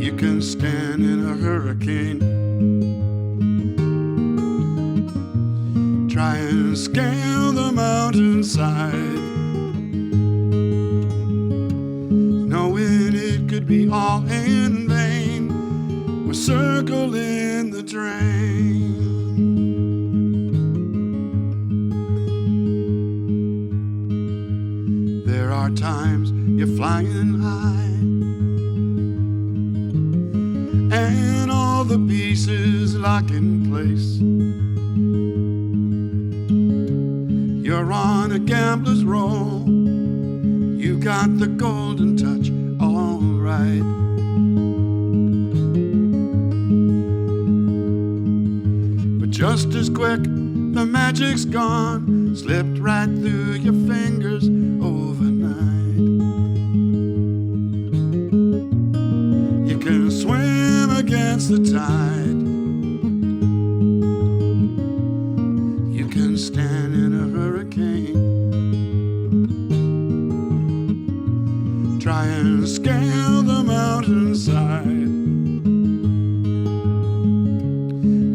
You can stand in a hurricane. Try and scale the mountainside, knowing it could be all in vain. We're circling the drain. There are times you're flying high, and all the pieces lock in place. You're on a gambler's roll. You got the golden touch, all right. Just as quick, the magic's gone. slipped right through your fingers overnight. You can swim against the tide. You can stand in a hurricane. Try and scale the mountainside,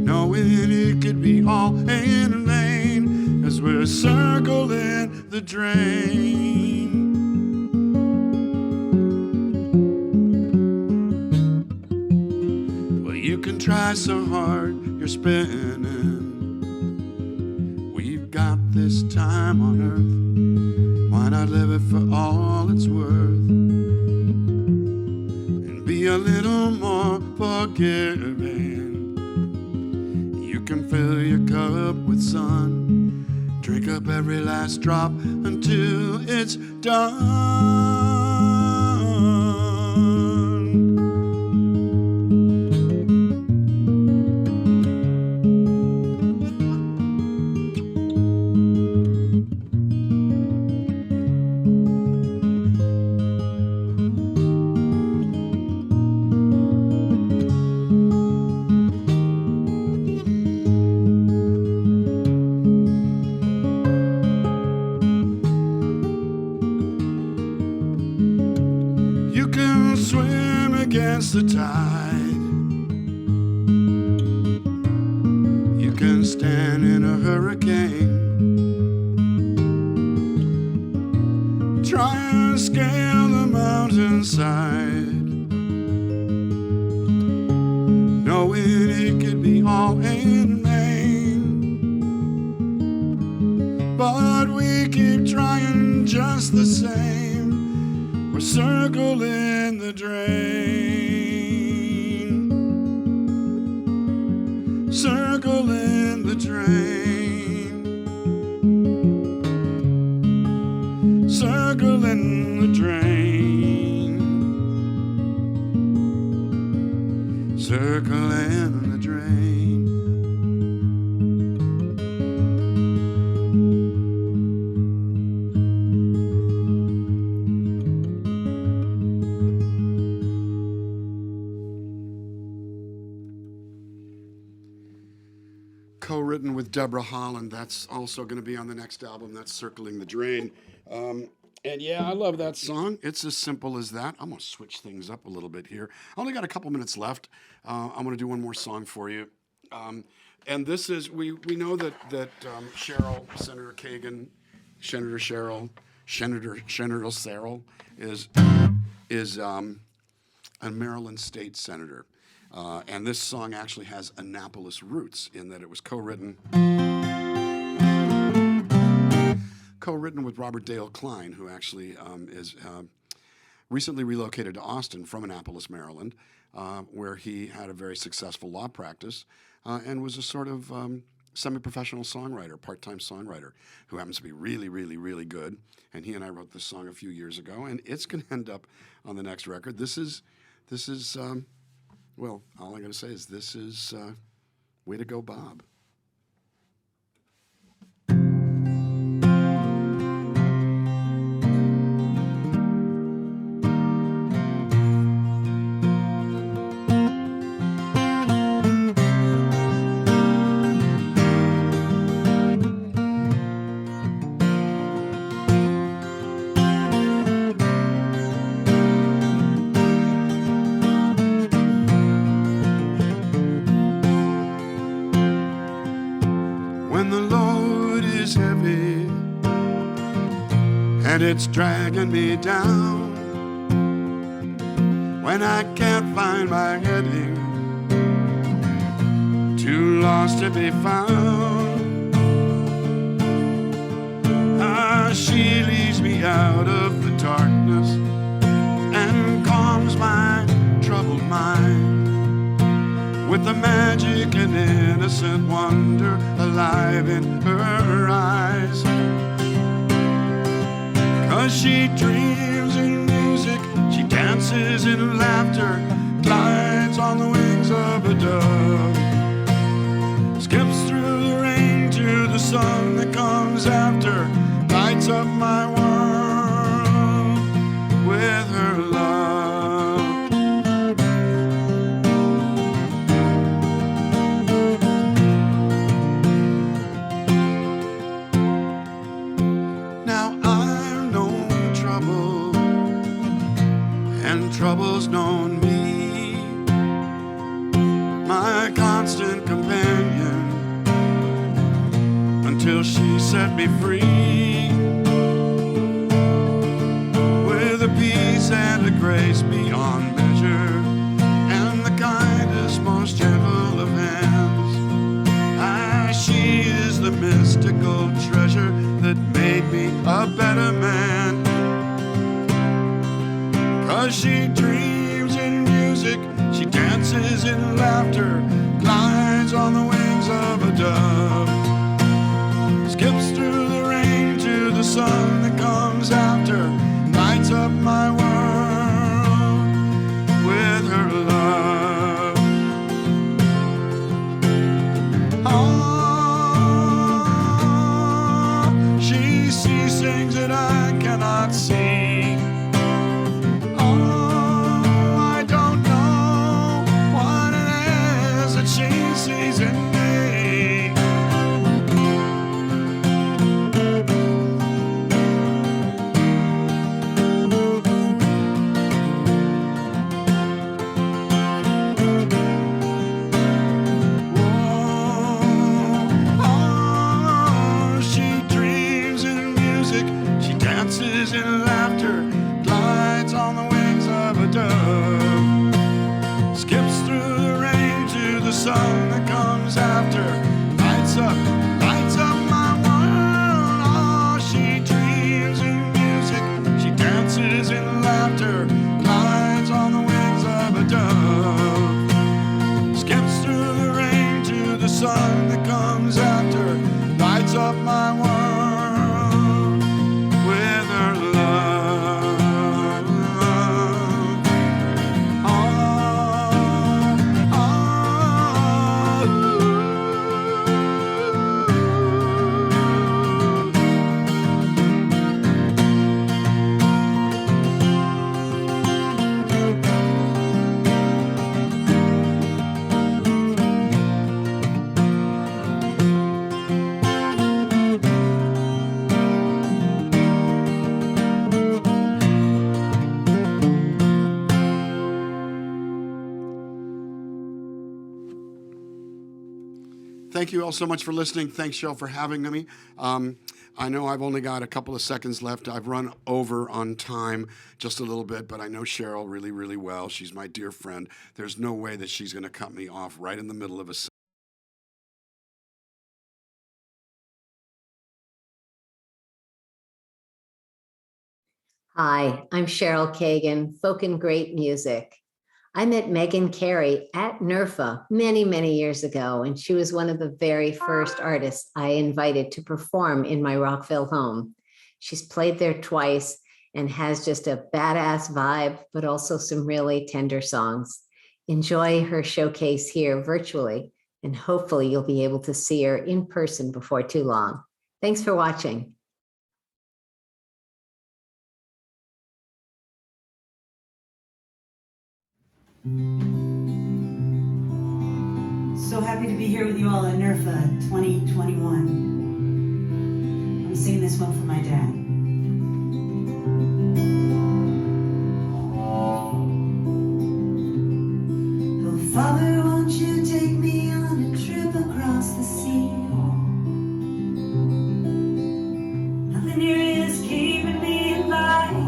knowing it could be all in vain as we're circling the drain. Well, you can try so hard, you're spinning. We've got this time on earth. Why not live it for all it's worth? Be a little more forgiving. You can fill your cup with sun, drink up every last drop until it's done. The tide. You can stand in a hurricane. Try and scale the mountainside, knowing it could be all in vain. But we keep trying just the same. We're circling the drain. Circle in the drain. Circle in the drain. Circle in the drain. Co-written with Deborah Holland. That's also going to be on the next album. That's Circling the Drain. And yeah, I love that song. It's as simple as that. I'm going to switch things up a little bit here. I only got a couple minutes left. I'm going to do one more song for you. And this is, we know that Cheryl, Senator Kagan, Senator Cheryl Serrell is a Maryland state senator. And this song actually has Annapolis roots in that it was co-written with Robert Dale Klein, who actually is recently relocated to Austin from Annapolis, Maryland, where he had a very successful law practice and was a sort of semi-professional songwriter, part-time songwriter, who happens to be really, really, really good. And he and I wrote this song a few years ago, and it's going to end up on the next record. This is well, all I'm going to say is this is Way to Go, Bob. And it's dragging me down when I can't find my heading, too lost to be found. She leads me out of the darkness and calms my troubled mind with the magic and innocent wonder alive in her eyes. 'Cause she dreams in music, she dances in laughter, glides on the wings of a dove, skips through the rain to the sun that comes out lights up my world with her love. Now I've known trouble, and trouble's known me, my constant companion, until she set me free, with a peace and a grace beyond measure, and the kindest, most gentle of hands. Ah, she is the mystical treasure that made me a better man. 'Cause she dreams in music, she dances in laughter, glides on the wings of a dove, skips through the rain to the sun that comes after, lights up my world with her love. Oh, she sees things that I cannot see. Oh, I don't know what it is that she sees in me. In laughter, glides on the wings of a dove, skips through the rain to the sun that comes after, lights up my world. Oh, she dreams in music, she dances in laughter, glides on the wings of a dove, skips through the rain to the sun that comes after, lights up my world. Thank you all so much for listening. Thanks, Cheryl, for having me. I know I've only got a couple of seconds left. I've run over on time just a little bit, but I know Cheryl really, really well. She's my dear friend. There's no way that she's going to cut me off right in the middle of a sentence. Hi, I'm Cheryl Kagan, Folk and Great Music. I met Megan Carey at NERFA many, many years ago, and she was one of the very first artists I invited to perform in my Rockville home. She's played there twice and has just a badass vibe, but also some really tender songs. Enjoy her showcase here virtually, and hopefully you'll be able to see her in person before too long. Thanks for watching. So happy to be here with you all at NERFA 2021. I'm singing this one for my dad. Oh, Father, won't you take me on a trip across the sea? Nothing here is keeping me alive.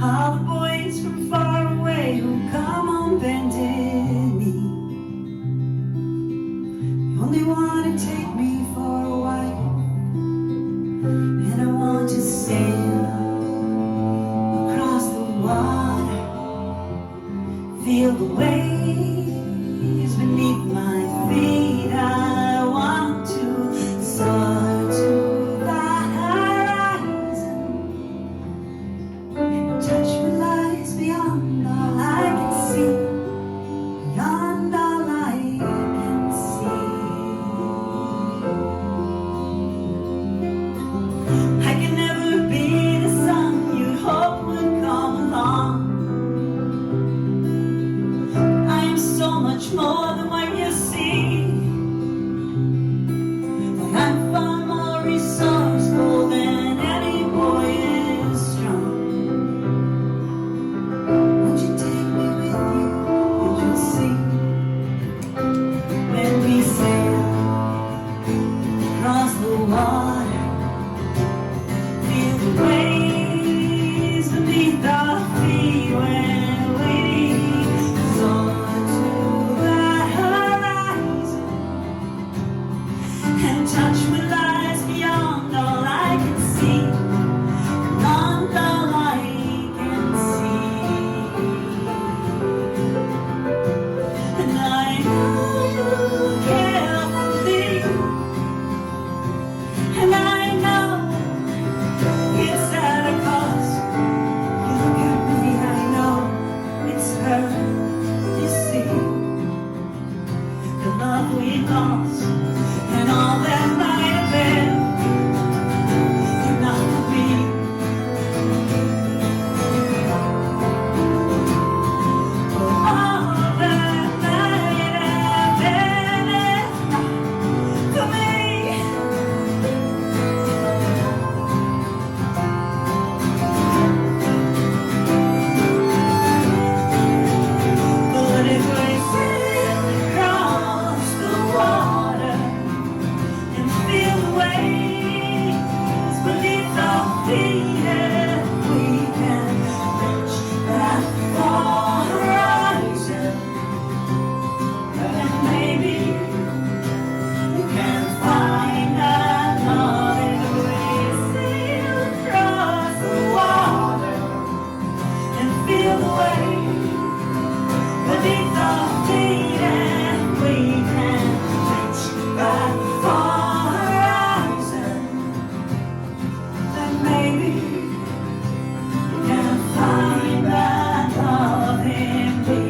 All the boys from far away who come on bended knee only want to take me for a while, and I want to sail across the water, feel the waves beneath my feet. I want to soar to the horizon and touch what lies beyond all I can see. across the water. Feel the waves beneath our feet when we soar to the horizon and touch with lies beyond all I can see, beyond all I can see. And I know you care for me, and I know it's at a cost. You look at me, I know it's her. You see, the love we lost and all that might have been, you're not for me. All that might have been is not for me. But if we sail across the water and feel the waves beneath our feet, and we can reach that far horizon, and maybe we can find that love in the way we sail across the water and feel the waves beneath our feet, and we can reach that far horizon, and maybe we can find that love in me.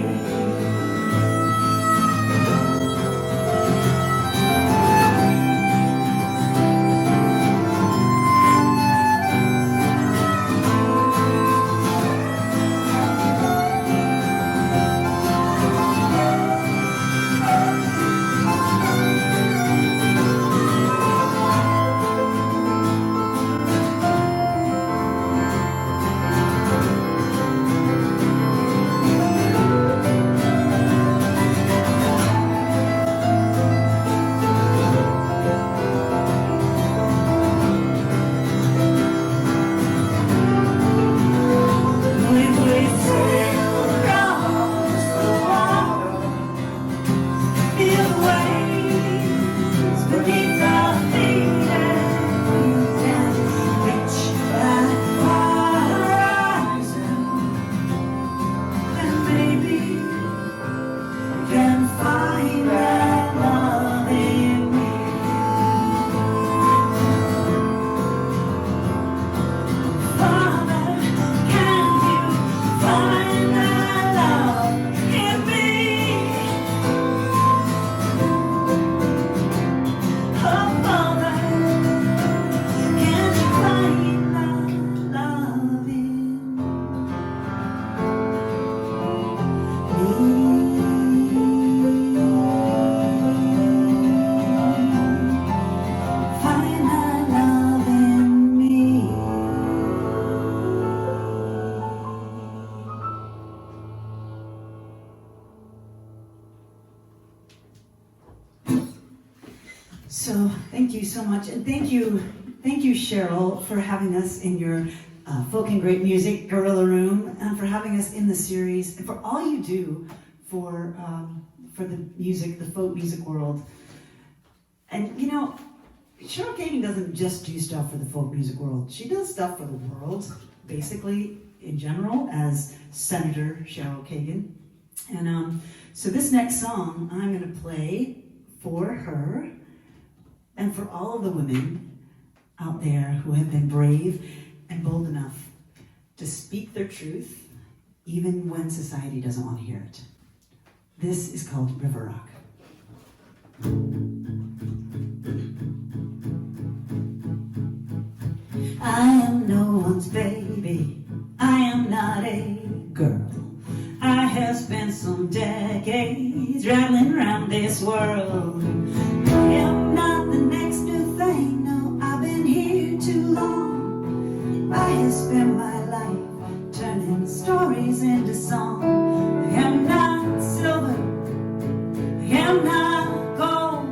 If we sail across the water, feel the waves beneath our feet, and we can reach that far horizon, and maybe we can find that love in me. Father, can you find that love in me? Oh, Father, can't you find that love in me? Find that love in me. So thank you so much, and thank you, Cheryl, for having us in your Folk and Great Music Gorilla Room, and for having us in the series, and for all you do for the music, the folk music world. And you know, Cheryl Kagan doesn't just do stuff for the folk music world. She does stuff for the world, basically, in general, as Senator Cheryl Kagan. And so this next song I'm going to play for her and for all of the women out there who have been brave and bold enough to speak their truth, even when society doesn't want to hear it. This is called River Rock. I am no one's baby. I am not a girl. I have spent some decades traveling around this world. I am not the next new thing. No, I've been here too long. I have spent my life turning stories into song. I am not silver. I am not gold.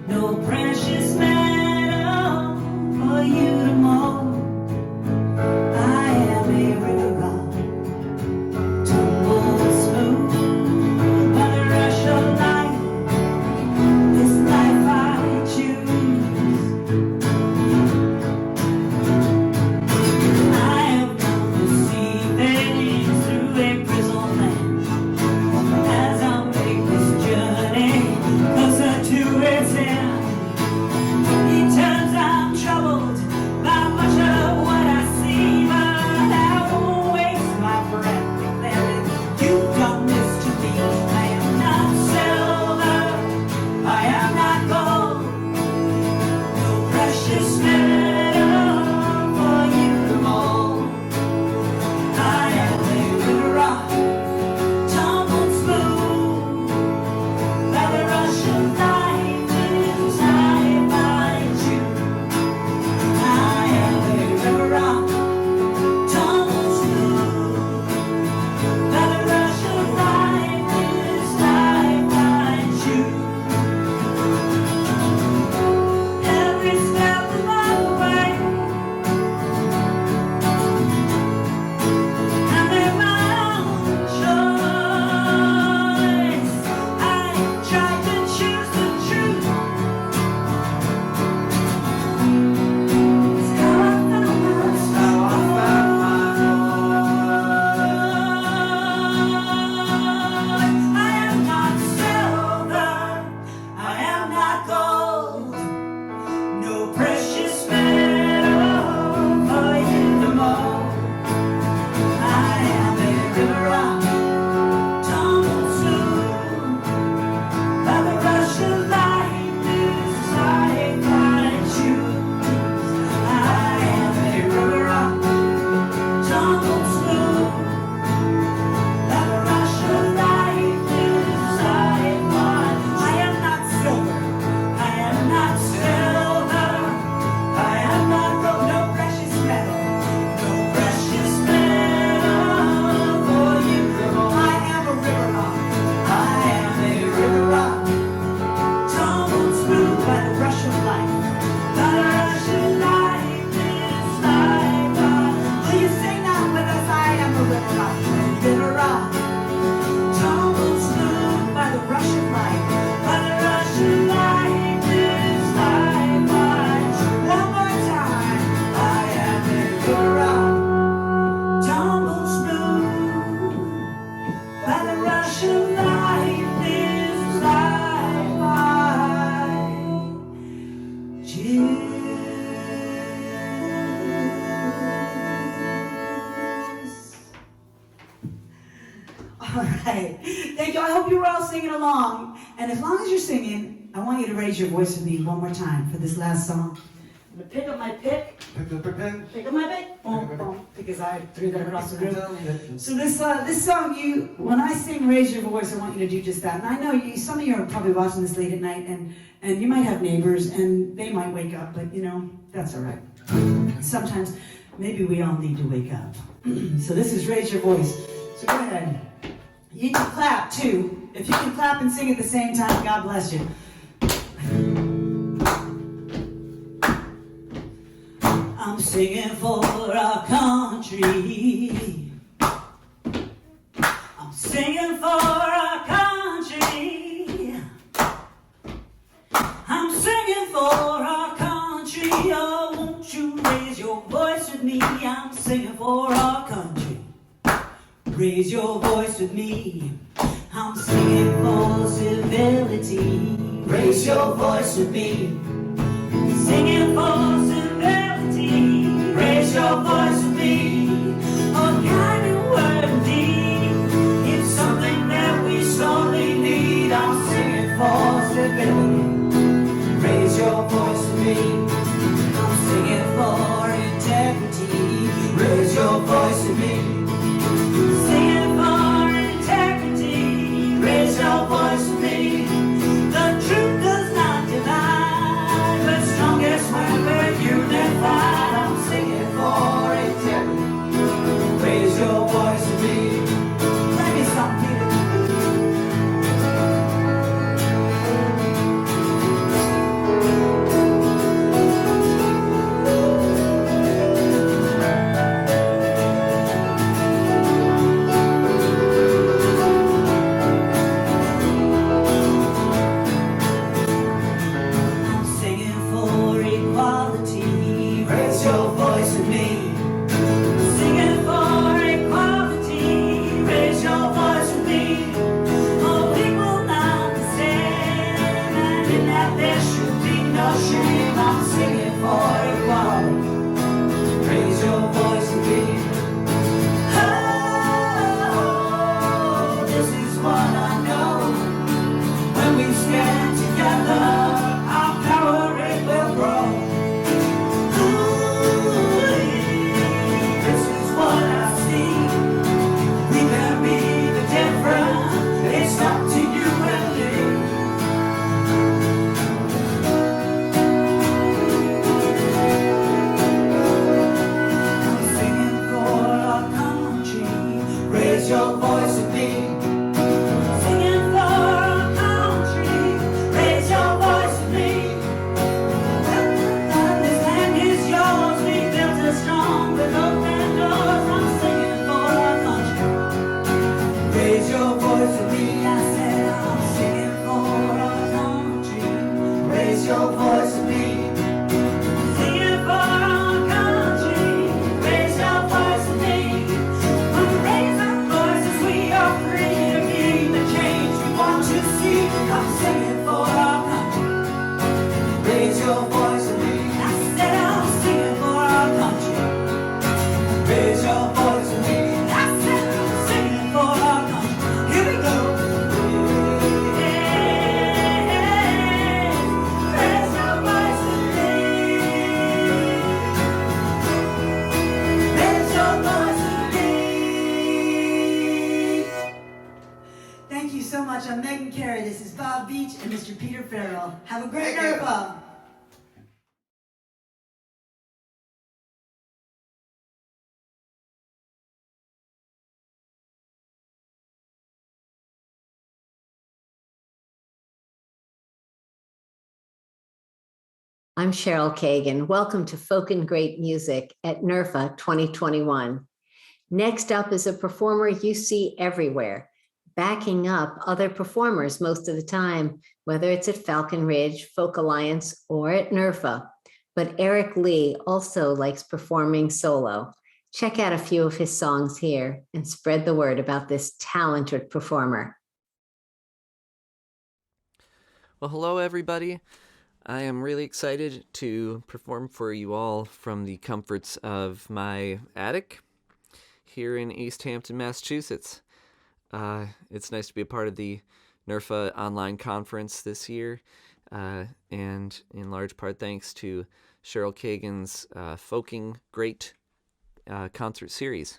No precious man. precious metal for you to mold. I am a river rock, tumbled smooth by the rush of life as I find you. I am a river rock, tumbled smooth by the rush of life as I find you. Every step along the way, I made my own choice. I tried to choose the truth. It's how I found my I am not silver, I am not gold, no precious metal for you to mold. I am a river rock, tumbled smooth by the rush of life as I find you. I am a river rock, tumbled smooth by the rush of life as I find. I am not silver, I am not silver, I am not gold, no precious metal, no precious metal for you. I am a river rock, I am a river rock, tumbled smooth by the rush of life, by the rush of life as I find. Will you sing that with us? I am a river rock, tumbled smooth by the rush of life, by the rush of life as I find. One more time. I am a river rock, tumbled smooth by the rush of life as I find you. All right. Thank you. I hope you were all singing along. And as long as you're singing, I want you to raise your voice with me one more time for this last song. I'm going to pick up my pick. Pick up my pick. Boom, boom. Because I threw that across the room. So this song, when I sing Raise Your Voice, I want you to do just that. And I know some of you are probably watching this late at night, and you might have neighbors, and they might wake up, but that's all right. Sometimes, maybe we all need to wake up. So this is Raise Your Voice. So go ahead. You can clap too. If you can clap and sing at the same time, God bless you. I'm singing for our country. I'm singing for our country. I'm singing for our country. Oh, won't you raise your voice with me? I'm singing for our country. Raise your voice with me. I'm singing for civility. Raise your voice with me. Singing for civility. Raise your voice with me. A kind word of deed. It's something that we sorely need. I'm singing for civility. Raise your voice with me. I'm singing for integrity. Raise your voice with me. Singing for integrity, raise your voice with me. The truth does not divide, the strongest weapon carry. This is Bob Beach and Mr. Peter Farrell. Have a great NERFA. I'm Cheryl Kagan. Welcome to Folk and Great Music at NERFA 2021. Next up is a performer you see everywhere, backing up other performers most of the time, whether it's at Falcon Ridge, Folk Alliance, or at NERFA. But Eric Lee also likes performing solo. Check out a few of his songs here and spread the word about this talented performer. Well, hello, everybody. I am really excited to perform for you all from the comforts of my attic here in East Hampton, Massachusetts. It's nice to be a part of the NERFA online conference this year, and in large part thanks to Cheryl Kagan's Folking Great concert series.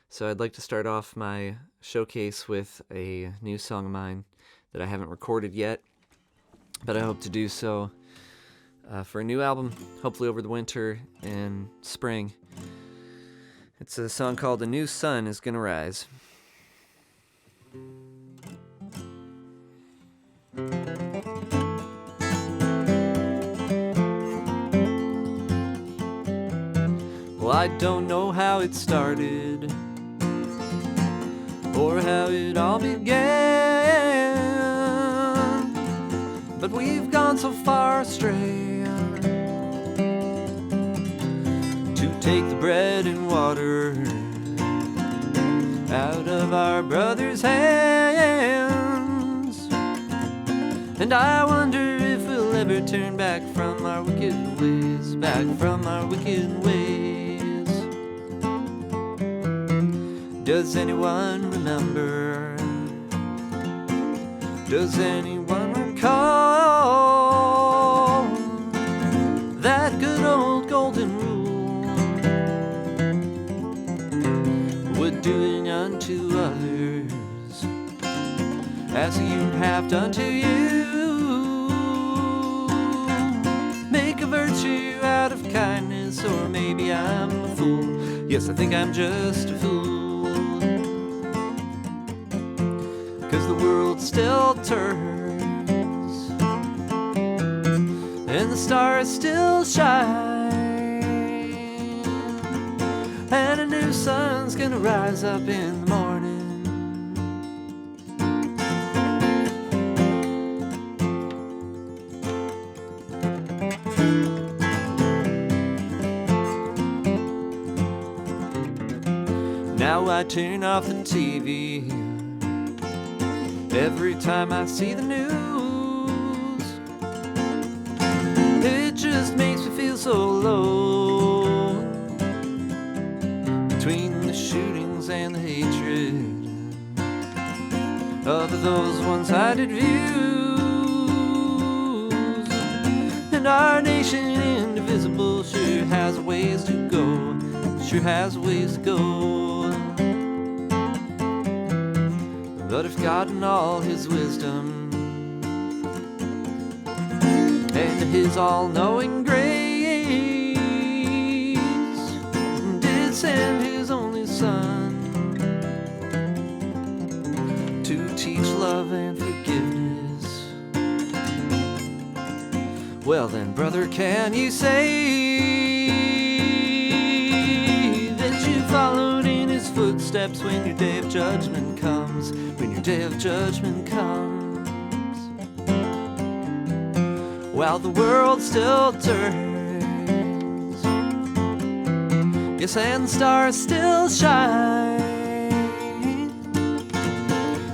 So I'd like to start off my showcase with a new song of mine that I haven't recorded yet, but I hope to do so for a new album, hopefully over the winter and spring. It's a song called "A New Sun Is Gonna Rise." Well, I don't know how it started or how it all began, but we've gone so far astray to take the bread and water out of our brother's hands. And I wonder if we'll ever turn back from our wicked ways, back from our wicked ways. Does anyone remember? Does anyone recall that good old golden rule? Would doing unto others as you have done to you. Make a virtue out of kindness, or maybe I'm a fool. Yes, I think I'm just a fool. 'Cause the world still turns and the stars still shine, and a new sun's gonna rise up in the morning. Now I turn off the TV every time I see the news. It just makes me feel so low, between the shootings and the hatred of those one-sided views. And our nation, indivisible, sure has ways to go, sure has ways to go. But if God in all his wisdom and his all-knowing grace did send his only son to teach love and forgiveness, well then, brother, can you say that you followed in his footsteps when your day of judgment comes? When your day of judgment comes, while the world still turns, yes, and the stars still shine,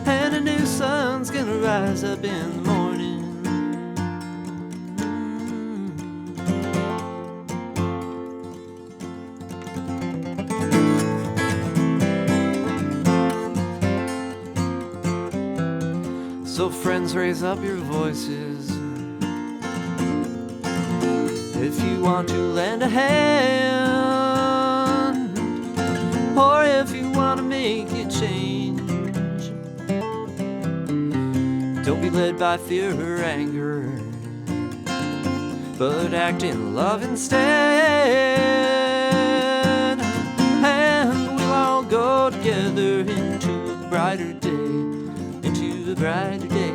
and a new sun's gonna rise up in the morning. So friends, raise up your voices if you want to lend a hand, or if you want to make a change. led by fear or anger, but act in love instead. And we'll all go together into a brighter day, into a brighter day.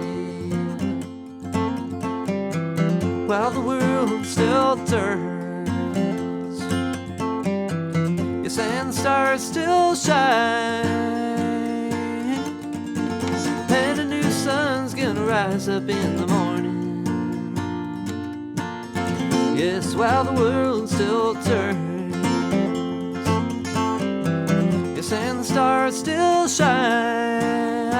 While the world still turns, yes, and the stars still shine, and a new sun's gonna rise up in the morning. Yes, while the world still turns, yes, and the stars still shine,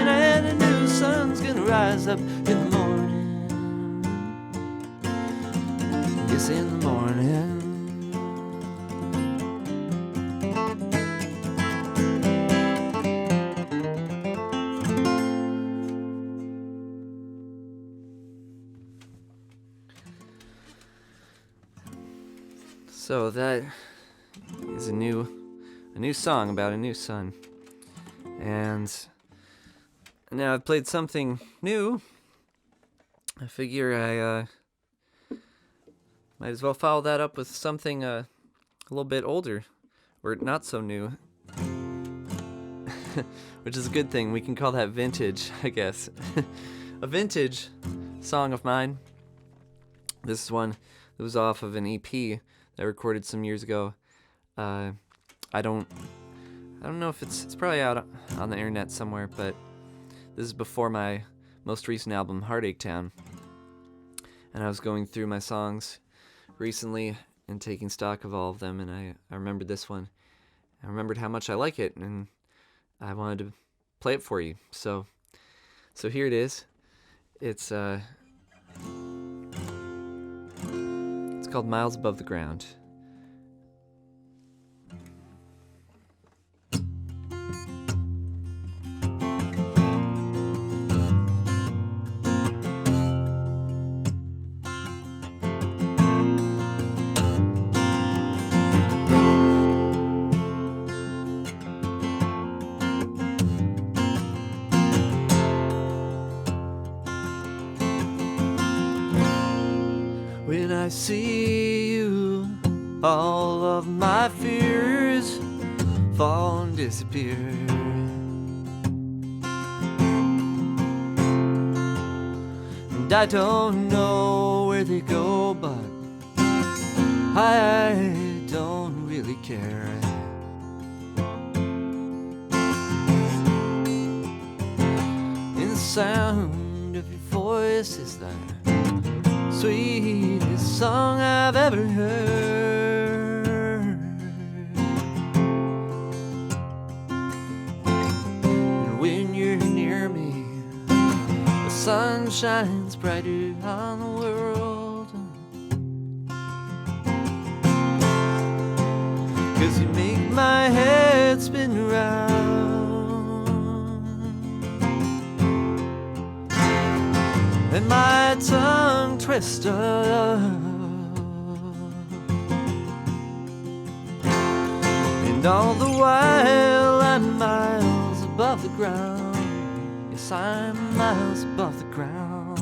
and a new sun's gonna rise up in the morning. Yes, in the morning. So that is a new song about a new sun. And now I've played something new. I figure I might as well follow that up with something a little bit older, or not so new. Which is a good thing. We can call that vintage, I guess. A vintage song of mine. This is one that was off of an EP that I recorded some years ago. I don't know if it's probably out on the internet somewhere, but this is before my most recent album, Heartache Town. And I was going through my songs recently and taking stock of all of them, and I remembered this one. I remembered how much I like it, and I wanted to play it for you. So here it is. It's called Miles Above the Ground. When I see you, all of my fears fall and disappear. And I don't know where they go, but I don't really care. And the sound of your voice is the sweetest song I've ever heard. And when you're near me, the sun shines brighter on the world. 'Cause you make my head spin around, and my tongue twists up, and all the while I'm miles above the ground. Yes, I'm miles above the ground.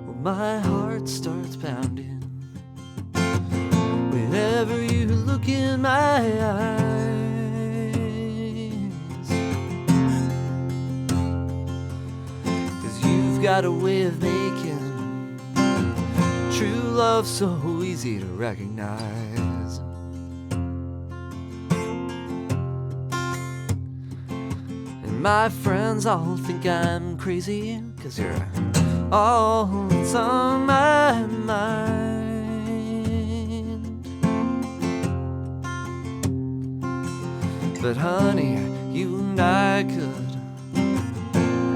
Well, my heart starts pounding whenever you look in my eyes, 'cause you've got a way of making true love so easy to recognize. And my friends all think I'm crazy, 'cause you're all that's on my mind. But honey, you and I could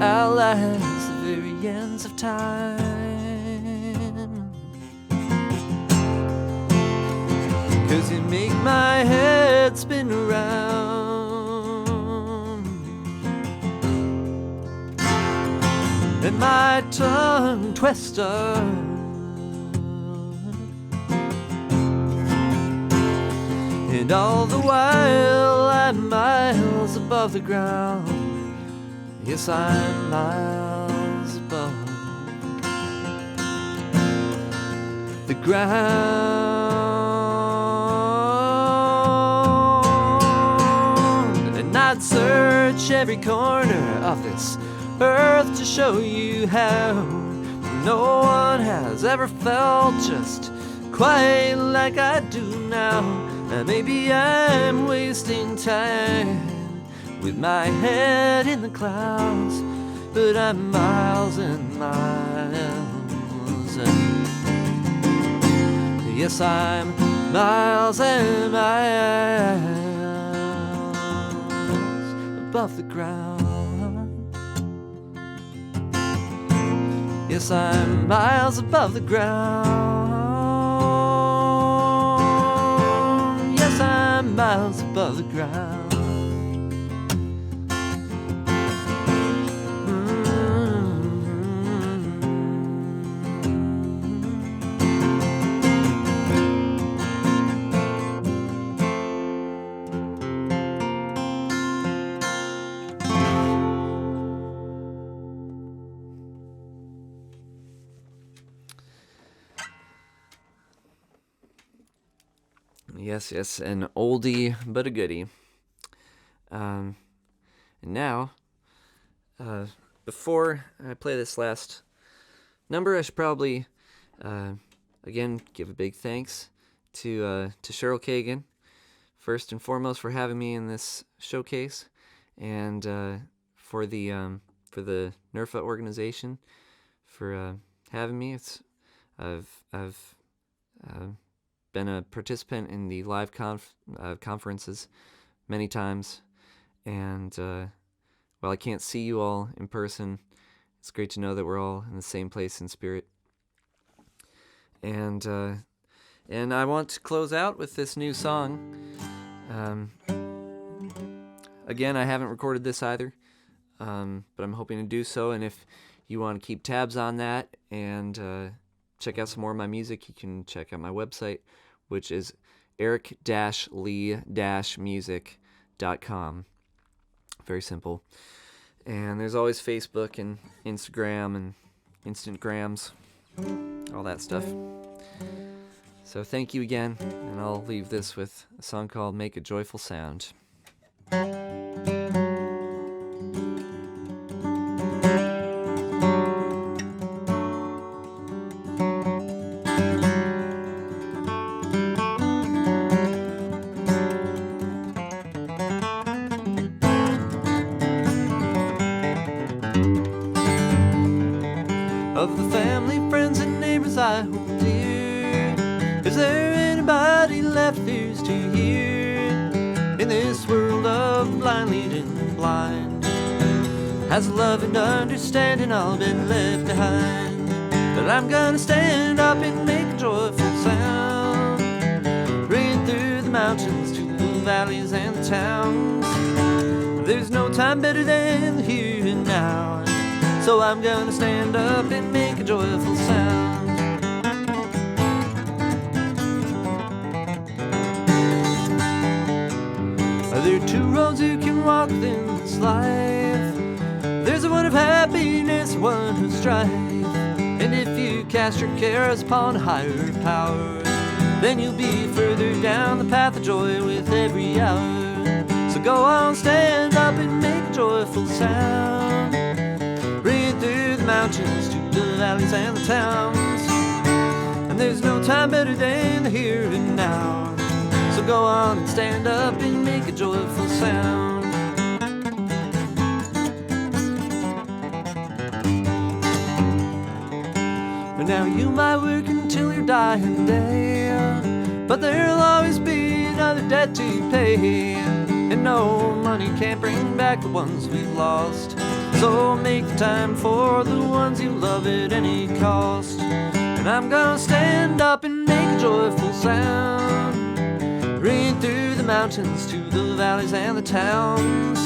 outlast the very ends of time. 'Cause you make my head spin around, and my tongue twist up, And all the while I'm miles above the ground. Yes, I'm miles above the ground. And I'd search every corner of this earth to show you how no one has ever felt just quite like I do now. Maybe I'm wasting time with my head in the clouds, but I'm miles and miles. Yes, I'm miles and miles above the ground. Yes, I'm miles above the ground. Yes, I'm miles above the ground. Yes, yes, an oldie but a goodie. And now, before I play this last number, I should probably, again, give a big thanks to Cheryl Kagan, first and foremost, for having me in this showcase, and for the NERFA organization for having me. I've been a participant in the live conferences many times, and while I can't see you all in person, it's great to know that we're all in the same place in spirit. And I want to close out with this new song. Again, I haven't recorded this either, but I'm hoping to do so. And if you want to keep tabs on that and check out some more of my music, you can check out my website, which is eric-lee-music.com. Very simple. And there's always Facebook and Instagram and Instantgrams, all that stuff. So thank you again, and I'll leave this with a song called Make a Joyful Sound. Of the family, friends, and neighbors I hold dear, is there anybody left who's to hear? In this world of blind leading blind, has love and understanding all been left behind? But I'm gonna stand up and make a joyful sound, ring through the mountains to the valleys and the towns. There's no time better than the here and now, so I'm gonna stand up and make a joyful sound. There are two roads you can walk within this life. There's the one of happiness, one of strife. And if you cast your cares upon a higher power, then you'll be further down the path of joy with every hour. So go on, stand up and make a joyful sound, through the mountains to the valleys and the towns. And there's no time better than the here and now, so go on and stand up and make a joyful sound. But now you might work until your dying day, but there'll always be another debt to pay, and no money can't bring back the ones we've lost. So make the time for the ones you love at any cost. And I'm gonna stand up and make a joyful sound, ring through the mountains to the valleys and the towns.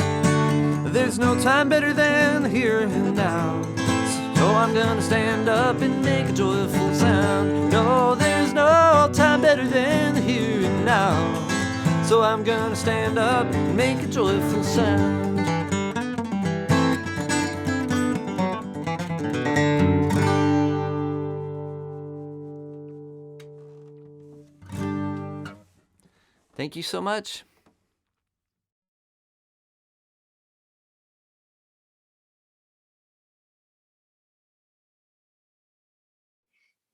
There's no time better than the here and now, so I'm gonna stand up and make a joyful sound. No, there's no time better than the here and now, so So I'm gonna stand up and make a joyful sound. Thank you so much.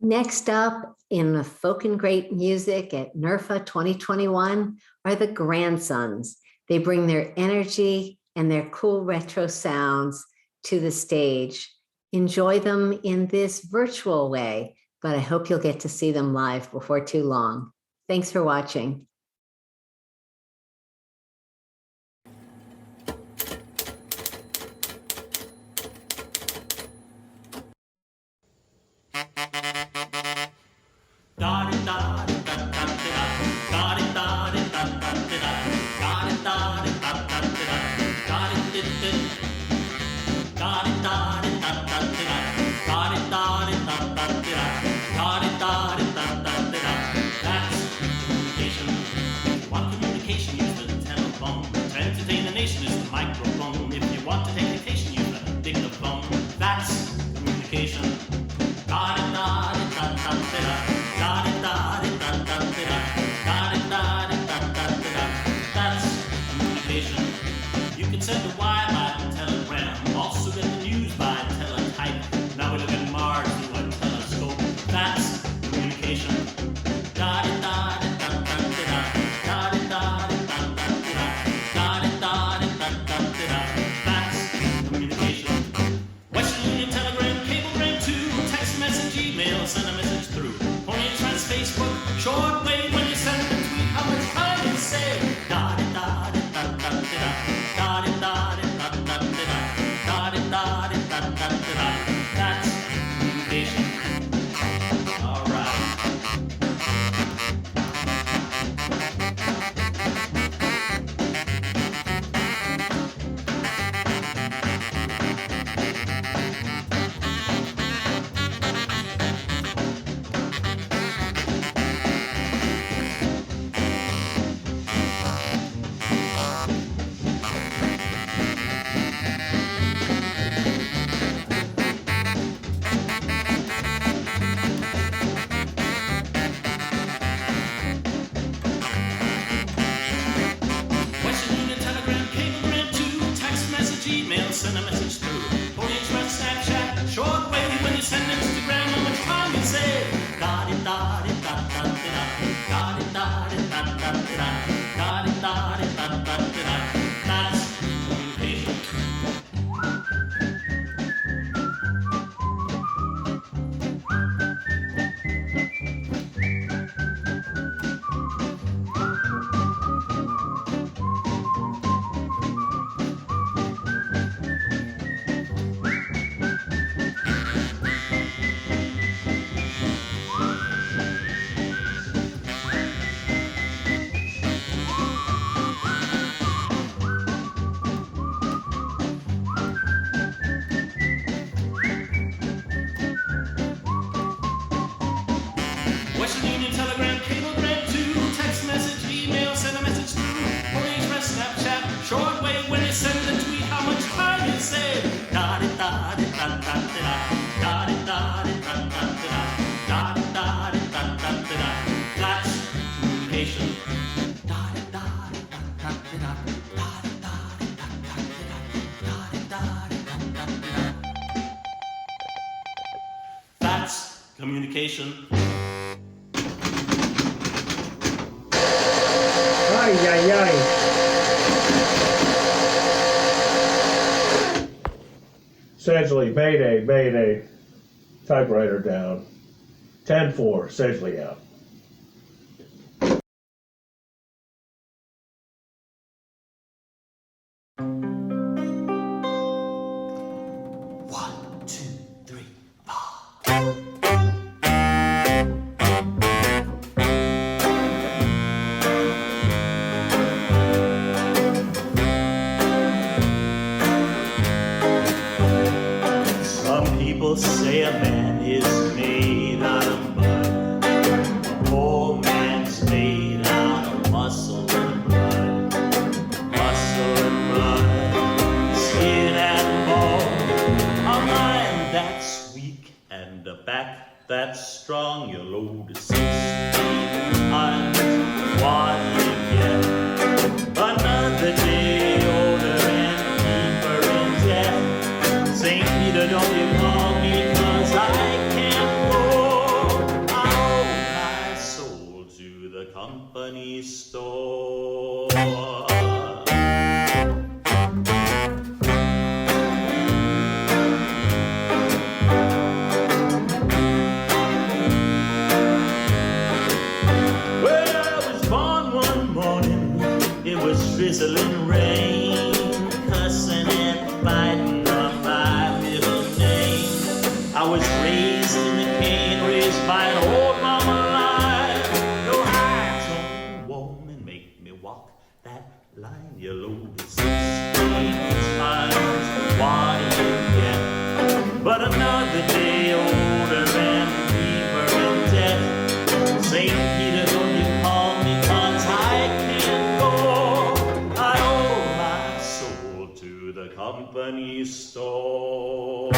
Next up in the Folk and Great Music at NERFA 2021 are the Grandsons. They bring their energy and their cool retro sounds to the stage. Enjoy them in this virtual way, but I hope you'll get to see them live before too long. Thanks for watching. That's communication. Ay, ay, ay. Sedgley, Mayday, Mayday. Typewriter down. 10-4, Sedgley out. Some people say a man is made out of mud. that's strong, you load 16 tons. What do you get? Another day older and deeper in debt. St. Peter, don't you call me, 'cause I can't go. I owe my soul to the company store. Drizzling rain, cussing and fighting on my middle name. I was raised in the cane, raised by an old mama line. No high tone woman make me walk that line. You load 16 times, what do you get? But another day older and deeper in debt. St. Peter, don't you call me, 'cause I can't go. The company store.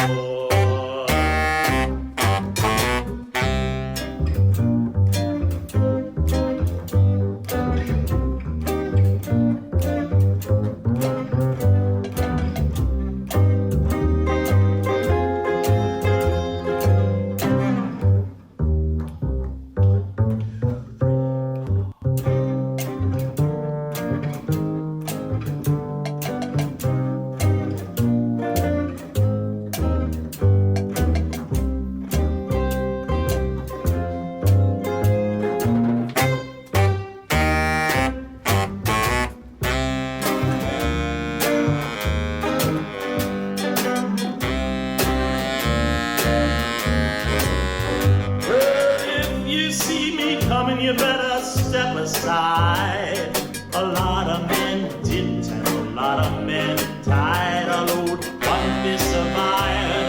You better step aside. A lot of men didn't and a lot of men died. A load one fist of iron,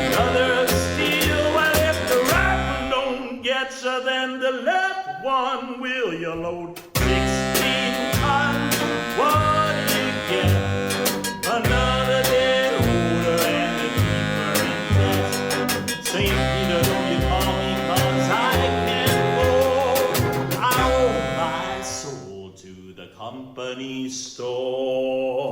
another of steel. Well, if the right one don't get you, then the left one will. You load 16 tons, what do you get? Another day older and deeper in debt. St. Peter, don't you call me, 'cause I company store.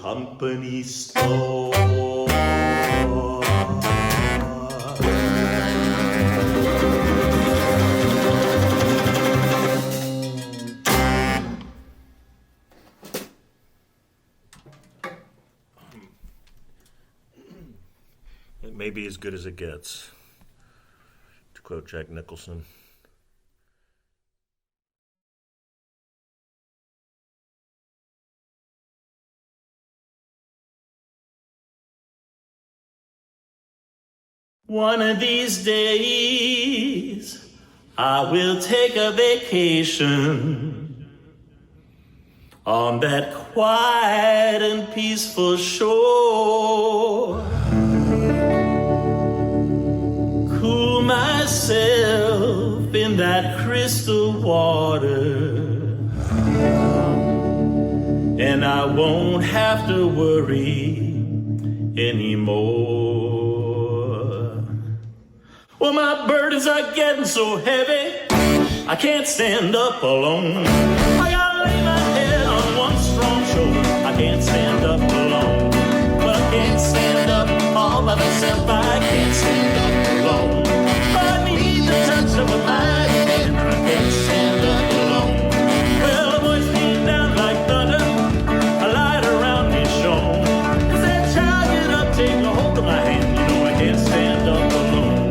Company store. It may be as good as it gets, to quote Jack Nicholson. One of these days, I will take a vacation on that quiet and peaceful shore. Cool myself in that crystal water, and I won't have to worry anymore. Well, my burdens are getting so heavy, I can't stand up alone. I gotta lay my head on one strong shoulder. I can't stand up alone. But I can't stand up all by myself. I can't stand up alone. I need the touch of a mighty hand. I can't stand up alone. Well, the voice came down like thunder, a light around me shone. It said, child, get up, take a hold of my hand. You know I can't stand up alone.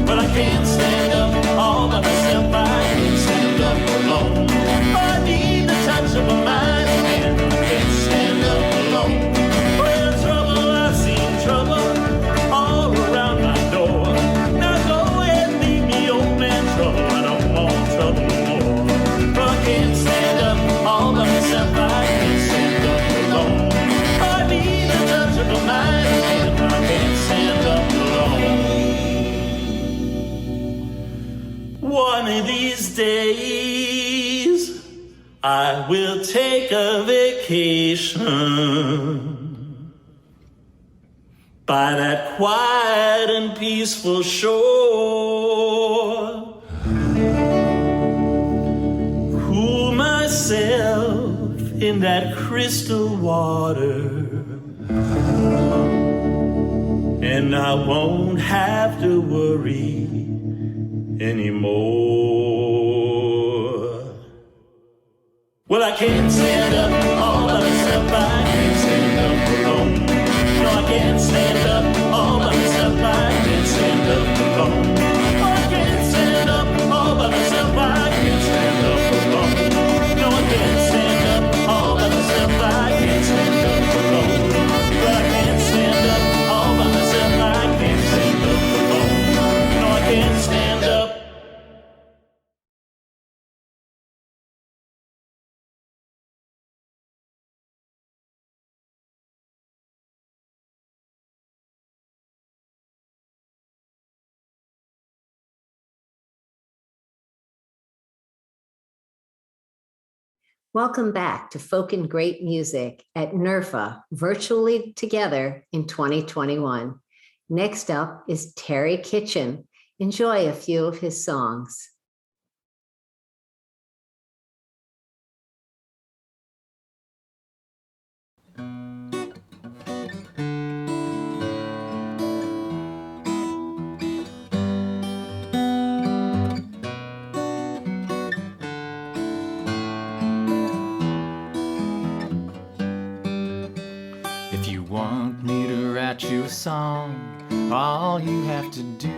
But I can't stand up all by myself. I can't stand up alone. I need the touch of a mighty hand. I can't stand up alone. Well, trouble, I've seen trouble all around my door. Now go ahead and leave me, old man, trouble. I don't want trouble no more. But I can't stand up all by myself. I can't stand up alone. I need the touch of a mighty hand. I can't stand up alone. One of these days, I will take a vacation by that quiet and peaceful shore. Cool myself in that crystal water, and I won't have to worry anymore. Well, I can't stand up all by myself. I can't stand up alone. No, I can't stand up all by myself. I can't stand up alone. Oh, I can't stand up all by myself. I can't stand up alone. No, I can't stand up all by myself. I can't stand up alone. But I can't stand up all by myself. I can't stand up alone. No, I can't stand up. Welcome back to Folk and Great Music at NERFA, virtually together in 2021. Next up is Terry Kitchen. Enjoy a few of his songs. If you want me to write you a song, all you have to do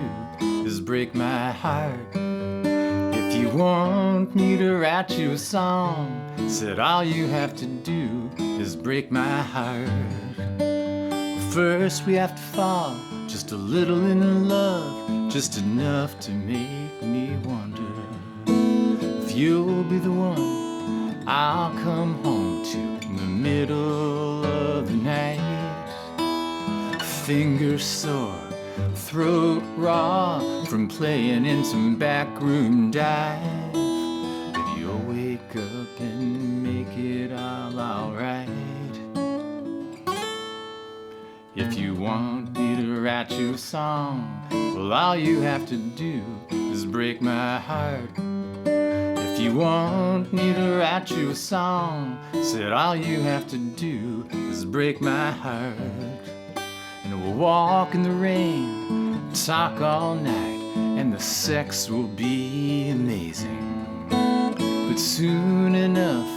is break my heart. If you want me to write you a song, said all you have to do is break my heart. First we have to fall just a little in love, just enough to make me wonder if you'll be the one I'll come home to in the middle of the night. Fingers sore, throat raw from playing in some backroom dive. But you'll wake up and make it all alright. If you want me to write you a song, well, all you have to do is break my heart. If you want me to write you a song, said all you have to do is break my heart. And we'll walk in the rain, talk all night, and the sex will be amazing. But soon enough,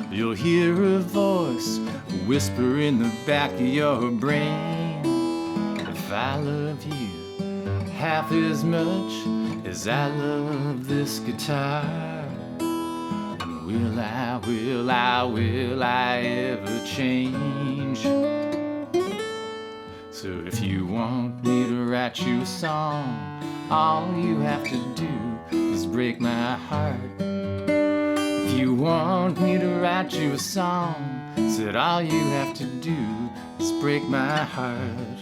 you'll hear a voice whisper in the back of your brain, if I love you half as much as I love this guitar, and will I ever change? So if you want me to write you a song, all you have to do is break my heart. If you want me to write you a song, said all you have to do is break my heart.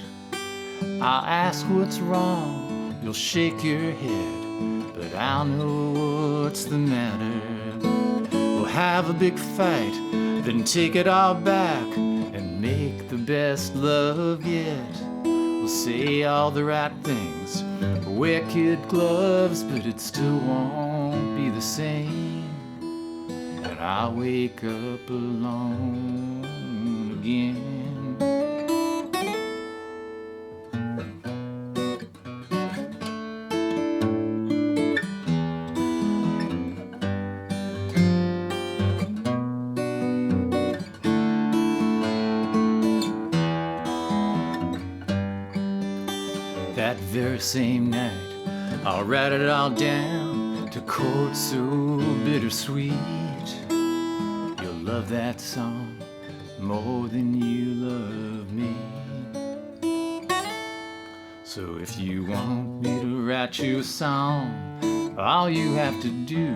I'll ask what's wrong, you'll shake your head, but I'll know what's the matter. We'll have a big fight, then take it all back and make the best love yet. We'll say all the right things, wear kid gloves, but it still won't be the same. And I'll wake up alone again. That very same night, I'll write it all down to chords so bittersweet. You'll love that song more than you love me. So if you want me to write you a song, all you have to do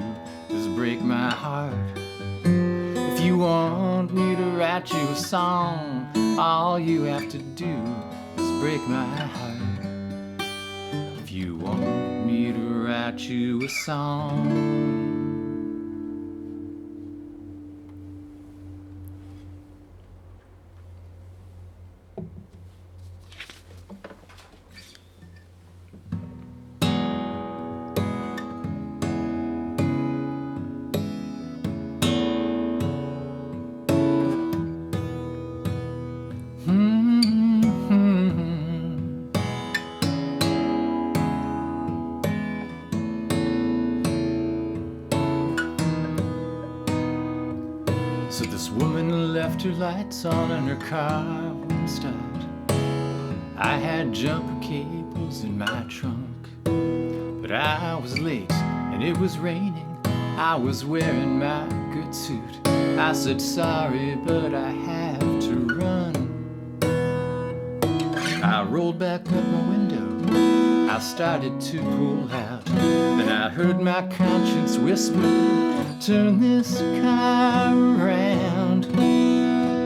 is break my heart. If you want me to write you a song, all you have to do is break my heart. If you want me to write you a song. So this woman left her lights on and her car wouldn't start. I had jumper cables in my trunk, but I was late and it was raining. I was wearing my good suit. I said sorry, but I have to run. I rolled back up my window, I started to pull out. Then I heard my conscience whisper, turn this car around.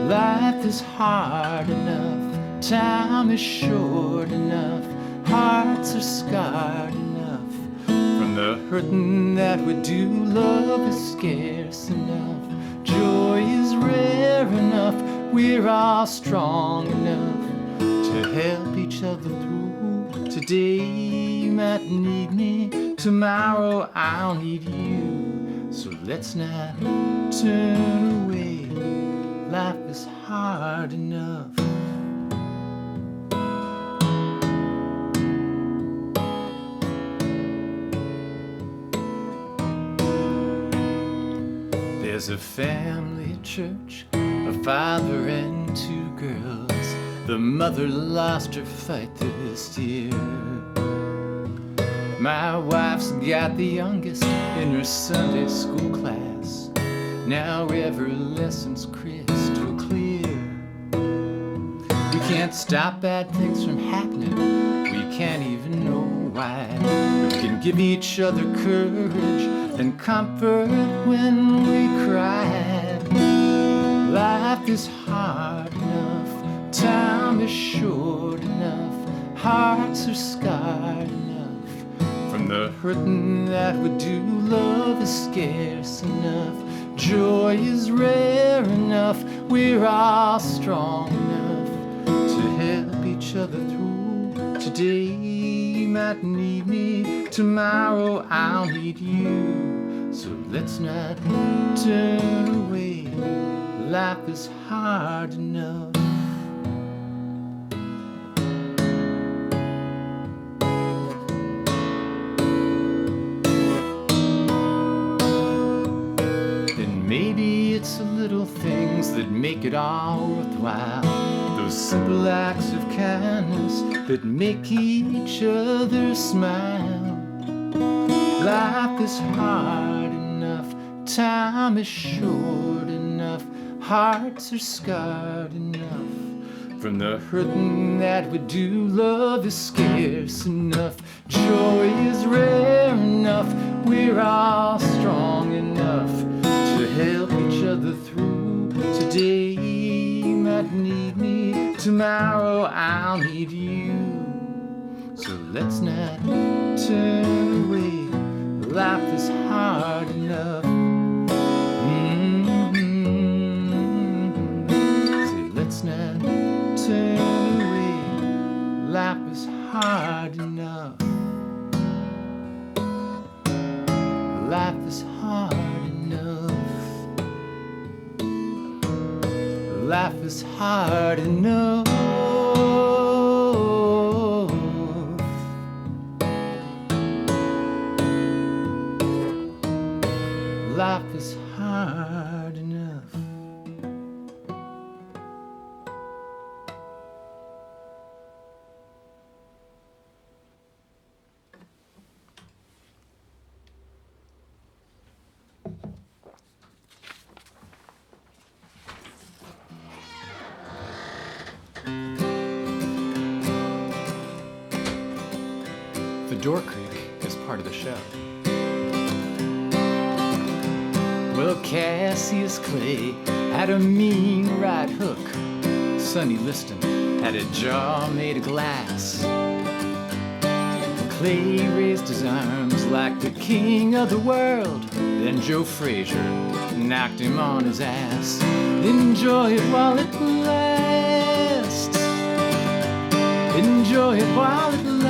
Life is hard enough, time is short enough, hearts are scarred enough. From the hurting that we do, love is scarce enough, joy is rare enough, we're all strong enough to help each other through. Today you might need me, tomorrow I'll need you. So let's not turn away, life is hard enough. There's a family at church, a father and two girls. The mother lost her fight this year. My wife's got the youngest in her Sunday school class. Now every lesson's crystal clear. We can't stop bad things from happening, we can't even know why. We can give each other courage and comfort when we cry. Life is hard enough, time is short enough, hearts are scarred enough. From the hurting that we do, love is scarce enough, joy is rare enough, we're all strong enough to help each other through. Today you might need me, tomorrow I'll need you. So let's not turn away, life is hard enough. Maybe it's the little things that make it all worthwhile. Those simple acts of kindness that make each other smile. Life is hard enough, time is short enough, hearts are scarred enough. From the hurting that we do, love is scarce enough. Joy is rare enough. We're all strong enough to help each other through. Today you might need me, tomorrow I'll need you. So let's not turn away. Life is hard enough. Say, let's not turn away. Life is hard enough. Life is hard enough. Life is hard enough. Life is hard enough. Fedora Creek is part of the show. Well, Cassius Clay had a mean right hook. Sonny Liston had a jaw made of glass. Clay raised his arms like the king of the world. Then Joe Frazier knocked him on his ass. Enjoy it while it lasts. Enjoy it while it lasts.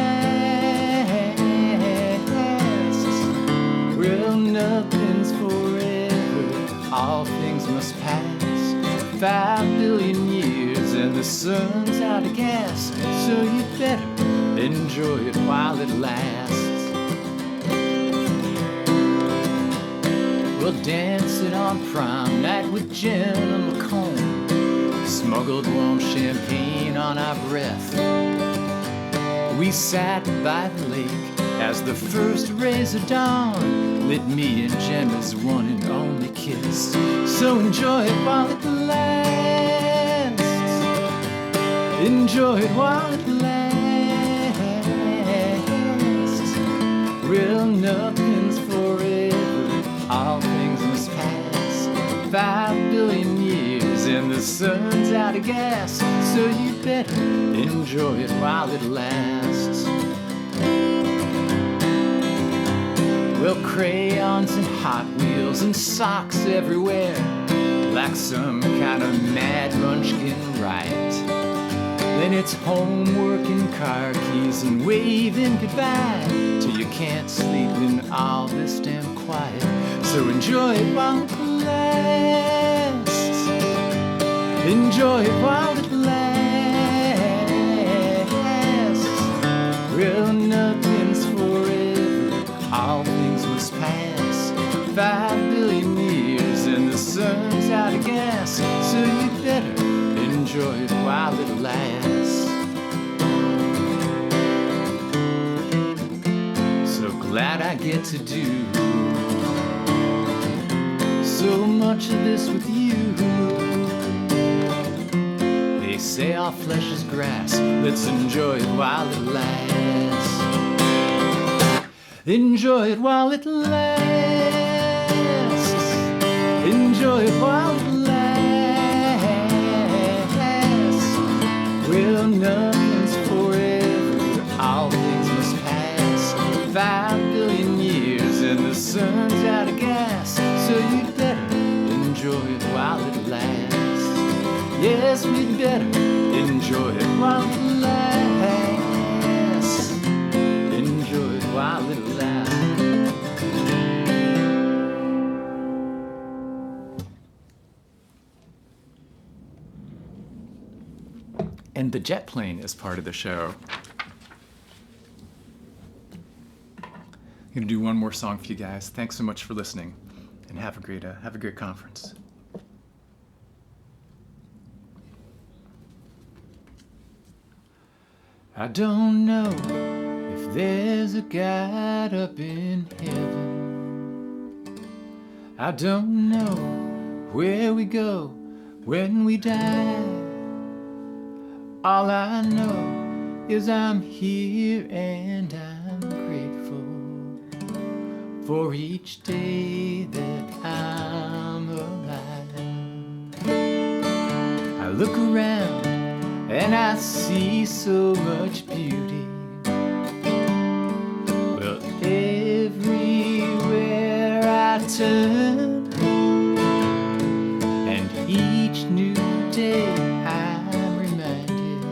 Well, nothing's forever. All things must pass. 5 billion years and the sun's out of gas. So you better enjoy it while it lasts. Well, dancing on prom night with Jen and McComb. Smuggled warm champagne on our breath. We sat by the lake as the first rays of dawn lit me and Gemma's one and only kiss. So enjoy it while it lasts. Enjoy it while it lasts. Well, nothing's forever. All things must pass. 5 billion years and the sun's out of gas. So you better enjoy it while it lasts. Well, crayons and Hot Wheels and socks everywhere, like some kind of mad munchkin riot. Then it's homework and car keys and waving goodbye till you can't sleep in all this damn quiet. So enjoy it while it lasts. Enjoy it while it lasts. Well, nothing's forever. All things must pass. 5 billion years and the sun's out of gas. So you better enjoy it while it lasts. So glad I get to do so much of this with you. They say our flesh is grass. Let's enjoy it while it lasts. Enjoy it while it lasts. Enjoy it while it lasts. Well, nothing's forever. All things must pass. 5 billion years and the sun's out of gas. So you'd better enjoy it while it lasts. Yes, we'd better enjoy it while it lasts. Enjoy it while it lasts. And the jet plane is part of the show. I'm gonna do one more song for you guys. Thanks so much for listening, and have a great conference. I don't know if there's a God up in heaven. I don't know where we go when we die. All I know is I'm here and I'm grateful for each day that I'm alive. I look around and I see so much beauty. Well, everywhere I turn, and each new day I'm reminded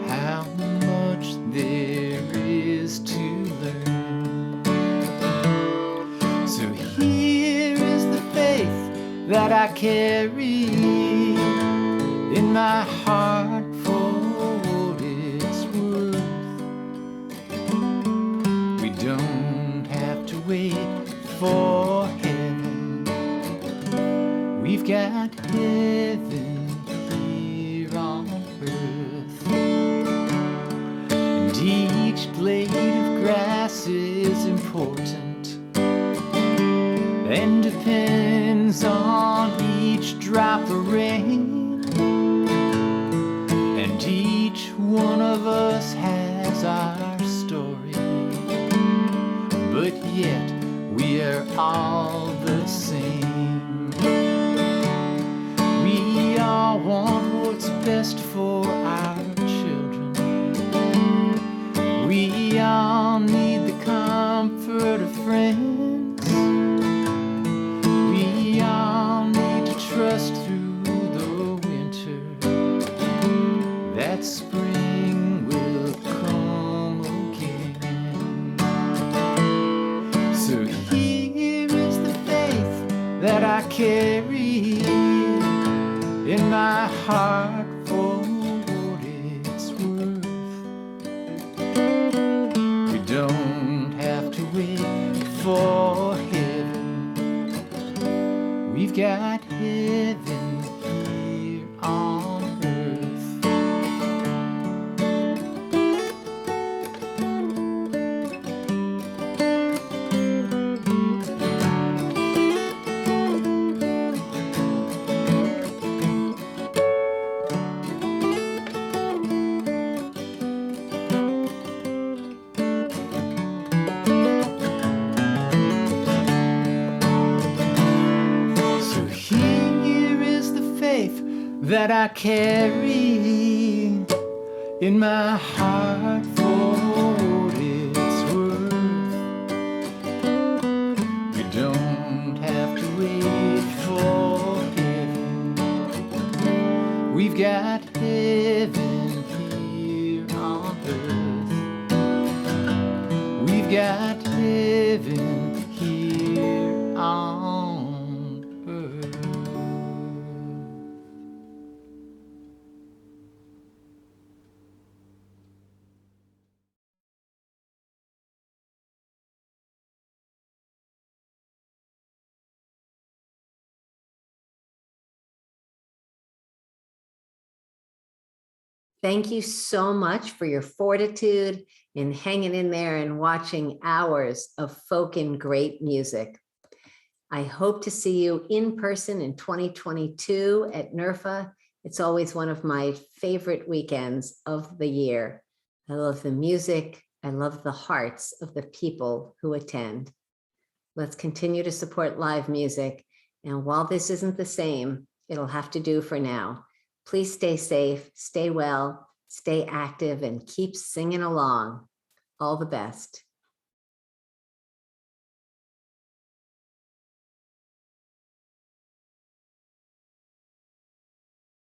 how much there is to learn. So here is the faith that I carry in my heart for what it's worth. We don't have to wait for heaven. We've got heaven here on earth. And each blade of grass is important and depends on each drop of rain. And each one of us has our story, but yet we are all the same. We all want what's best for our children. We all need the comfort of friends. We all need to trust through the winter that spring will come again. So here is the faith that I carry in my heart for what it's worth. We don't have to wait for heaven. We've got heaven here on earth. So here is the faith that I carry in my heart for what it's worth. We don't have to wait for heaven. We've got heaven here on earth. We've got heaven here on earth. Thank you so much for your fortitude in hanging in there and watching hours of folk and great music. I hope to see you in person in 2022 at NERFA. It's always one of my favorite weekends of the year. I love the music. I love the hearts of the people who attend. Let's continue to support live music. And while this isn't the same, it'll have to do for now. Please stay safe, stay well, stay active, and keep singing along. All the best.